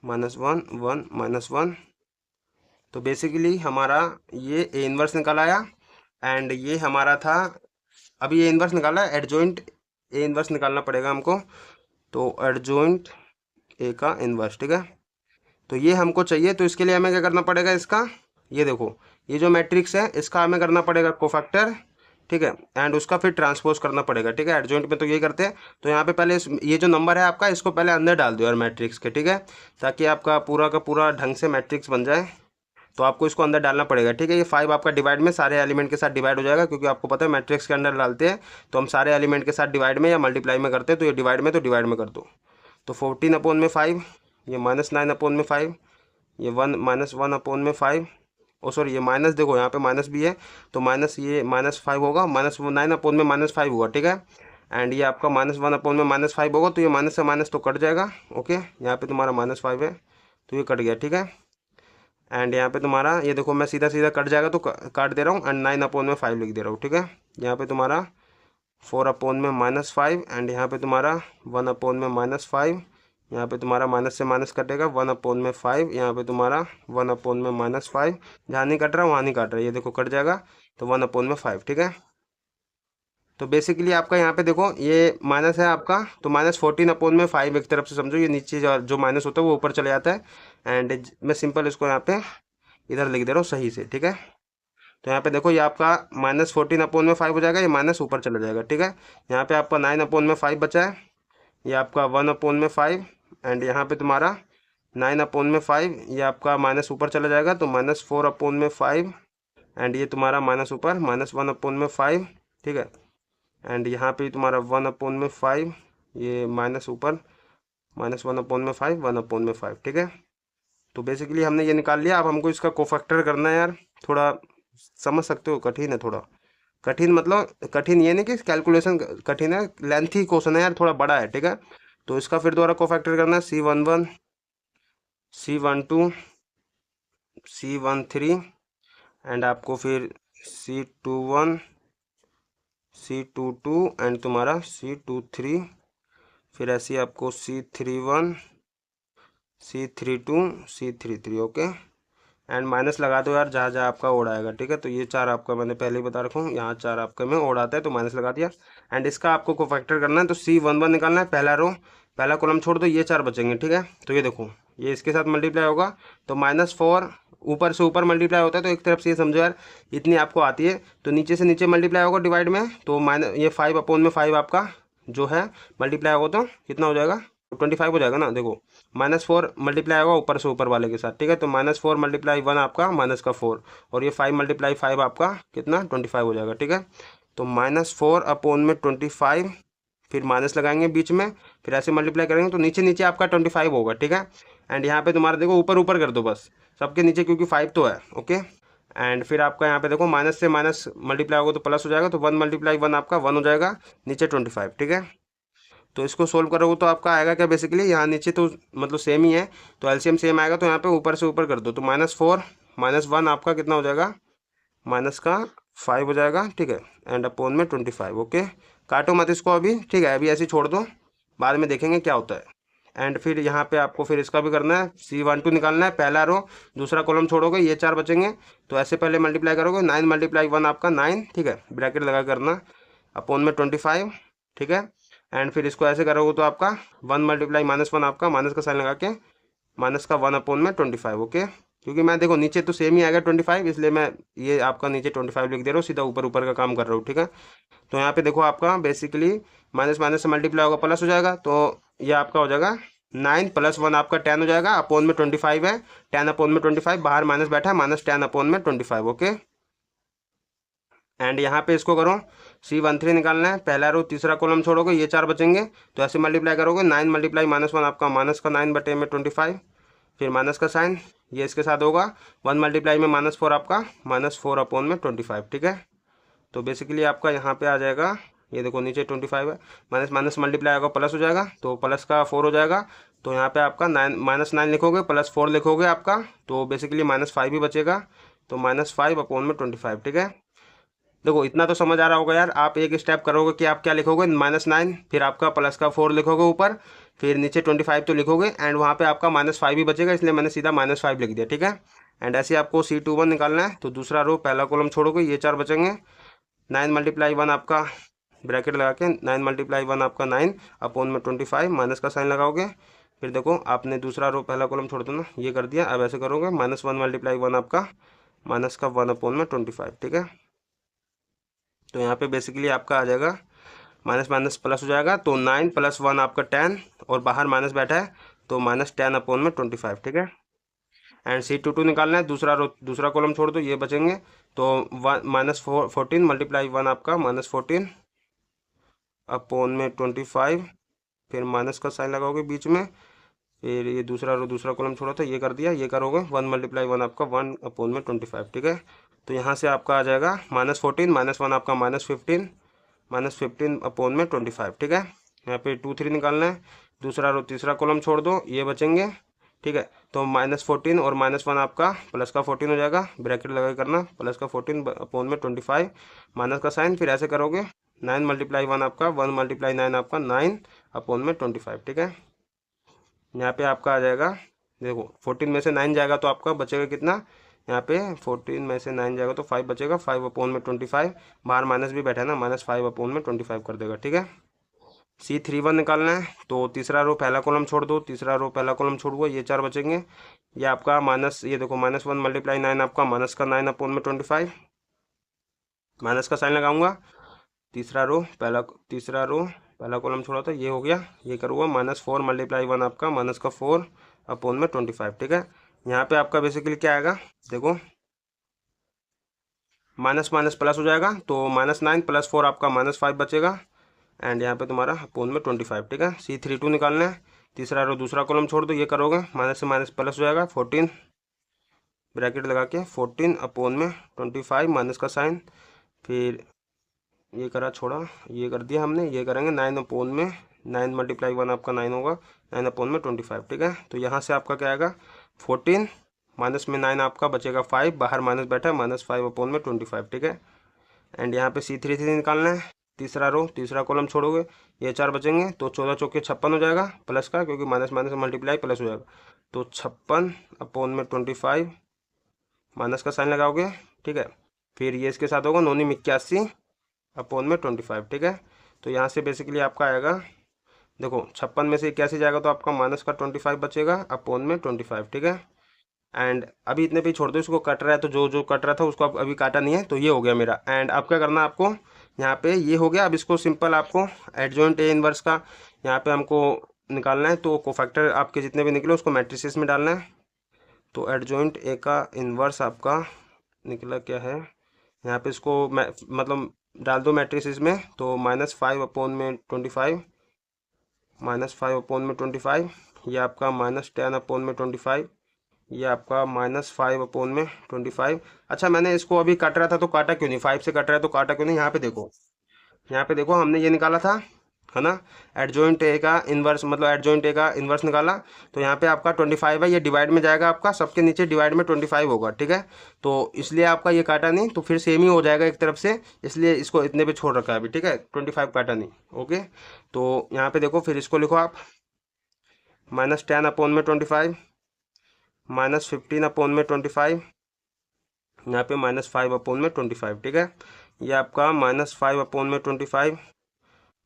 A: -1 1 -1। तो बेसिकली हमारा ये ए इनवर्स निकल आया एंड ये हमारा था, अभी ए इनवर्स निकाला है, एडजॉइंट ए इनवर्स निकालना पड़ेगा हमको। तो एडजॉइंट ए का इनवर्स, ठीक है। तो ये हमको चाहिए, तो इसके लिए हमें क्या करना पड़ेगा, इसका ये देखो, ये जो मैट्रिक्स है इसका हमें करना पड़ेगा कोफैक्टर, ठीक है, एंड उसका फिर ट्रांसपोज करना पड़ेगा, ठीक है। एडजॉइंट में तो ये करते हैं। तो यहाँ पे पहले ये जो नंबर है आपका, इसको पहले अंदर डाल दो यार मैट्रिक्स के, ठीक है, ताकि आपका पूरा का पूरा ढंग से मैट्रिक्स बन जाए। तो आपको इसको अंदर डालना पड़ेगा, ठीक है। ये 5 आपका डिवाइड में सारे एलिमेंट के साथ डिवाइड हो जाएगा, क्योंकि आपको पता है मैट्रिक्स के अंदर डालते हैं तो हम सारे एलिमेंट के साथ डिवाइड में या मल्टीप्लाई में करते हैं, तो ये डिवाइड में, तो डिवाइड में कर दो। तो 14/5, ये -9/5, ये 1 -1/5, ओ सॉरी ये माइनस, देखो यहाँ पे माइनस भी है, तो माइनस ये -5 होगा, -9/-5 हुआ, ठीक है। एंड ये आपका -1/-5 होगा, तो ये माइनस से माइनस तो कट जाएगा, ओके। यहाँ पे तुम्हारा -5 है, तो ये कट गया, ठीक है। एंड यहाँ पे तुम्हारा ये देखो, मैं सीधा सीधा कट जाएगा तो काट दे रहा हूँ, एंड 9/5 लिख दे रहा हूँ, ठीक है। यहाँ पे तुम्हारा 4/-5 एंड यहाँ पे तुम्हारा 1/-5, यहाँ पे तुम्हारा माइनस से माइनस कटेगा, 1/5, यहाँ पे तुम्हारा 1/-5, जहाँ नहीं कट रहा वहाँ नहीं काट रहा, ये देखो कट जाएगा, तो 1/5, ठीक है। तो बेसिकली आपका यहाँ पे देखो ये माइनस है आपका, तो -14/5 एक तरफ से समझो, ये नीचे जो माइनस होता है वो ऊपर चले जाता है। एंड मैं सिंपल इसको यहाँ पे इधर लिख दे रहा हूँ सही से, ठीक है। तो यहाँ पे देखो ये आपका -14/5 हो जाएगा, ये माइनस ऊपर चला जाएगा, ठीक है। यहाँ पे आपका 9/5 बचा है, ये आपका 1/5 एंड यहाँ पे तुम्हारा 9/5, ये आपका माइनस ऊपर चला जाएगा, तो -4/5 एंड ये तुम्हारा माइनस ऊपर -1/5, ठीक है। एंड यहाँ पे तुम्हारा 1/5, ये माइनस ऊपर -1/5, 1/5, ठीक है। तो बेसिकली हमने ये निकाल लिया। अब हमको इसका कोफैक्टर करना है यार, थोड़ा समझ सकते हो कठिन है थोड़ा, कठिन मतलब कठिन ये नहीं कि कैलकुलेशन कठिन है, लेंथी क्वेश्चन है यार, थोड़ा बड़ा है, ठीक है। तो इसका फिर दोबारा कोफैक्टर करना है, C11 C12 C13 एंड आपको फिर C21 C22 एंड तुम्हारा C23, फिर ऐसे आपको C31 C32 C33, okay. And minus लगा दो यार जहाँ जहाँ आपका ओड आएगा, ठीक है। तो ये 4 आपका मैंने पहले ही बता रखा हूँ, यहाँ 4 आपका में ओड आता है, तो माइनस लगा दिया। एंड इसका आपको कोफैक्टर करना है, तो C11 निकालना है, पहला रो पहला कॉलम छोड़ दो, ये 4 बचेंगे, ठीक है। तो ये देखो ये इसके साथ मल्टीप्लाई होगा, तो -4 ऊपर से ऊपर मल्टीप्लाई होता है, तो एक तरफ से ये समझो यार इतनी आपको आती है, तो नीचे से नीचे मल्टीप्लाई होगा डिवाइड में, तो ये 5/5 आपका जो है मल्टीप्लाई होगा, तो कितना हो जाएगा, 25 हो जाएगा ना। देखो -4 मल्टीप्लाई होगा ऊपर से ऊपर वाले के साथ, ठीक है। तो -4 × 1 आपका माइनस का 4, और ये 5 × 5 आपका कितना 25 हो जाएगा, ठीक है। तो -4/25, फिर माइनस लगाएंगे बीच में, फिर ऐसे मल्टीप्लाई करेंगे, तो नीचे नीचे आपका 25 होगा, ठीक है। एंड यहाँ पे तुम्हारा देखो ऊपर ऊपर कर दो बस सबके नीचे, क्योंकि 5 तो है, ओके। एंड फिर आपका यहाँ पे देखो माइनस से माइनस मल्टीप्लाई होगा तो प्लस हो जाएगा, तो 1 × 1 आपका 1 हो जाएगा, नीचे 25, ठीक है। तो इसको सोल्व करोगे तो आपका आएगा क्या, बेसिकली यहाँ नीचे तो मतलब सेम ही है, तो एलसीएम सेम आएगा, तो यहाँ पे ऊपर से ऊपर कर दो, तो -4 -1 आपका कितना हो जाएगा, -5 हो जाएगा, ठीक है। एंड अपोन में 25, ओके। काटो मत इसको अभी, ठीक है, अभी ऐसे ही छोड़ दो, बाद में देखेंगे क्या होता है। एंड फिर यहाँ पे आपको फिर इसका भी करना है, C12 निकालना है, पहला रो दूसरा कॉलम छोड़ोगे, ये 4 बचेंगे, तो ऐसे पहले मल्टीप्लाई करोगे, 9 × 1 आपका 9, ठीक है, ब्रैकेट लगा करना, अपोन में 25, ठीक है। एंड फिर इसको ऐसे करोगे तो आपका 1 × -1 आपका माइनस का साइन लगा के माइनस का 1/25, ओके। क्योंकि मैं देखो नीचे तो सेम ही आएगा 25, इसलिए मैं ये आपका नीचे 25 लिख दे रहा हूँ, सीधा ऊपर ऊपर का काम कर रहा हूँ, ठीक है। तो यहाँ पे देखो आपका बेसिकली माइनस माइनस से मल्टीप्लाई होगा प्लस हो जाएगा, तो ये आपका हो जाएगा 9 + 1 आपका 10 हो जाएगा, अपोन में 25 है, 10/25, बाहर माइनस बैठा है, -10/25, ओके। एंड यहाँ पे इसको करो, C13 निकालना है, पहला रो तीसरा कॉलम छोड़ोगे, ये 4 बचेंगे, तो ऐसे मल्टीप्लाई करोगे, 9 × -1 आपका माइनस का 9/25, फिर माइनस का साइन, ये इसके साथ होगा 1 मल्टीप्लाई में -4 आपका -4 अपॉन में 25, ठीक है। तो बेसिकली आपका यहाँ पे आ जाएगा, ये देखो नीचे 25 है, माइनस माइनस मल्टीप्लाई होगा प्लस हो जाएगा, तो प्लस का 4 हो जाएगा। तो यहाँ पे आपका -9 लिखोगे प्लस 4 लिखोगे आपका, तो बेसिकली -5 ही बचेगा। तो -5 अपॉन में 25, ठीक है। देखो इतना तो समझ आ रहा होगा यार। आप एक स्टेप करोगे कि आप क्या लिखोगे, -9, फिर आपका प्लस का 4 लिखोगे ऊपर, फिर नीचे 25 तो लिखोगे, एंड वहाँ पे आपका -5 ही बचेगा, इसलिए मैंने सीधा -5 लिख दिया, ठीक है। एंड ऐसे आपको C21 निकालना है। तो दूसरा रो पहला कॉलम छोड़ोगे, ये 4 बचेंगे। 9 मल्टीप्लाई 1 आपका ब्रैकेट लगा के 9 मल्टीप्लाई 1 आपका 9 अपॉन में 25, माइनस का साइन लगाओगे। फिर देखो आपने दूसरा रो पहला कॉलम छोड़ दो ना, ये कर दिया। अब ऐसे करोगे -1 मल्टीप्लाई 1 आपका माइनस का 1 अपॉन में 25, ठीक है। तो यहाँ पे बेसिकली आपका आ जाएगा माइनस माइनस प्लस हो जाएगा, तो 9 + 1 आपका 10, और बाहर माइनस बैठा है तो -10 अपॉन में 25, ठीक है। एंड C22 निकालना है। दूसरा कॉलम छोड़ दो, ये बचेंगे। तो -14 मल्टीप्लाई 1 आपका -14 अपॉन में 25, फिर माइनस का साइन लगाओगे बीच में। फिर ये दूसरा कॉलम छोड़ा था, ये कर दिया। ये करोगे 1 मल्टीप्लाई 1 आपका 1 अपॉन में 25, ठीक है। तो यहाँ से आपका आ जाएगा -14 -1 आपका -15 अपॉन में 25, ठीक है। यहाँ पे 2 3 निकालना है। तीसरा कॉलम छोड़ दो, ये बचेंगे, ठीक है। तो -14 और -1 आपका प्लस का 14 हो जाएगा, ब्रैकेट लगा के करना, प्लस का 14 अपॉन में 25, माइनस का साइन। फिर ऐसे करोगे 9 मल्टीप्लाई 1 आपका 1 मल्टीप्लाई 9 आपका 9 अपॉन में 25, ठीक है। यहाँ पे आपका आ जाएगा, देखो 14 में से 9 जाएगा तो आपका बचेगा कितना, यहाँ पे 14 में से 9 जाएगा तो 5 बचेगा, 5 अपॉन में 25, बाहर माइनस भी बैठा है ना, -5 अपॉन में 25 कर देगा, ठीक है। C31 निकालना है। तो तीसरा रो पहला कॉलम छोड़ दो, छोड़ दो, ये 4 बचेंगे। ये आपका ये देखो -1 मल्टीप्लाई 9 आपका माइनस का 9 अपॉन में 25, माइनस का साइन लगाऊंगा। तीसरा रो पहला कॉलम छोड़ा था, ये हो गया। ये करूँगा -4 मल्टीप्लाई 1 आपका माइनस का 4 अपॉन में 25, ठीक है। यहाँ पे आपका बेसिकली क्या आएगा, देखो माइनस माइनस प्लस हो जाएगा, तो -9 + 4 आपका -5 बचेगा, एंड यहाँ पे तुम्हारा अपॉन में 25, ठीक है। C32 निकालना है। तीसरा रो दूसरा कॉलम छोड़ दो, ये करोगे माइनस से माइनस प्लस हो जाएगा, 14 ब्रैकेट लगा के 14 अपॉन में 25, माइनस का साइन। फिर ये करा छोड़ा, ये कर दिया हमने। ये करेंगे 9 अपॉन में 9 मल्टीप्लाई 1 आपका 9 होगा, 9 अपॉन में 25, ठीक है। तो यहाँ से आपका क्या आएगा, 14 माइनस में 9 आपका बचेगा 5, बाहर माइनस बैठा है, -5 अपॉन में 25, ठीक है। एंड यहाँ पे C33 निकालना है। तीसरा कॉलम छोड़ोगे, ये 4 बचेंगे। तो 14 चौके 56 हो जाएगा, प्लस का, क्योंकि माइनस माइनस मल्टीप्लाई प्लस हो जाएगा। तो 56 अपॉन में 25, माइनस का साइन लगाओगे, ठीक है। फिर ये इसके साथ होगा 9 81 अपॉन में 25, ठीक है। तो यहाँ से बेसिकली आपका आएगा, देखो 56 में से 81 जाएगा तो आपका माइनस का 25 बचेगा अपॉन में 25, ठीक है। एंड अभी इतने पे छोड़ दो, इसको कट रहा है तो जो कट रहा था उसको अभी काटा नहीं है, तो ये हो गया मेरा। एंड अब क्या करना है आपको, यहाँ पे ये हो गया। अब इसको सिंपल आपको एडजॉइंट A इनवर्स का यहाँ पे हमको निकालना है। तो कोफैक्टर आपके जितने भी निकले उसको मैट्रिसेस में डालना है। तो एडजॉइंट A का इनवर्स आपका निकला क्या है, यहाँ पे इसको मतलब डाल दो मैट्रिसेस में। तो -5 अपॉन में 25, -5 अपॉन में 25, ये आपका -10 अपॉन में 25, ये आपका -5 अपॉन में 25। अच्छा मैंने इसको अभी काट रहा था तो काटा क्यों नहीं, 5 से कट रहा है तो काटा क्यों नहीं। यहाँ पे देखो हमने ये निकाला था, है ना, एडजॉइंट A का इन्वर्स, मतलब एडजॉइंट A का इन्वर्स निकाला। तो यहाँ पे आपका 25 है, ये डिवाइड में जाएगा, आपका सबके नीचे डिवाइड में 25 होगा, ठीक है। तो इसलिए आपका ये काटा नहीं, तो फिर सेम ही हो जाएगा एक तरफ से, इसलिए इसको इतने पे छोड़ रखा है अभी, ठीक है। 25 काटा नहीं, ओके। तो यहाँ पे देखो, फिर इसको लिखो आप -10 अपॉन में 25, -15 अपॉन में 25, यहाँ पे -5 अपॉन में 25, ठीक है। ये आपका -5 अपॉन में 25,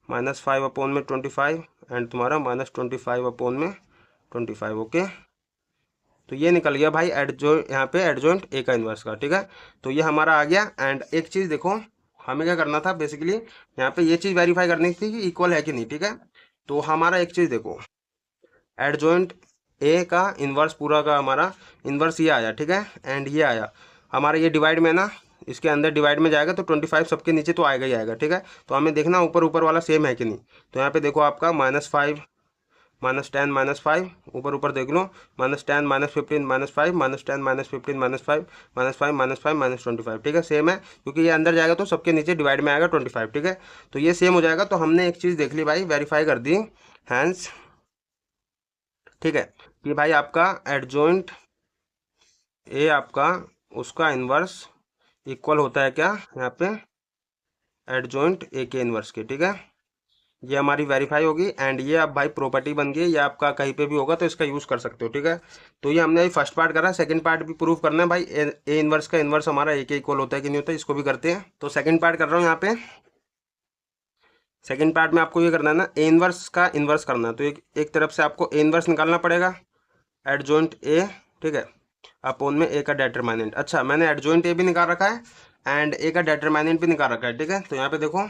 A: -5 अपॉन में 25, एंड तुम्हारा -25 अपॉन में 25, ओके। तो ये निकल गया भाई यहाँ पे एडजॉइंट A का इन्वर्स का, ठीक है। तो ये हमारा आ गया। एंड एक चीज़ देखो, हमें क्या करना था बेसिकली, यहाँ पे ये चीज़ वेरीफाई करनी थी कि इक्वल है कि नहीं, ठीक है। तो हमारा एक चीज़ देखो, एडजॉइंट A का इन्वर्स पूरा का हमारा इन्वर्स ये आया, ठीक है। एंड ये आया हमारा, ये डिवाइड में ना, इसके अंदर डिवाइड में जाएगा तो 25 सबके नीचे तो आएगा ही आएगा, ठीक है। तो हमें देखना ऊपर वाला सेम है कि नहीं। तो यहाँ पे देखो आपका -5 -10 -5, ऊपर ऊपर देख लो, -10 -15 -5 -10 -15 -5 -5 -5 -25, ठीक है। सेम है क्योंकि ये अंदर जाएगा तो सबके नीचे डिवाइड में आएगा 25, ठीक है। तो ये सेम हो जाएगा। तो हमने एक चीज़ देख ली भाई, वेरीफाई कर दी हैंस, ठीक है, कि भाई आपका एडजॉइंट ए आपका उसका इन्वर्स इक्वल होता है क्या यहाँ पे, एडजॉइंट ए के इन्वर्स के, ठीक है। ये हमारी वेरीफाई होगी एंड ये अब भाई प्रॉपर्टी बन गई। ये आपका कहीं पे भी होगा तो इसका यूज़ कर सकते हो, ठीक है। तो ये हमने फर्स्ट पार्ट करा, सेकंड पार्ट भी प्रूव करना है भाई। ए इन्वर्स का इन्वर्स हमारा ए के इक्वल होता है कि नहीं होता है, इसको भी करते हैं। तो सेकंड पार्ट कर रहा हूँ यहाँ पे। सेकंड पार्ट में आपको ये करना है ना, ए इन्वर्स का इन्वर्स करना है। तो एक तरफ से आपको ए इन्वर्स निकालना पड़ेगा, एडजॉइंट ए, ठीक है, अपोन में ए का डेटरमिनेंट। अच्छा, मैंने एडजॉइंट ए भी निकाल रखा है एंड ए का डेटरमिनेंट भी निकाल रखा है, ठीक है। तो यहाँ पे देखो,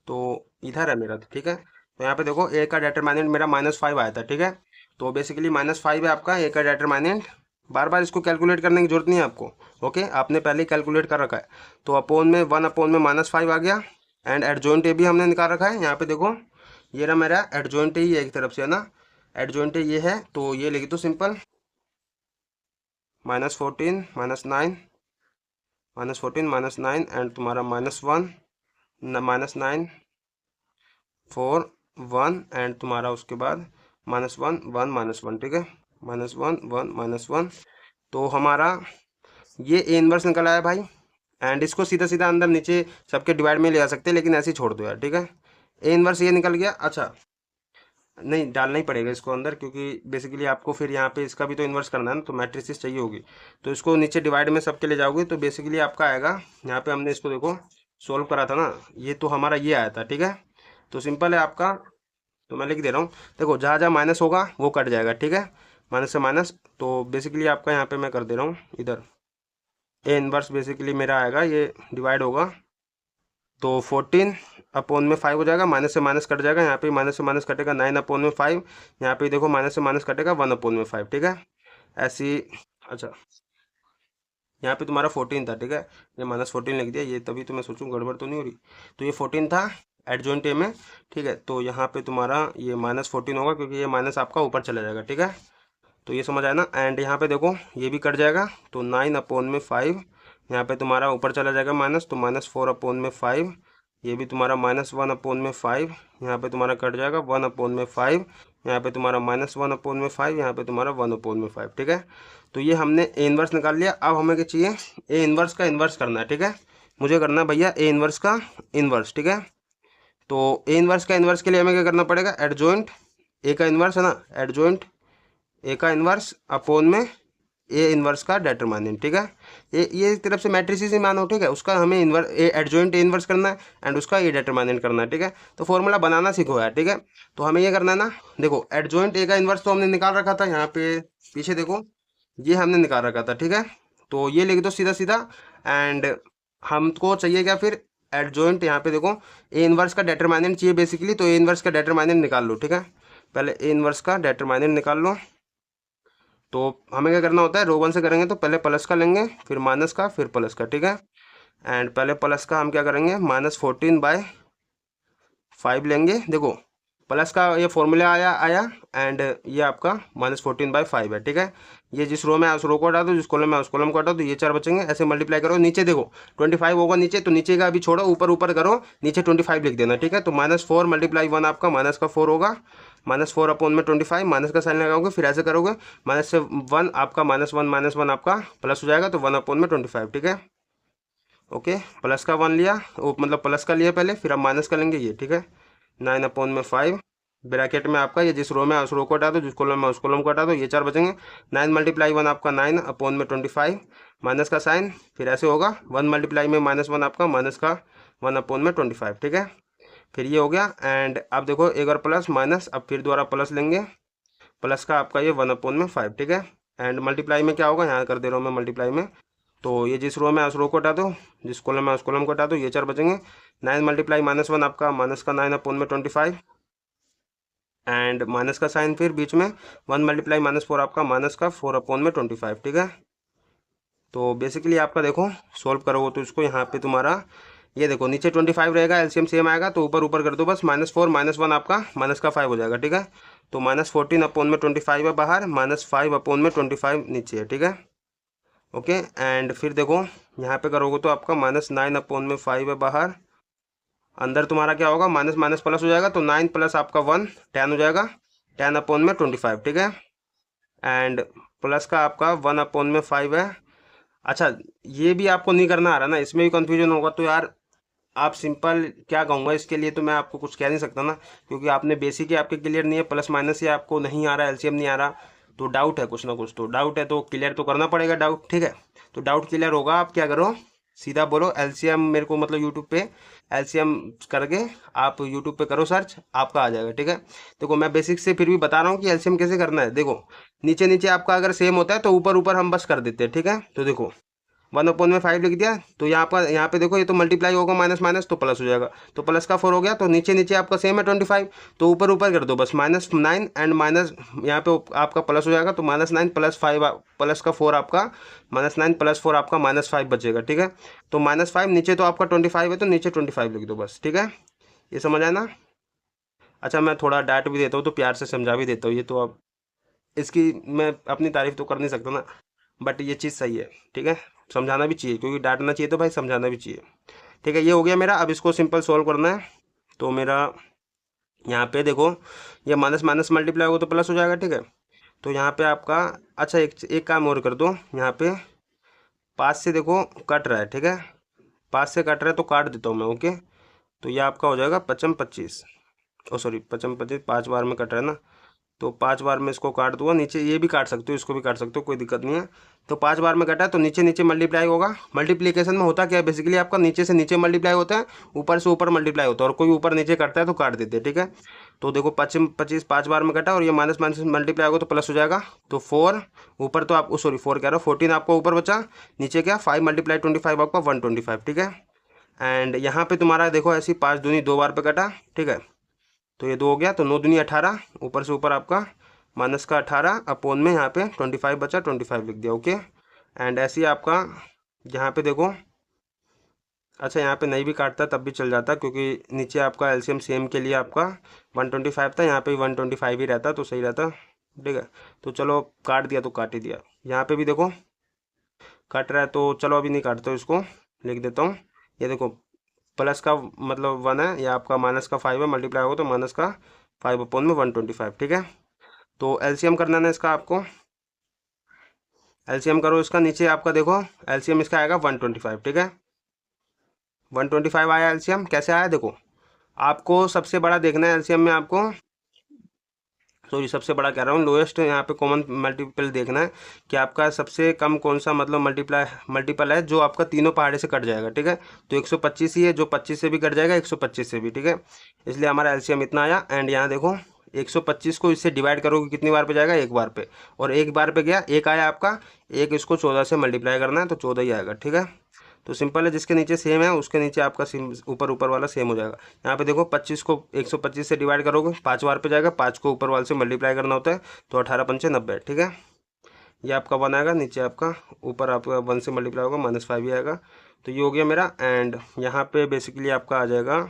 A: तो इधर है मेरा, ठीक है। तो यहाँ पे देखो ए का डेटरमिनेंट मेरा -5 आया था, ठीक है। तो बेसिकली -5 है आपका ए का डेटरमिनेंट। बार बार इसको कैलकुलेट करने की जरूरत नहीं है आपको, ओके, आपने पहले ही कैलकुलेट कर रखा है। तो अपोन में 1 अपोन में -5 आ गया एंड एडजॉइंट ए भी हमने निकाल रखा है। यहाँ पे देखो, ये रहा मेरा एडजॉइंट ए, ही एक तरफ से है ना, एडजॉइंट ए ये है। तो ये लिख दो सिंपल, -14 -9 -14 -9 एंड तुम्हारा -1 -9 4 1 एंड तुम्हारा उसके बाद -1 1 -1, ठीक है, -1 1 -1। तो हमारा ये ए इनवर्स निकल आया भाई एंड इसको सीधा सीधा अंदर नीचे सबके डिवाइड में ले आ सकते हैं, लेकिन ऐसे ही छोड़ दो यार, ठीक है। ए इनवर्स ये निकल गया। अच्छा, नहीं डालना ही पड़ेगा इसको अंदर, क्योंकि बेसिकली आपको फिर यहाँ पे इसका भी तो इन्वर्स करना है ना, तो मैट्रिसेस चाहिए होगी। तो इसको नीचे डिवाइड में सबके ले जाओगे तो बेसिकली आपका आएगा, यहाँ पे हमने इसको देखो सोल्व करा था ना, ये तो हमारा ये आया था, ठीक है। तो सिंपल है आपका, तो मैं लिख दे रहा हूँ, देखो जहाँ जहाँ माइनस होगा वो कट जाएगा, ठीक है, माइनस से माइनस। तो बेसिकली आपका यहाँ पे मैं कर दे रहा हूँ इधर, ए इनवर्स बेसिकली मेरा आएगा, ये डिवाइड होगा तो 14 अपोन में 5 हो जाएगा, माइनस से माइनस कट जाएगा, यहाँ पे माइनस से माइनस कटेगा 9 अपोन में 5, यहाँ पे देखो माइनस से माइनस कटेगा 1 अपोन में 5, ठीक है, ऐसी। अच्छा, यहाँ पे तुम्हारा 14 था, ठीक है, ये -14 लिख दिया, ये तभी तो मैं सोचूं गड़बड़ तो नहीं हो रही। तो ये 14 था एडजॉइंट ए में, ठीक है। तो यहाँ पे तुम्हारा ये -14 होगा क्योंकि ये माइनस आपका ऊपर चला जाएगा, ठीक है। तो ये समझ आया ना। एंड यहाँ पे देखो ये भी कट जाएगा, तो 9 अपोन में 5, यहाँ पे तुम्हारा ऊपर चला जाएगा माइनस, तो -4 अपोन में 5, ये भी तुम्हारा -1 अपोन में 5, यहाँ पे तुम्हारा कट जाएगा 1 अपोन में 5, यहाँ पे तुम्हारा -1 अपोन में 5, यहाँ पे तुम्हारा 1 अपोन में 5, ठीक है। तो ये हमने ए इन्वर्स निकाल लिया। अब हमें क्या चाहिए, ए इन्वर्स का इन्वर्स करना है, ठीक है। मुझे करना है भैया ए इन्वर्स का इन्वर्स, ठीक है। तो ए इन्वर्स का इन्वर्स के लिए हमें क्या करना पड़ेगा, एडजॉइंट ए का इन्वर्स है ना, एडजॉइंट ए का इन्वर्स अपोन में ए इन्वर्स का डेटरमिनेंट, ठीक है। ये एक तरफ से मैट्रिसेस ही मानो, ठीक है, उसका हमें inverse A adjoint A inverse करना है एंड उसका ए डेटरमिनेंट करना है, ठीक है। तो फॉर्मूला बनाना सीखो यार, ठीक है। तो हमें ये करना है ना, देखो एडजॉइंट ए का इन्वर्स तो हमने निकाल रखा था, यहाँ पे पीछे देखो ये हमने निकाल रखा था, ठीक है। तो ये लिख दो सीधा सीधा एंड हमको चाहिए क्या फिर, एडजॉइंट, यहाँ पे देखो ए इन्वर्स का डेटरमिनेंट चाहिए बेसिकली, तो ए इन्वर्स का डेटरमिनेंट निकाल लो, ठीक है। पहले ए इन्वर्स का डेटरमिनेंट निकाल लो। तो हमें क्या करना होता है, रो 1 से करेंगे तो पहले प्लस का लेंगे, फिर माइनस का, फिर प्लस का, ठीक है। एंड पहले प्लस का हम क्या करेंगे, -14/5 लेंगे। देखो प्लस का ये फॉर्मूला आया एंड ये आपका -14/5 है, ठीक है। ये जिस रो में है उस रो को हटा दो, जिस कॉलम में उस कॉलम को हटा दो, ये 4 बचेंगे, ऐसे मल्टीप्लाई करो। नीचे देखो 25 होगा नीचे, तो नीचे का अभी छोड़ो, ऊपर ऊपर करो, नीचे 25 लिख देना, ठीक है। तो -4 × 1 आपका माइनस का 4 होगा, -4 अपोन में 25, माइनस का साइन लगाओगे, फिर ऐसे करोगे, माइनस से 1 आपका -1 आपका प्लस हो जाएगा, तो 1 अपोन में 25, ठीक है। ओके, प्लस का 1 लिया, वो मतलब प्लस का लिया पहले, फिर आप माइनस का लेंगे ये, ठीक है। 9 अपोन में 5 ब्रैकेट में आपका, ये जिस रो में है उस रो को हटा दो, जिस कॉलम में उस कॉलम को हटा दो, ये 4 बचेंगे। 9 × 1 आपका 9 अपोन में 25, माइनस का साइन, फिर ऐसे होगा 1 × में -1 आपका, माइनस का 1 अपोन में 25, ठीक है। फिर ये हो गया एंड अब देखो एक बार प्लस माइनस, अब फिर दोबारा प्लस लेंगे, प्लस का आपका ये 1 अपोन में 5, ठीक है। एंड मल्टीप्लाई में क्या होगा, यहाँ कर दे रहा हूँ मैं मल्टीप्लाई में, तो ये जिस रो में है उस रो को हटा दो, जिस कॉलम में उस कॉलम को हटा दो, ये 4 बचेंगे। 9 × -1 आपका, माइनस का 9 अपोन में 25 एंड माइनस का साइन, फिर बीच में 1 × -4 आपका, माइनस का 4 अपोन में 25, ठीक है। तो बेसिकली आपका देखो सोल्व करोगे तो इसको यहाँ पे तुम्हारा ये देखो नीचे 25 रहेगा, एलसीएम सेम आएगा, तो ऊपर ऊपर कर दो बस, -4 -1 आपका -5 हो जाएगा, ठीक है। तो -14 अपॉन में 25 है बाहर, -5 अपॉन में 25 नीचे है, ठीक है। ओके, एंड फिर देखो यहाँ पे करोगे तो आपका -9 अपॉन में 5 है बाहर, अंदर तुम्हारा क्या होगा, माइनस माइनस प्लस हो जाएगा, तो 9 प्लस आपका 1 10 हो जाएगा, 10 अपॉन में 25, ठीक है। एंड प्लस का आपका 1 अपॉन में 5 है। अच्छा, ये भी आपको नहीं करना आ रहा ना, इसमें भी कंफ्यूजन होगा, तो यार आप सिंपल क्या कहूँगा इसके लिए, तो मैं आपको कुछ कह नहीं सकता ना, क्योंकि आपने बेसिक ही आपके क्लियर नहीं है, प्लस माइनस ही आपको नहीं आ रहा है, एलसीएम नहीं आ रहा, तो डाउट है कुछ ना कुछ, तो डाउट है तो क्लियर तो करना पड़ेगा डाउट, ठीक है। तो डाउट क्लियर होगा, आप क्या करो, सीधा बोलो एलसीएम मेरे को, मतलब यूट्यूब पे एलसीएम करके आप यूट्यूब पे करो सर्च, आपका आ जाएगा, ठीक है। देखो मैं बेसिक से फिर भी बता रहा हूँ कि एलसीएम कैसे करना है। देखो नीचे नीचे आपका अगर सेम होता है तो ऊपर ऊपर हम बस कर देते हैं, ठीक है। तो देखो 1 अपॉन में 5 लिख दिया, तो यहाँ पे देखो ये तो मल्टीप्लाई होगा, माइनस माइनस तो प्लस हो जाएगा, तो प्लस का 4 हो गया, तो नीचे नीचे आपका सेम है 25, तो ऊपर ऊपर कर दो बस, -9 एंड माइनस यहाँ पे आपका प्लस हो जाएगा, तो -9 प्लस 5 प्लस का 4 आपका, -9 प्लस 4 आपका -5 बचेगा, ठीक है। तो -5 नीचे तो आपका 25 है, तो नीचे 25 लिख दो बस, ठीक है। ये समझ आया ना। अच्छा मैं थोड़ा डांट भी देता हूँ तो प्यार से समझा भी देता हूँ, ये तो अब इसकी मैं अपनी तारीफ तो कर नहीं सकता ना, बट ये चीज़ सही है, ठीक है। समझाना भी चाहिए, क्योंकि डांटना चाहिए तो भाई समझाना भी चाहिए, ठीक है। ये हो गया मेरा, अब इसको सिंपल सोल्व करना है। तो मेरा यहाँ पे देखो ये माइनस माइनस मल्टीप्लाई होगा तो प्लस हो जाएगा, ठीक है। तो यहाँ पे आपका, अच्छा एक काम और कर दो, यहाँ पे 5 से देखो कट रहा है, ठीक है, 5 से कट रहा है तो काट देता हूँ मैं, ओके। तो ये आपका हो जाएगा 55 25, ओ सॉरी 55 5 बार में कट रहा है ना, तो 5 बार में इसको काट दूंगा, नीचे ये भी काट सकते हो, इसको भी काट सकते हो, कोई दिक्कत नहीं है। तो 5 बार में कटा है तो नीचे नीचे मल्टीप्लाई होगा। मल्टीप्लिकेशन में होता क्या है, बेसिकली आपका नीचे से नीचे मल्टीप्लाई होता है, ऊपर से ऊपर मल्टीप्लाई होता है, और कोई ऊपर नीचे करता है तो काट देते हैं, ठीक है। तो देखो 25 5 बार में कटा, और ये माइनस माइनस मल्टीप्लाई होगा तो प्लस हो जाएगा, तो 4 ऊपर, तो आप सॉरी 4 कह रहा हूँ, 14 आपका ऊपर बचा, नीचे क्या 5 मल्टीप्लाई 25 आपका 125, ठीक है। एंड यहाँ पे तुम्हारा देखो ऐसी 5 दूनी 2 बार पे कटा, ठीक है। तो ये 2 हो गया, तो 9 दूनी 18, ऊपर से ऊपर आपका माइनस का 18 अपॉन में यहाँ पे 25 बचा, 25 लिख दिया, ओके। एंड ऐसे ही आपका यहाँ पे देखो, अच्छा यहाँ पे नहीं भी काटता तब भी चल जाता, क्योंकि नीचे आपका एलसीएम सेम के लिए आपका 125 था, यहाँ पे भी 125 ही रहता तो सही रहता, ठीक है। तो चलो काट दिया तो काट ही दिया, यहाँ पे भी देखो कट रहा है, तो चलो अभी नहीं काटता हूँ, इसको लिख देता हूँ। ये देखो प्लस का मतलब 1 है, या आपका माइनस का 5 है, मल्टीप्लाई होगा तो माइनस का 5 अपॉन में 125, ठीक है। तो एलसीएम करना है इसका आपको, एलसीएम करो इसका, नीचे आपका देखो एलसीएम इसका आएगा 125, ठीक है। 125 आया एलसीएम, कैसे आया देखो, आपको सबसे बड़ा देखना है एलसीएम में, आपको सॉरी सबसे बड़ा कह रहा हूँ, लोएस्ट यहाँ पे कॉमन मल्टीपल देखना है कि आपका सबसे कम कौन सा मतलब मल्टीपल है जो आपका तीनों पहाड़े से कट जाएगा, ठीक है। तो 125 ही है, जो 25 से भी कट जाएगा, 125 से भी, ठीक है। इसलिए हमारा एलसीएम इतना आया। एंड यहाँ देखो 125 को इससे डिवाइड करोगे कितनी बार पे जाएगा, एक बार पे, और एक बार पे गया एक आया आपका, एक इसको 14 से मल्टीप्लाई करना है तो 14 ही आएगा, ठीक है। तो सिंपल है, जिसके नीचे सेम है उसके नीचे आपका ऊपर ऊपर वाला सेम हो जाएगा। यहाँ पे देखो 25 को 125 से डिवाइड करोगे 5 बार पे जाएगा, 5 को ऊपर वाले से मल्टीप्लाई करना होता है, तो 18 पंचे 90, ठीक है। ये आपका 1 आएगा, नीचे आपका ऊपर आपका 1 से मल्टीप्लाई होगा, -5 ही आएगा। तो ये हो गया मेरा। एंड यहाँ पे बेसिकली आपका आ जाएगा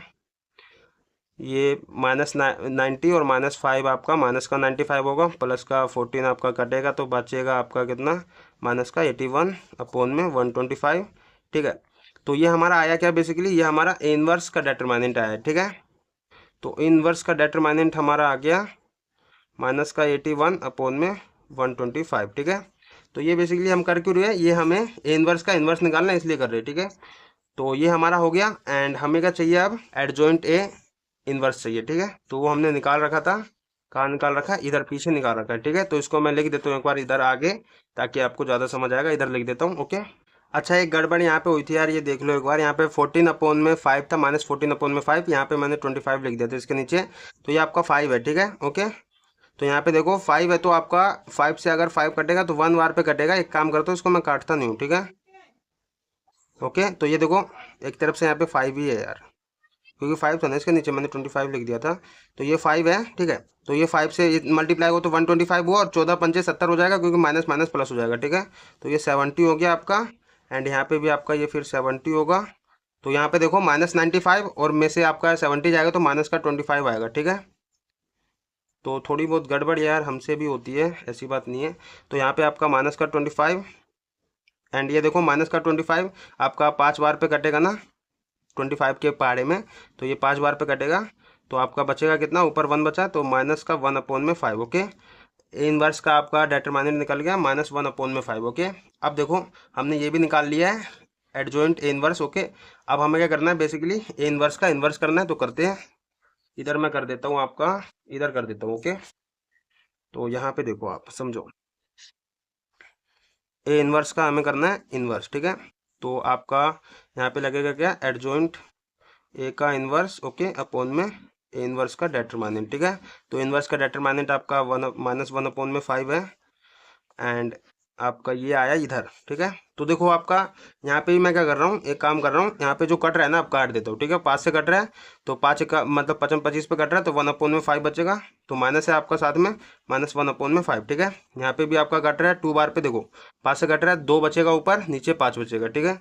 A: ये -90 और -5 आपका, माइनस का 95 होगा, प्लस का 14 आपका कटेगा, तो बचेगा आपका कितना, माइनस का 81 अपॉन में 125, ठीक है। तो ये हमारा आया क्या, बेसिकली ये हमारा इनवर्स का डिटरमिनेंट आया है, ठीक है। तो इनवर्स का डिटरमिनेंट हमारा आ गया माइनस का 81 अपॉन में 125, ठीक है। तो ये बेसिकली हम कर क्यों रहे हैं, ये हमें इनवर्स का इनवर्स निकालना है इसलिए कर रहे हैं, ठीक है। तो ये हमारा हो गया। एंड हमें क्या चाहिए अब, एडजॉइंट ए इनवर्स चाहिए, ठीक है। तो वो हमने निकाल रखा था, कहाँ निकाल रखा है, इधर पीछे निकाल रखा है, ठीक है। तो इसको मैं लिख देता हूँ एक बार इधर आगे, ताकि आपको ज़्यादा समझ आएगा, इधर लिख देता हूँ, ओके। अच्छा एक गड़बड़ यहाँ पे हुई थी यार, ये देख लो एक बार, यहाँ पे 14 अपॉन में 5 था, -14 अपॉन में 5, यहाँ पे मैंने 25 लिख दिया था इसके नीचे, तो ये आपका 5 है, ठीक है, ओके। तो यहाँ पे देखो 5 है, तो आपका 5 से अगर 5 कटेगा तो 1 बार पे कटेगा, एक काम करता हूँ इसको मैं काटता नहीं हूँ, ठीक है, ओके। तो ये देखो एक तरफ से यहाँ पे 5 ही है यार, क्योंकि 5 था ना इसके नीचे, मैंने 25 लिख दिया था, तो ये 5 है, ठीक है। तो ये 5 से मल्टीप्लाई हो तो 125 हुआ, और 14 पंचे 70 हो जाएगा, क्योंकि माइनस माइनस प्लस हो जाएगा, ठीक है। तो ये 70 हो गया आपका। एंड यहाँ पे भी आपका ये फिर 70 होगा, तो यहाँ पे देखो -95 और में से आपका 70 जाएगा तो माइनस का 25 आएगा, ठीक है। तो थोड़ी बहुत गड़बड़ यार हमसे भी होती है, ऐसी बात नहीं है। तो यहाँ पे आपका -25 एंड ये देखो -25 आपका 5 बार पे कटेगा ना 25 के पहाड़े में, तो ये 5 बार पे कटेगा। तो आपका बचेगा कितना, ऊपर 1 बचा तो माइनस का 1/5, ओके। ए इनवर्स का आपका डेटरमिनेंट निकल गया -1/5, ओके। अब देखो हमने ये भी निकाल लिया है एडजॉइंट ए इनवर्स, ओके। अब हमें क्या करना है, बेसिकली ए इनवर्स का इनवर्स करना है, तो करते हैं। इधर मैं कर देता हूँ आपका, इधर कर देता हूँ, ओके। तो यहाँ पे देखो आप समझो, ए इनवर्स का हमें करना है इनवर्स, ठीक है। तो आपका यहाँ पे लगेगा क्या, एडजॉइंट ए का इनवर्स, ओके, अपॉन में ए इनवर्स का डेटरमिनेंट, ठीक है। तो इनवर्स का डेटरमिनेंट आपका -1/5 है एंड आपका ये आया इधर, ठीक है। तो देखो आपका यहाँ पे भी मैं क्या कर रहा हूँ, एक काम कर रहा हूँ, यहाँ पे जो कट रहा है ना आप काट देता हूँ, ठीक है। 5 से कट रहा है तो 5 का मतलब 25 पे कट रहा है तो 1/5 बचेगा, तो माइनस है आपका साथ में -1/5, ठीक है। यहाँ पे भी आपका कट रहा है 2 बार पे, देखो 5 से कट रहा है 2 बचेगा ऊपर, नीचे 5 बचेगा, ठीक है।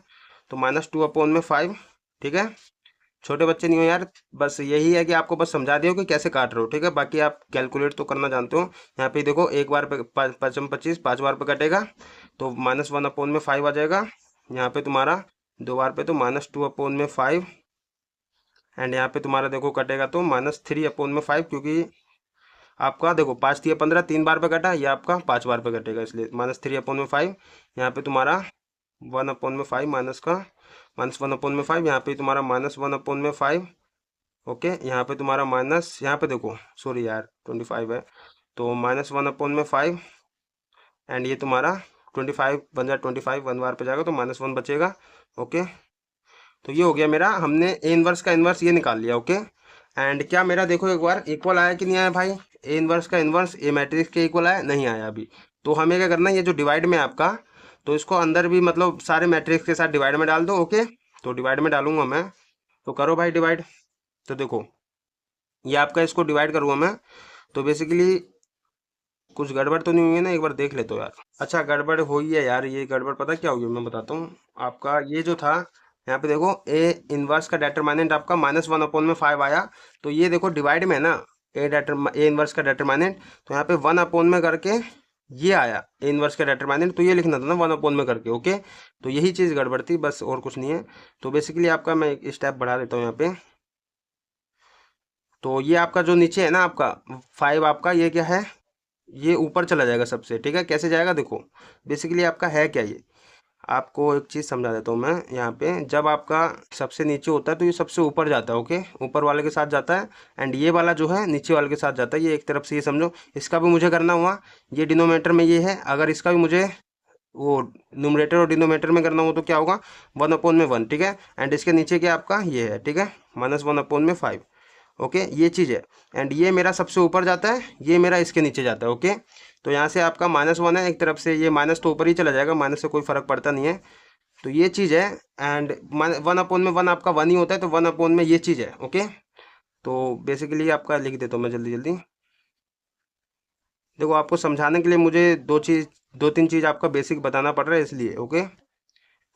A: तो -2/5, ठीक है। छोटे बच्चे नहीं हो यार, बस यही है कि आपको बस समझा दिया हो कि कैसे काट रहे हो, ठीक है। बाकी आप कैलकुलेट तो करना जानते हो। यहाँ पे देखो एक बार पे 25, 5 बार पे कटेगा तो -1/5 आ जाएगा। यहाँ पे तुम्हारा 2 बार पे तो -2/5 एंड यहाँ पे तुम्हारा देखो कटेगा तो -3/5, क्योंकि आपका देखो 5×3 = 15, 3 बार पे कटा, ये आपका 5 बार पे कटेगा, इसलिए -3/5। यहाँ पे तुम्हारा 1/5 माइनस का -1/5, यहाँ पे तुम्हारा -1/5, ओके। यहाँ पे तुम्हारा माइनस, यहाँ पे देखो सॉरी यार 25 है, तो -1/5 एंड ये तुम्हारा 25 बन जाए, 25 1 बार पे जाएगा तो -1 बचेगा, ओके। तो ये हो गया मेरा, हमने ए इनवर्स का इनवर्स ये निकाल लिया, ओके। एंड क्या मेरा देखो एक बार इक्वल आया कि नहीं आया भाई, ए इनवर्स का इनवर्स ए मैट्रिक्स के इक्वल आया, नहीं आया अभी। तो हमें क्या करना है, ये जो डिवाइड में है आपका, तो इसको अंदर भी मतलब सारे मैट्रिक्स के साथ डिवाइड में डाल दो, ओके। तो डिवाइड में डालूंगा मैं, तो करो भाई डिवाइड। तो देखो ये आपका इसको डिवाइड करूँगा मैं, तो बेसिकली कुछ गड़बड़ तो नहीं हुई है ना, एक बार देख लेते हो यार। अच्छा गड़बड़ हुई है यार, ये गड़बड़ पता क्या हुई है मैं बताता हूँ आपका। ये जो था यहाँ पे देखो ए इनवर्स का डेटरमिनेंट आपका -1/5 आया, तो ये देखो डिवाइड में है ना, ए इनवर्स का डेटरमिनेंट, तो यहाँ पे 1/, में करके ये आया ए इनवर्स का डेटरमिनेंट, तो ये लिखना था ना 1/, में करके, ओके। तो यही चीज़ गड़बड़ थी बस, और कुछ नहीं है। तो बेसिकली आपका मैं एक स्टेप बढ़ा देता हूँ यहाँ पे। तो ये आपका जो नीचे है ना आपका 5, आपका ये क्या है, ये ऊपर चला जाएगा सबसे, ठीक है। कैसे जाएगा देखो, बेसिकली आपका है क्या, ये आपको एक चीज़ समझा देता हूँ मैं। यहाँ पे जब आपका सबसे नीचे होता है तो ये सबसे ऊपर जाता है, ओके, ऊपर वाले के साथ जाता है। एंड ये वाला जो है नीचे वाले के साथ जाता है, ये एक तरफ से, ये समझो। इसका भी मुझे करना हुआ, ये डिनोमिनेटर में ये है, अगर इसका भी मुझे वो न्यूमरेटर और डिनोमिनेटर में करना हो तो क्या होगा, 1/1, ठीक है। एंड इसके नीचे क्या आपका ये है, ठीक है, -1/5, ओके। ये चीज़ है एंड ये मेरा सबसे ऊपर जाता है, ये मेरा इसके नीचे जाता है, ओके। तो यहाँ से आपका -1 है, एक तरफ से ये माइनस तो ऊपर ही चला जाएगा, माइनस से कोई फर्क पड़ता नहीं है। तो ये चीज़ है एंड 1/1 आपका 1 ही होता है, तो 1/, में ये चीज़ है, ओके। तो बेसिकली आपका लिख देता हूँ मैं जल्दी जल्दी। देखो आपको समझाने के लिए मुझे दो तीन चीज़ आपका बेसिक बताना पड़ रहा है, इसलिए, ओके।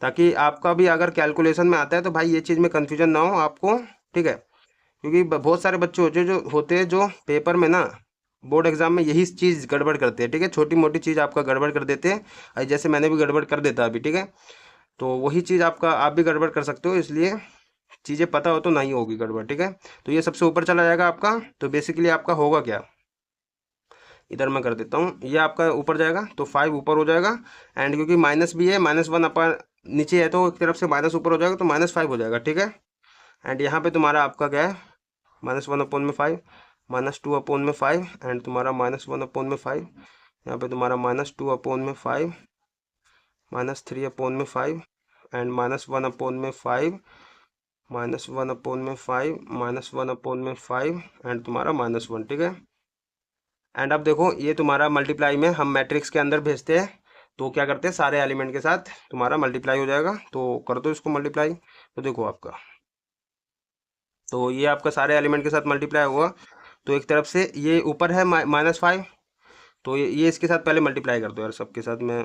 A: ताकि आपका भी अगर कैलकुलेशन में आता है तो भाई ये चीज़ में कन्फ्यूजन ना हो आपको, ठीक है। क्योंकि बहुत सारे बच्चे होते हैं जो पेपर में ना, बोर्ड एग्जाम में यही चीज़ गड़बड़ करते हैं, ठीक है। छोटी मोटी चीज़ आपका गड़बड़ कर देते हैं, जैसे मैंने भी गड़बड़ कर देता अभी, ठीक है। तो वही चीज़ आपका आप भी गड़बड़ कर सकते हो, इसलिए चीज़ें पता हो तो नहीं होगी गड़बड़, ठीक है। तो ये सबसे ऊपर चला जाएगा आपका, तो बेसिकली आपका होगा क्या, इधर मैं कर देता हूँ, ये आपका ऊपर जाएगा तो 5 ऊपर हो जाएगा। एंड क्योंकि माइनस भी है, -1 अपन नीचे है तो एक तरफ से माइनस ऊपर हो जाएगा तो -5 हो जाएगा, ठीक है। एंड यहाँ पे तुम्हारा आपका क्या है, -1/5, -2/5 एंड तुम्हारा -1/5, यहाँ पे तुम्हारा -2/5, -3/5 एंड -1/5, -1/5, -1/5 एंड तुम्हारा -1, ठीक है। एंड अब देखो ये तुम्हारा मल्टीप्लाई में हम मैट्रिक्स के अंदर भेजते हैं, तो क्या करते हैं सारे एलिमेंट के साथ तुम्हारा मल्टीप्लाई हो जाएगा, तो कर दो इसको मल्टीप्लाई। तो देखो आपका, तो ये आपका सारे एलिमेंट के साथ मल्टीप्लाई हुआ, तो एक तरफ से ये ऊपर है -5, तो ये इसके साथ पहले मल्टीप्लाई कर दो यार सबके साथ मैं,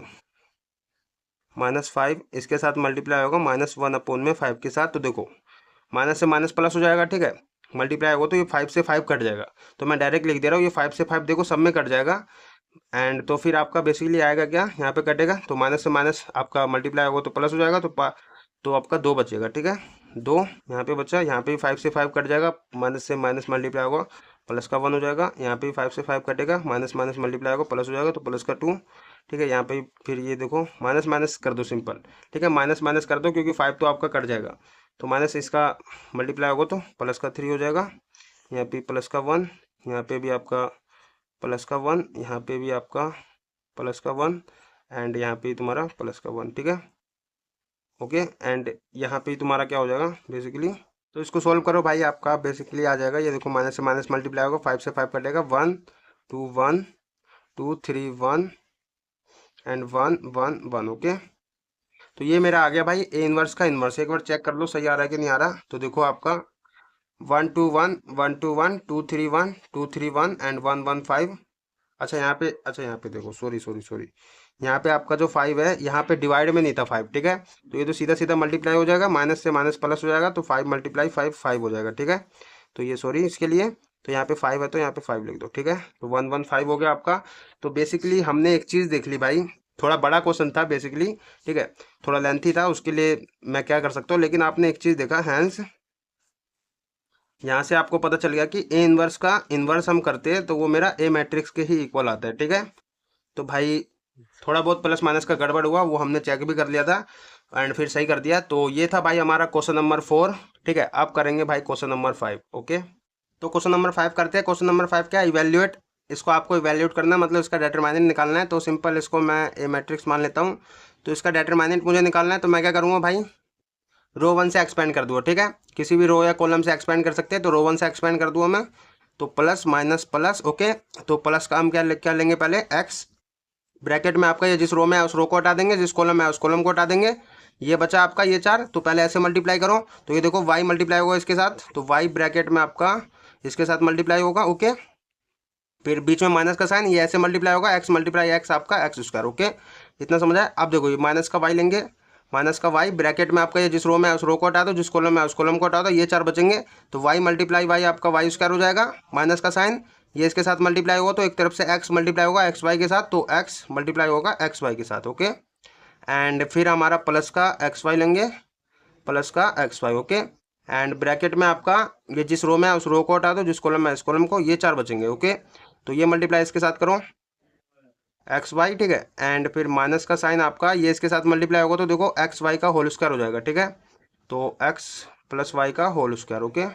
A: -5 इसके साथ मल्टीप्लाई होगा -1/5 के साथ। तो देखो माइनस से माइनस प्लस हो जाएगा, ठीक है, मल्टीप्लाई होगा तो ये 5 से 5 कट जाएगा। तो मैं डायरेक्ट लिख दे रहा हूँ, ये 5 से 5 देखो सब में कट जाएगा। एंड तो फिर आपका बेसिकली आएगा क्या, यहाँ पे कटेगा तो माइनस से माइनस आपका मल्टीप्लाई होगा तो प्लस हो जाएगा। तो आपका 2 बचेगा, ठीक है, 2 यहाँ पे बचा। यहाँ पे भी 5 से 5 कट जाएगा, माइनस से माइनस मल्टीप्लाई होगा प्लस का 1 हो जाएगा। यहाँ पे भी 5 से 5 कटेगा, माइनस माइनस मल्टीप्लाई होगा प्लस हो जाएगा तो प्लस का 2, ठीक है। यहाँ पे फिर ये देखो माइनस माइनस कर दो सिंपल, ठीक है, माइनस माइनस कर दो क्योंकि 5 तो आपका कट जाएगा। तो माइनस इसका मल्टीप्लाई होगा तो प्लस का 3 हो जाएगा। यहाँ पे प्लस का 1, यहाँ पे भी आपका प्लस का 1, यहाँ पे भी आपका प्लस का 1 एंड यहाँ पे तुम्हारा प्लस का 1, ठीक है, ओके। एंड यहाँ पे तुम्हारा क्या हो जाएगा बेसिकली, तो इसको सोल्व करो भाई, आपका बेसिकली आ जाएगा। ये देखो माइनस से माइनस मल्टीप्लाई होगा, 5 से 5 कटेगा, 1 2 1 2 3 1 एंड 1 1 1, ओके। तो ये मेरा आ गया भाई ए इनवर्स का इनवर्स। एक बार चेक कर लो सही आ रहा है कि नहीं आ रहा। तो देखो आपका 1 2 1 1 2 1 2 3 1 2 3 1 एंड 1 1 5। अच्छा यहाँ पे देखो, सॉरी सॉरी सॉरी, यहाँ पे आपका जो 5 है यहाँ पे डिवाइड में नहीं था 5, ठीक है। तो ये तो सीधा सीधा मल्टीप्लाई हो जाएगा, माइनस से माइनस प्लस हो जाएगा तो 5 मल्टीप्लाई 5 5 हो जाएगा, ठीक है। तो ये सॉरी इसके लिए, तो यहाँ पे 5 है तो यहाँ पे 5 लिख दो, ठीक है। तो 1 1 5 हो गया आपका। तो बेसिकली हमने एक चीज़ देख ली भाई, थोड़ा बड़ा क्वेश्चन था बेसिकली, ठीक है, थोड़ा लेंथी था, उसके लिए मैं क्या कर सकता हूँ, लेकिन आपने एक चीज़ देखा हैंस, यहाँ से आपको पता चल गया कि ए इनवर्स का इनवर्स हम करते हैं तो वो मेरा ए मैट्रिक्स के ही इक्वल आता है, ठीक है। तो भाई थोड़ा बहुत प्लस माइनस का गड़बड़ हुआ, वो हमने चेक भी कर लिया था एंड फिर सही कर दिया। तो ये था भाई हमारा क्वेश्चन नंबर 4, ठीक है। अब करेंगे भाई क्वेश्चन नंबर 5, ओके। तो क्वेश्चन नंबर 5 करते हैं। क्वेश्चन नंबर 5 क्या है, इवेल्युएट। इसको आपको इवेल्युएट करना है, मतलब इसका डिटरमिनेंट निकालना है। तो सिंपल इसको मैं ए मैट्रिक्स मान लेता हूँ। तो इसका डिटरमिनेंट मुझे निकालना है, तो मैं क्या करूँगा भाई, रो 1 से एक्सपेंड कर दूँगा, ठीक है। किसी भी रो या कॉलम से एक्सपेंड कर सकते हैं, तो रो 1 से एक्सपेंड कर दूँगा मैं। तो प्लस माइनस प्लस, ओके। तो प्लस का हम क्या लेंगे पहले, एक्स ब्रैकेट में आपका, ये जिस रो में है उस रो को हटा देंगे, जिस कॉलम में है उस कॉलम को हटा देंगे। ये बचा आपका ये 4, तो पहले ऐसे मल्टीप्लाई करो। तो ये देखो वाई मल्टीप्लाई होगा इसके साथ, तो वाई ब्रैकेट में आपका इसके साथ मल्टीप्लाई होगा, ओके। फिर बीच में माइनस का साइन, ये ऐसे मल्टीप्लाई होगा, एक्स मल्टीप्लाई एक्स आपका एक्स स्क्वायर, ओके। इतना समझ आया। अब देखो ये माइनस का वाई लेंगे, माइनस का वाई ब्रैकेट में आपका, ये जिस रो में है उस रो को हटा दो, जिस कॉलम में है उस कॉलम को हटा दो, ये 4 बचेंगे। तो वाई मल्टीप्लाई वाई आपका वाई स्क्वायर हो जाएगा, माइनस का साइन, ये इसके साथ मल्टीप्लाई होगा, तो एक तरफ से एक्स मल्टीप्लाई होगा एक्स वाई के साथ, तो एक्स मल्टीप्लाई होगा एक्स वाई के साथ, ओके। एंड फिर हमारा प्लस का एक्स वाई लेंगे, प्लस का x y, okay. And bracket में आपका ये जिस रो में है उस रो को हटा दो, जिस कॉलम में है इस कॉलम को, ये 4 बचेंगे, ओके। तो ये मल्टीप्लाई इसके साथ करो एक्स वाई, ठीक है। एंड फिर माइनस का साइन आपका ये इसके साथ मल्टीप्लाई होगा, तो देखो एक्स वाई का होल स्क्वायर हो जाएगा, ठीक है। तो एक्स प्लस वाई का होल स्क्वायर, ओके।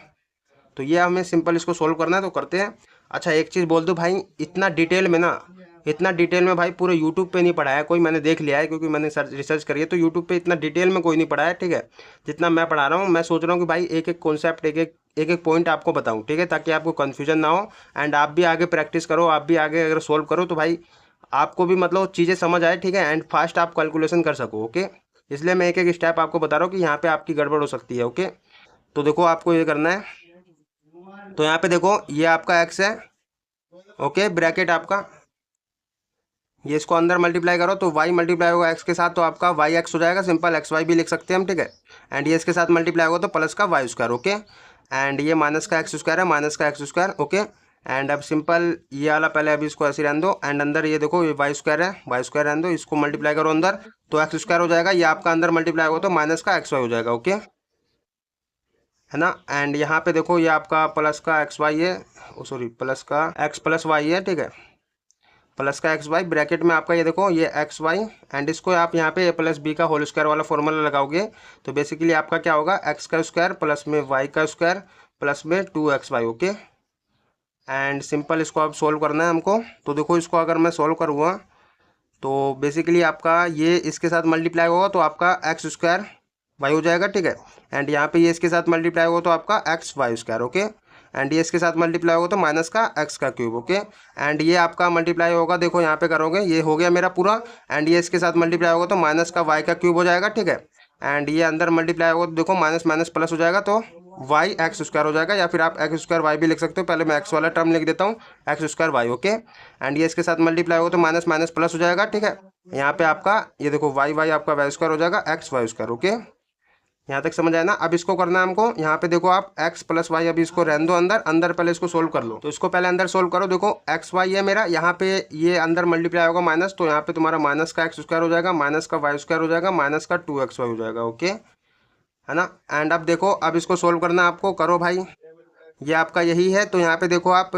A: तो ये हमें सिंपल इसको सोल्व करना है, तो करते हैं। अच्छा एक चीज़ बोल दो भाई, इतना डिटेल में ना, इतना डिटेल में भाई पूरे यूट्यूब पे नहीं पढ़ाया कोई, मैंने देख लिया है क्योंकि मैंने रिसर्च करी है। तो यूट्यूब पे इतना डिटेल में कोई नहीं पढ़ाया, ठीक है, जितना मैं पढ़ा रहा हूँ। मैं सोच रहा हूँ कि भाई एक एक कॉन्सेप्ट, एक एक पॉइंट आपको बताऊँ, ठीक है, ताकि आपको कन्फ्यूजन ना हो एंड आप भी आगे प्रैक्टिस करो, आप भी आगे अगर सोल्व करो तो भाई आपको भी मतलब चीज़ें समझ आए, ठीक है, एंड फास्ट आप कैलकुलेशन कर सको, ओके। इसलिए मैं एक एक स्टेप आपको बता रहा हूँ कि यहाँ पे आपकी गड़बड़ हो सकती है, ओके। तो देखो आपको ये करना है, तो यहाँ पे देखो ये आपका एक्स है, ओके, ब्रैकेट आपका, ये इसको अंदर मल्टीप्लाई करो तो वाई मल्टीप्लाई होगा एक्स के साथ, तो आपका वाई एक्स हो जाएगा, सिंपल एक्स वाई भी लिख सकते हैं हम, ठीक है। एंड ये इसके साथ मल्टीप्लाई होगा तो प्लस का वाई स्क्वायर, ओके। एंड ये माइनस का एक्स स्क्वायर है, माइनस का एक्स स्क्वायर, ओके। एंड अब सिंपल ये वाला पहले अभी इसको ऐसे रहने दो, एंड अंदर ये देखो ये वाई स्क्वायर है, वाई स्क्वायर रहने दो, इसको मल्टीप्लाई करो अंदर तो एक्स स्क्वायर हो जाएगा, ये आपका अंदर मल्टीप्लाई होगा तो माइनस का एक्स वाई हो जाएगा, ओके, है ना। एंड यहाँ पे देखो ये आपका प्लस का एक्स वाई है, सॉरी प्लस का एक्स प्लस वाई है, ठीक है, प्लस का एक्स वाई ब्रैकेट में आपका ये देखो ये एक्स वाई, एंड इसको आप यहाँ पे ए प्लस बी का होल स्क्वायर वाला फॉर्मूला लगाओगे तो बेसिकली आपका क्या होगा, एक्स का स्क्वायर प्लस में वाई का स्क्वायर प्लस में 2xy, ओके। एंड सिंपल इसको अब सोल्व करना है हमको। तो देखो इसको अगर मैं सोल्व करूँगा तो बेसिकली आपका ये इसके साथ मल्टीप्लाई होगा तो आपका एक्स स्क्वायर वाई हो जाएगा, ठीक है। एंड यहाँ पे ये इसके साथ मल्टीप्लाई होगा तो आपका x y square, okay. And ये इसके साथ मल्टीप्लाई होगा तो माइनस का एक्स का क्यूब, ओके। एंड ये आपका मल्टीप्लाई होगा, देखो यहाँ पे करोगे ये हो गया मेरा पूरा। एंड ये इसके साथ मल्टीप्लाई होगा तो माइनस का वाई का क्यूब हो जाएगा, ठीक है। एंड ये अंदर मल्टीप्लाई होगा तो देखो माइनस माइनस प्लस हो जाएगा तो वाई एक्स स्क्वायर हो जाएगा, या फिर आप एक्स स्क्वायर वाई भी लिख सकते हो। पहले मैं एक्स वाला टर्म लिख देता हूँ, x square y, okay. And ये इसके साथ मल्टीप्लाई होगा तो माइनस माइनस प्लस हो जाएगा, ठीक है। यहाँ पे आपका ये देखो वाई वाई आपका वाई स्क्वायर हो जाएगा, एक्स वाई स्क्वायर, ओके। यहाँ तक समझ आया ना। अब इसको करना है हमको, यहाँ पे देखो आप x प्लस वाई, अभी इसको रहने दो अंदर, अंदर पहले इसको सोल्व कर लो। तो इसको पहले अंदर सोल्व करो। देखो एक्स वाई है मेरा, यहाँ पे ये अंदर मल्टीप्लाई होगा माइनस, तो यहाँ पे तुम्हारा माइनस का एक्स स्क्वायर हो जाएगा, माइनस का वाई स्क्वायर हो जाएगा, माइनस का 2xy हो जाएगा, ओके, है ना। एंड अब देखो, अब इसको सोल्व करना है आपको, करो भाई। ये आपका यही है, तो यहाँ पे देखो आप,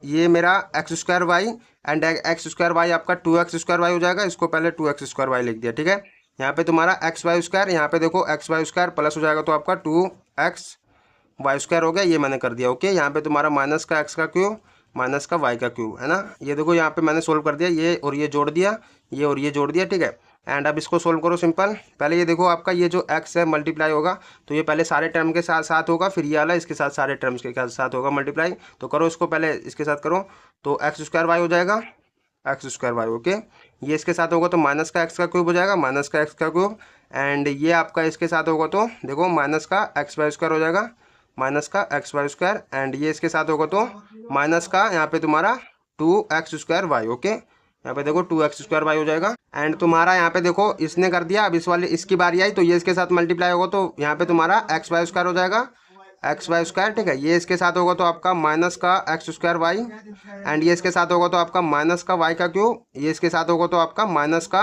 A: ये मेरा x square y and x square y आपका 2x² हो जाएगा। इसको पहले 2x² लिख दिया, ठीक है। यहाँ पे तुम्हारा एक्स वाई स्क्वायर, यहाँ पे देखो एक्स वाई स्क्वायर प्लस हो जाएगा, तो आपका 2xy² हो गया, ये मैंने कर दिया, ओके। यहाँ पे तुम्हारा माइनस का एक्स का क्यूब, माइनस का वाई का क्यूब, है ना। ये देखो यहाँ पे मैंने सोल्व कर दिया, ये और ये जोड़ दिया, ये और ये जोड़ दिया, ठीक है। एंड अब इसको सोल्व करो सिंपल। पहले ये देखो आपका ये जो x है मल्टीप्लाई होगा, तो ये पहले सारे टर्म के साथ साथ होगा, फिर ये वाला इसके साथ सारे टर्म्स के साथ होगा मल्टीप्लाई। तो करो इसको पहले इसके साथ करो, तो x² हो जाएगा, x², ओके। ये इसके साथ होगा तो माइनस का एक्स का क्यूब हो जाएगा, माइनस का एक्स का क्यूब। एंड ये आपका इसके साथ होगा तो देखो माइनस का XY² हो जाएगा, माइनस का XY²। एंड ये इसके साथ होगा तो माइनस का यहाँ पे तुम्हारा 2x²y, ओके। यहाँ पे देखो 2x²y हो जाएगा। एंड तुम्हारा यहाँ पे देखो इसने कर दिया, अब इस वाले इसकी बारी आई, तो ये इसके साथ मल्टीप्लाई होगा तो यहाँ पे तुम्हारा XY² हो जाएगा, XY², ठीक है। ये इसके साथ होगा तो आपका माइनस का x²y। एंड ये इसके साथ होगा तो आपका माइनस का y का क्यूब, ये इसके साथ होगा तो आपका माइनस का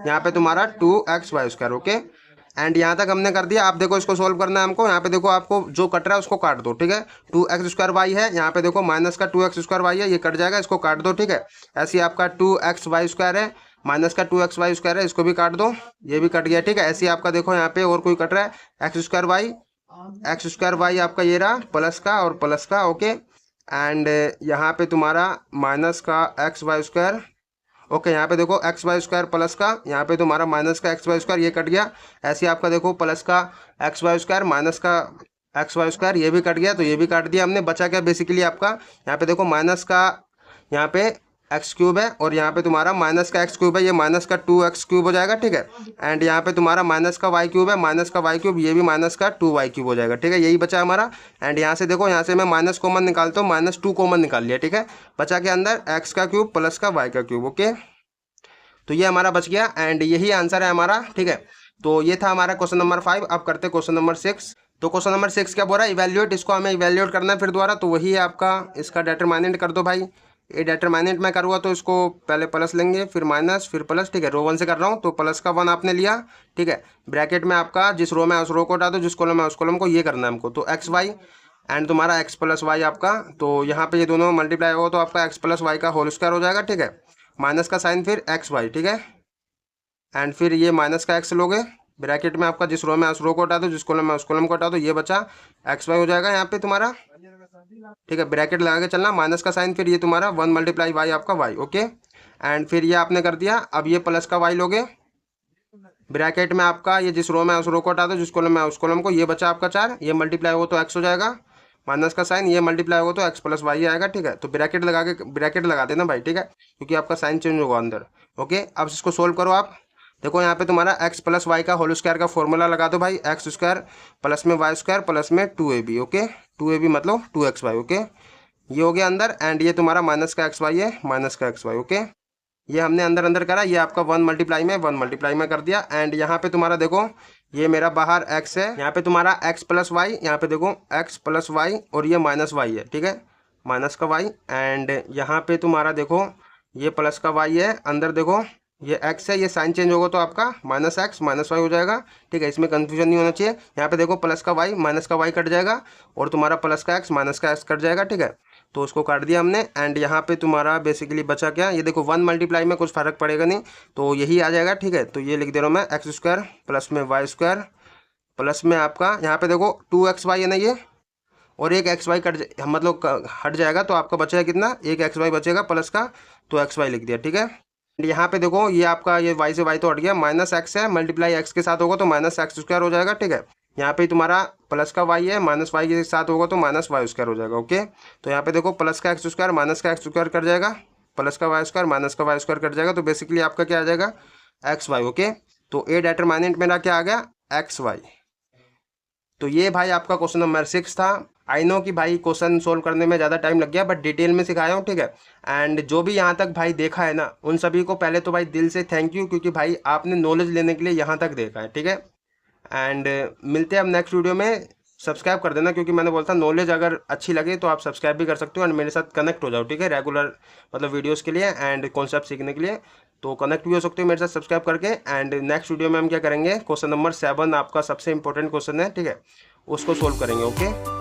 A: यहाँ पे तुम्हारा 2xy², ओके। एंड यहाँ तक हमने कर दिया। आप देखो इसको सोल्व करना है हमको। यहाँ पे देखो आपको जो कट रहा है उसको काट दो, ठीक है। 2x² है, यहाँ पे देखो माइनस का 2x² है, ये कट जाएगा, इसको काट दो, ठीक है। ऐसे ही आपका 2xy² है, माइनस का 2xy² है, इसको भी काट दो, ये भी कट गया, ठीक है। ऐसे ही आपका देखो यहाँ पे और कोई कट रहा है, x² आपका ये रहा प्लस का और प्लस का, ओके। एंड यहाँ पे तुम्हारा माइनस का XY², ओके। यहाँ पे देखो XY² प्लस का, यहाँ पे तुम्हारा माइनस का XY², ये कट गया। ऐसे आपका देखो प्लस का XY², माइनस का XY², ये भी कट गया, तो ये भी काट दिया हमने। बचा क्या बेसिकली आपका, यहाँ पे देखो माइनस का यहाँ पे x³ है, और यहाँ पे तुम्हारा माइनस का x³ है, ये माइनस का 2x³ हो जाएगा, ठीक है। एंड यहाँ पे तुम्हारा माइनस का y³ है, माइनस का y³, ये भी माइनस का 2y³ हो जाएगा, ठीक है। यही बचा हमारा। एंड यहाँ से देखो, यहाँ से मैं माइनस कॉमन निकालता हूँ, -2 कॉमन निकाल लिया, ठीक है। बचा के अंदर x का क्यूब प्लस का y का क्यूब, ओके। तो ये हमारा बच गया, एंड यही आंसर है हमारा, ठीक है। तो ये था हमारा क्वेश्चन नंबर 5। अब करते क्वेश्चन नंबर 6। तो क्वेश्चन नंबर 6 क्या बोल रहा है, इवैल्यूएट, इसको हमें इवैल्यूएट करना है फिर दोबारा। तो वही है आपका, इसका डिटरमिनेंट कर दो भाई। ये डिटरमिनेंट मैं करूँगा तो इसको पहले प्लस लेंगे, फिर माइनस, फिर प्लस, ठीक है। रो 1 से कर रहा हूँ, तो प्लस का 1 आपने लिया, ठीक है। ब्रैकेट में आपका जिस रो में उस रो को हटा दो, जिस कॉलम में उस कॉलम को, ये करना है हमको। तो XY एंड तुम्हारा x प्लस वाई आपका, तो यहाँ पे ये दोनों मल्टीप्लाई होगा तो आपका x प्लस वाई का होल स्क्वायर हो जाएगा, ठीक है। माइनस का साइन फिर XY, ठीक है। एंड फिर ये माइनस का x लोगे, ब्रैकेट में आपका जिस रो में उस रो को हटा दो, जिस कॉलम में उस कॉलम को हटा दो, ये बचा XY हो जाएगा यहाँ पे तुम्हारा, ठीक है। ब्रैकेट लगा के चलना, माइनस का साइन, फिर ये तुम्हारा 1 मल्टीप्लाई y आपका y, ओके। एंड फिर ये आपने कर दिया। अब ये प्लस का y लोगे, ब्रैकेट में आपका ये जिस रो में उस रो को हटा दो, जिस कॉलम में उस कॉलम को, ये बचा आपका 4, ये मल्टीप्लाई हो तो x हो जाएगा, माइनस का साइन, ये मल्टीप्लाई होगा तो x प्लस वाई आएगा, ठीक है। तो ब्रैकेट लगा देना भाई, ठीक है, क्योंकि आपका साइन चेंज होगा अंदर, ओके। अब इसको सोल्व करो आप। देखो यहाँ पे तुम्हारा x प्लस वाई का होल स्क्वायर का फॉर्मूला लगा दो भाई, x² प्लस में y² प्लस में 2ab, ओके। 2ab मतलब 2xy, ओके। ये हो गया अंदर। एंड ये तुम्हारा माइनस का xy है, माइनस का xy, ओके। ये हमने अंदर अंदर करा, ये आपका 1 मल्टीप्लाई में कर दिया। एंड यहाँ पे तुम्हारा देखो, ये मेरा बाहर x है, यहाँ पे तुम्हारा x प्लस वाई, यहाँ पे देखो x प्लस वाई, और ये माइनस वाई है, ठीक है, माइनस का y। एंड यहाँ पे तुम्हारा देखो ये प्लस का y है, अंदर देखो ये x है, ये साइन चेंज होगा तो आपका माइनस x माइनस वाई हो जाएगा, ठीक है। इसमें कंफ्यूजन नहीं होना चाहिए। यहाँ पे देखो प्लस का y माइनस का y कट जाएगा, और तुम्हारा प्लस का x माइनस का x कट जाएगा, ठीक है। तो उसको काट दिया हमने। एंड यहाँ पे तुम्हारा बेसिकली बचा क्या, ये देखो 1 मल्टीप्लाई में कुछ फर्क पड़ेगा नहीं, तो यही आ जाएगा, ठीक है। तो ये लिख दे रहा हूँ मैं, x² प्लस में y² प्लस में आपका यहाँ पे देखो 2xy है ना ये, और एक xy मतलब हट जाएगा, तो आपका बचेगा कितना, एक xy बचेगा प्लस का, तो xy लिख दिया, ठीक है। यहाँ पे देखो ये आपका ये y से y तो हट गया, माइनस x है, मल्टीप्लाई x के साथ होगा तो माइनस x² हो जाएगा, ठीक है। यहाँ पे तुम्हारा प्लस का y है, माइनस y के साथ होगा तो माइनस y² हो जाएगा, ओके। तो यहाँ पे देखो प्लस का x² माइनस का x² कट जाएगा, प्लस का y² माइनस का y² कट जाएगा, तो बेसिकली आपका क्या आ जाएगा, XY, ओके। तो ए डिटरमिनेंट मेरा क्या आ गया, XY। तो ये भाई आपका क्वेश्चन नंबर 6 था। आई नो कि भाई क्वेश्चन सोल्व करने में ज़्यादा टाइम लग गया, बट डिटेल में सिखाया हूँ, ठीक है। एंड जो भी यहाँ तक भाई देखा है ना, उन सभी को पहले तो भाई दिल से थैंक यू, क्योंकि भाई आपने नॉलेज लेने के लिए यहाँ तक देखा है, ठीक है। एंड मिलते हैं अब नेक्स्ट वीडियो में। सब्सक्राइब कर देना, क्योंकि मैंने बोलता नॉलेज अगर अच्छी लगे तो आप सब्सक्राइब भी कर सकते हो एंड मेरे साथ कनेक्ट हो जाओ, ठीक है, रेगुलर मतलब वीडियोस के लिए एंड कॉन्सेप्ट सीखने के लिए। तो कनेक्ट भी हो सकते हो मेरे साथ सब्सक्राइब करके। एंड नेक्स्ट वीडियो में हम क्या करेंगे, क्वेश्चन नंबर 7 आपका सबसे इंपॉर्टेंट क्वेश्चन है, ठीक है, उसको सोल्व करेंगे। ओके।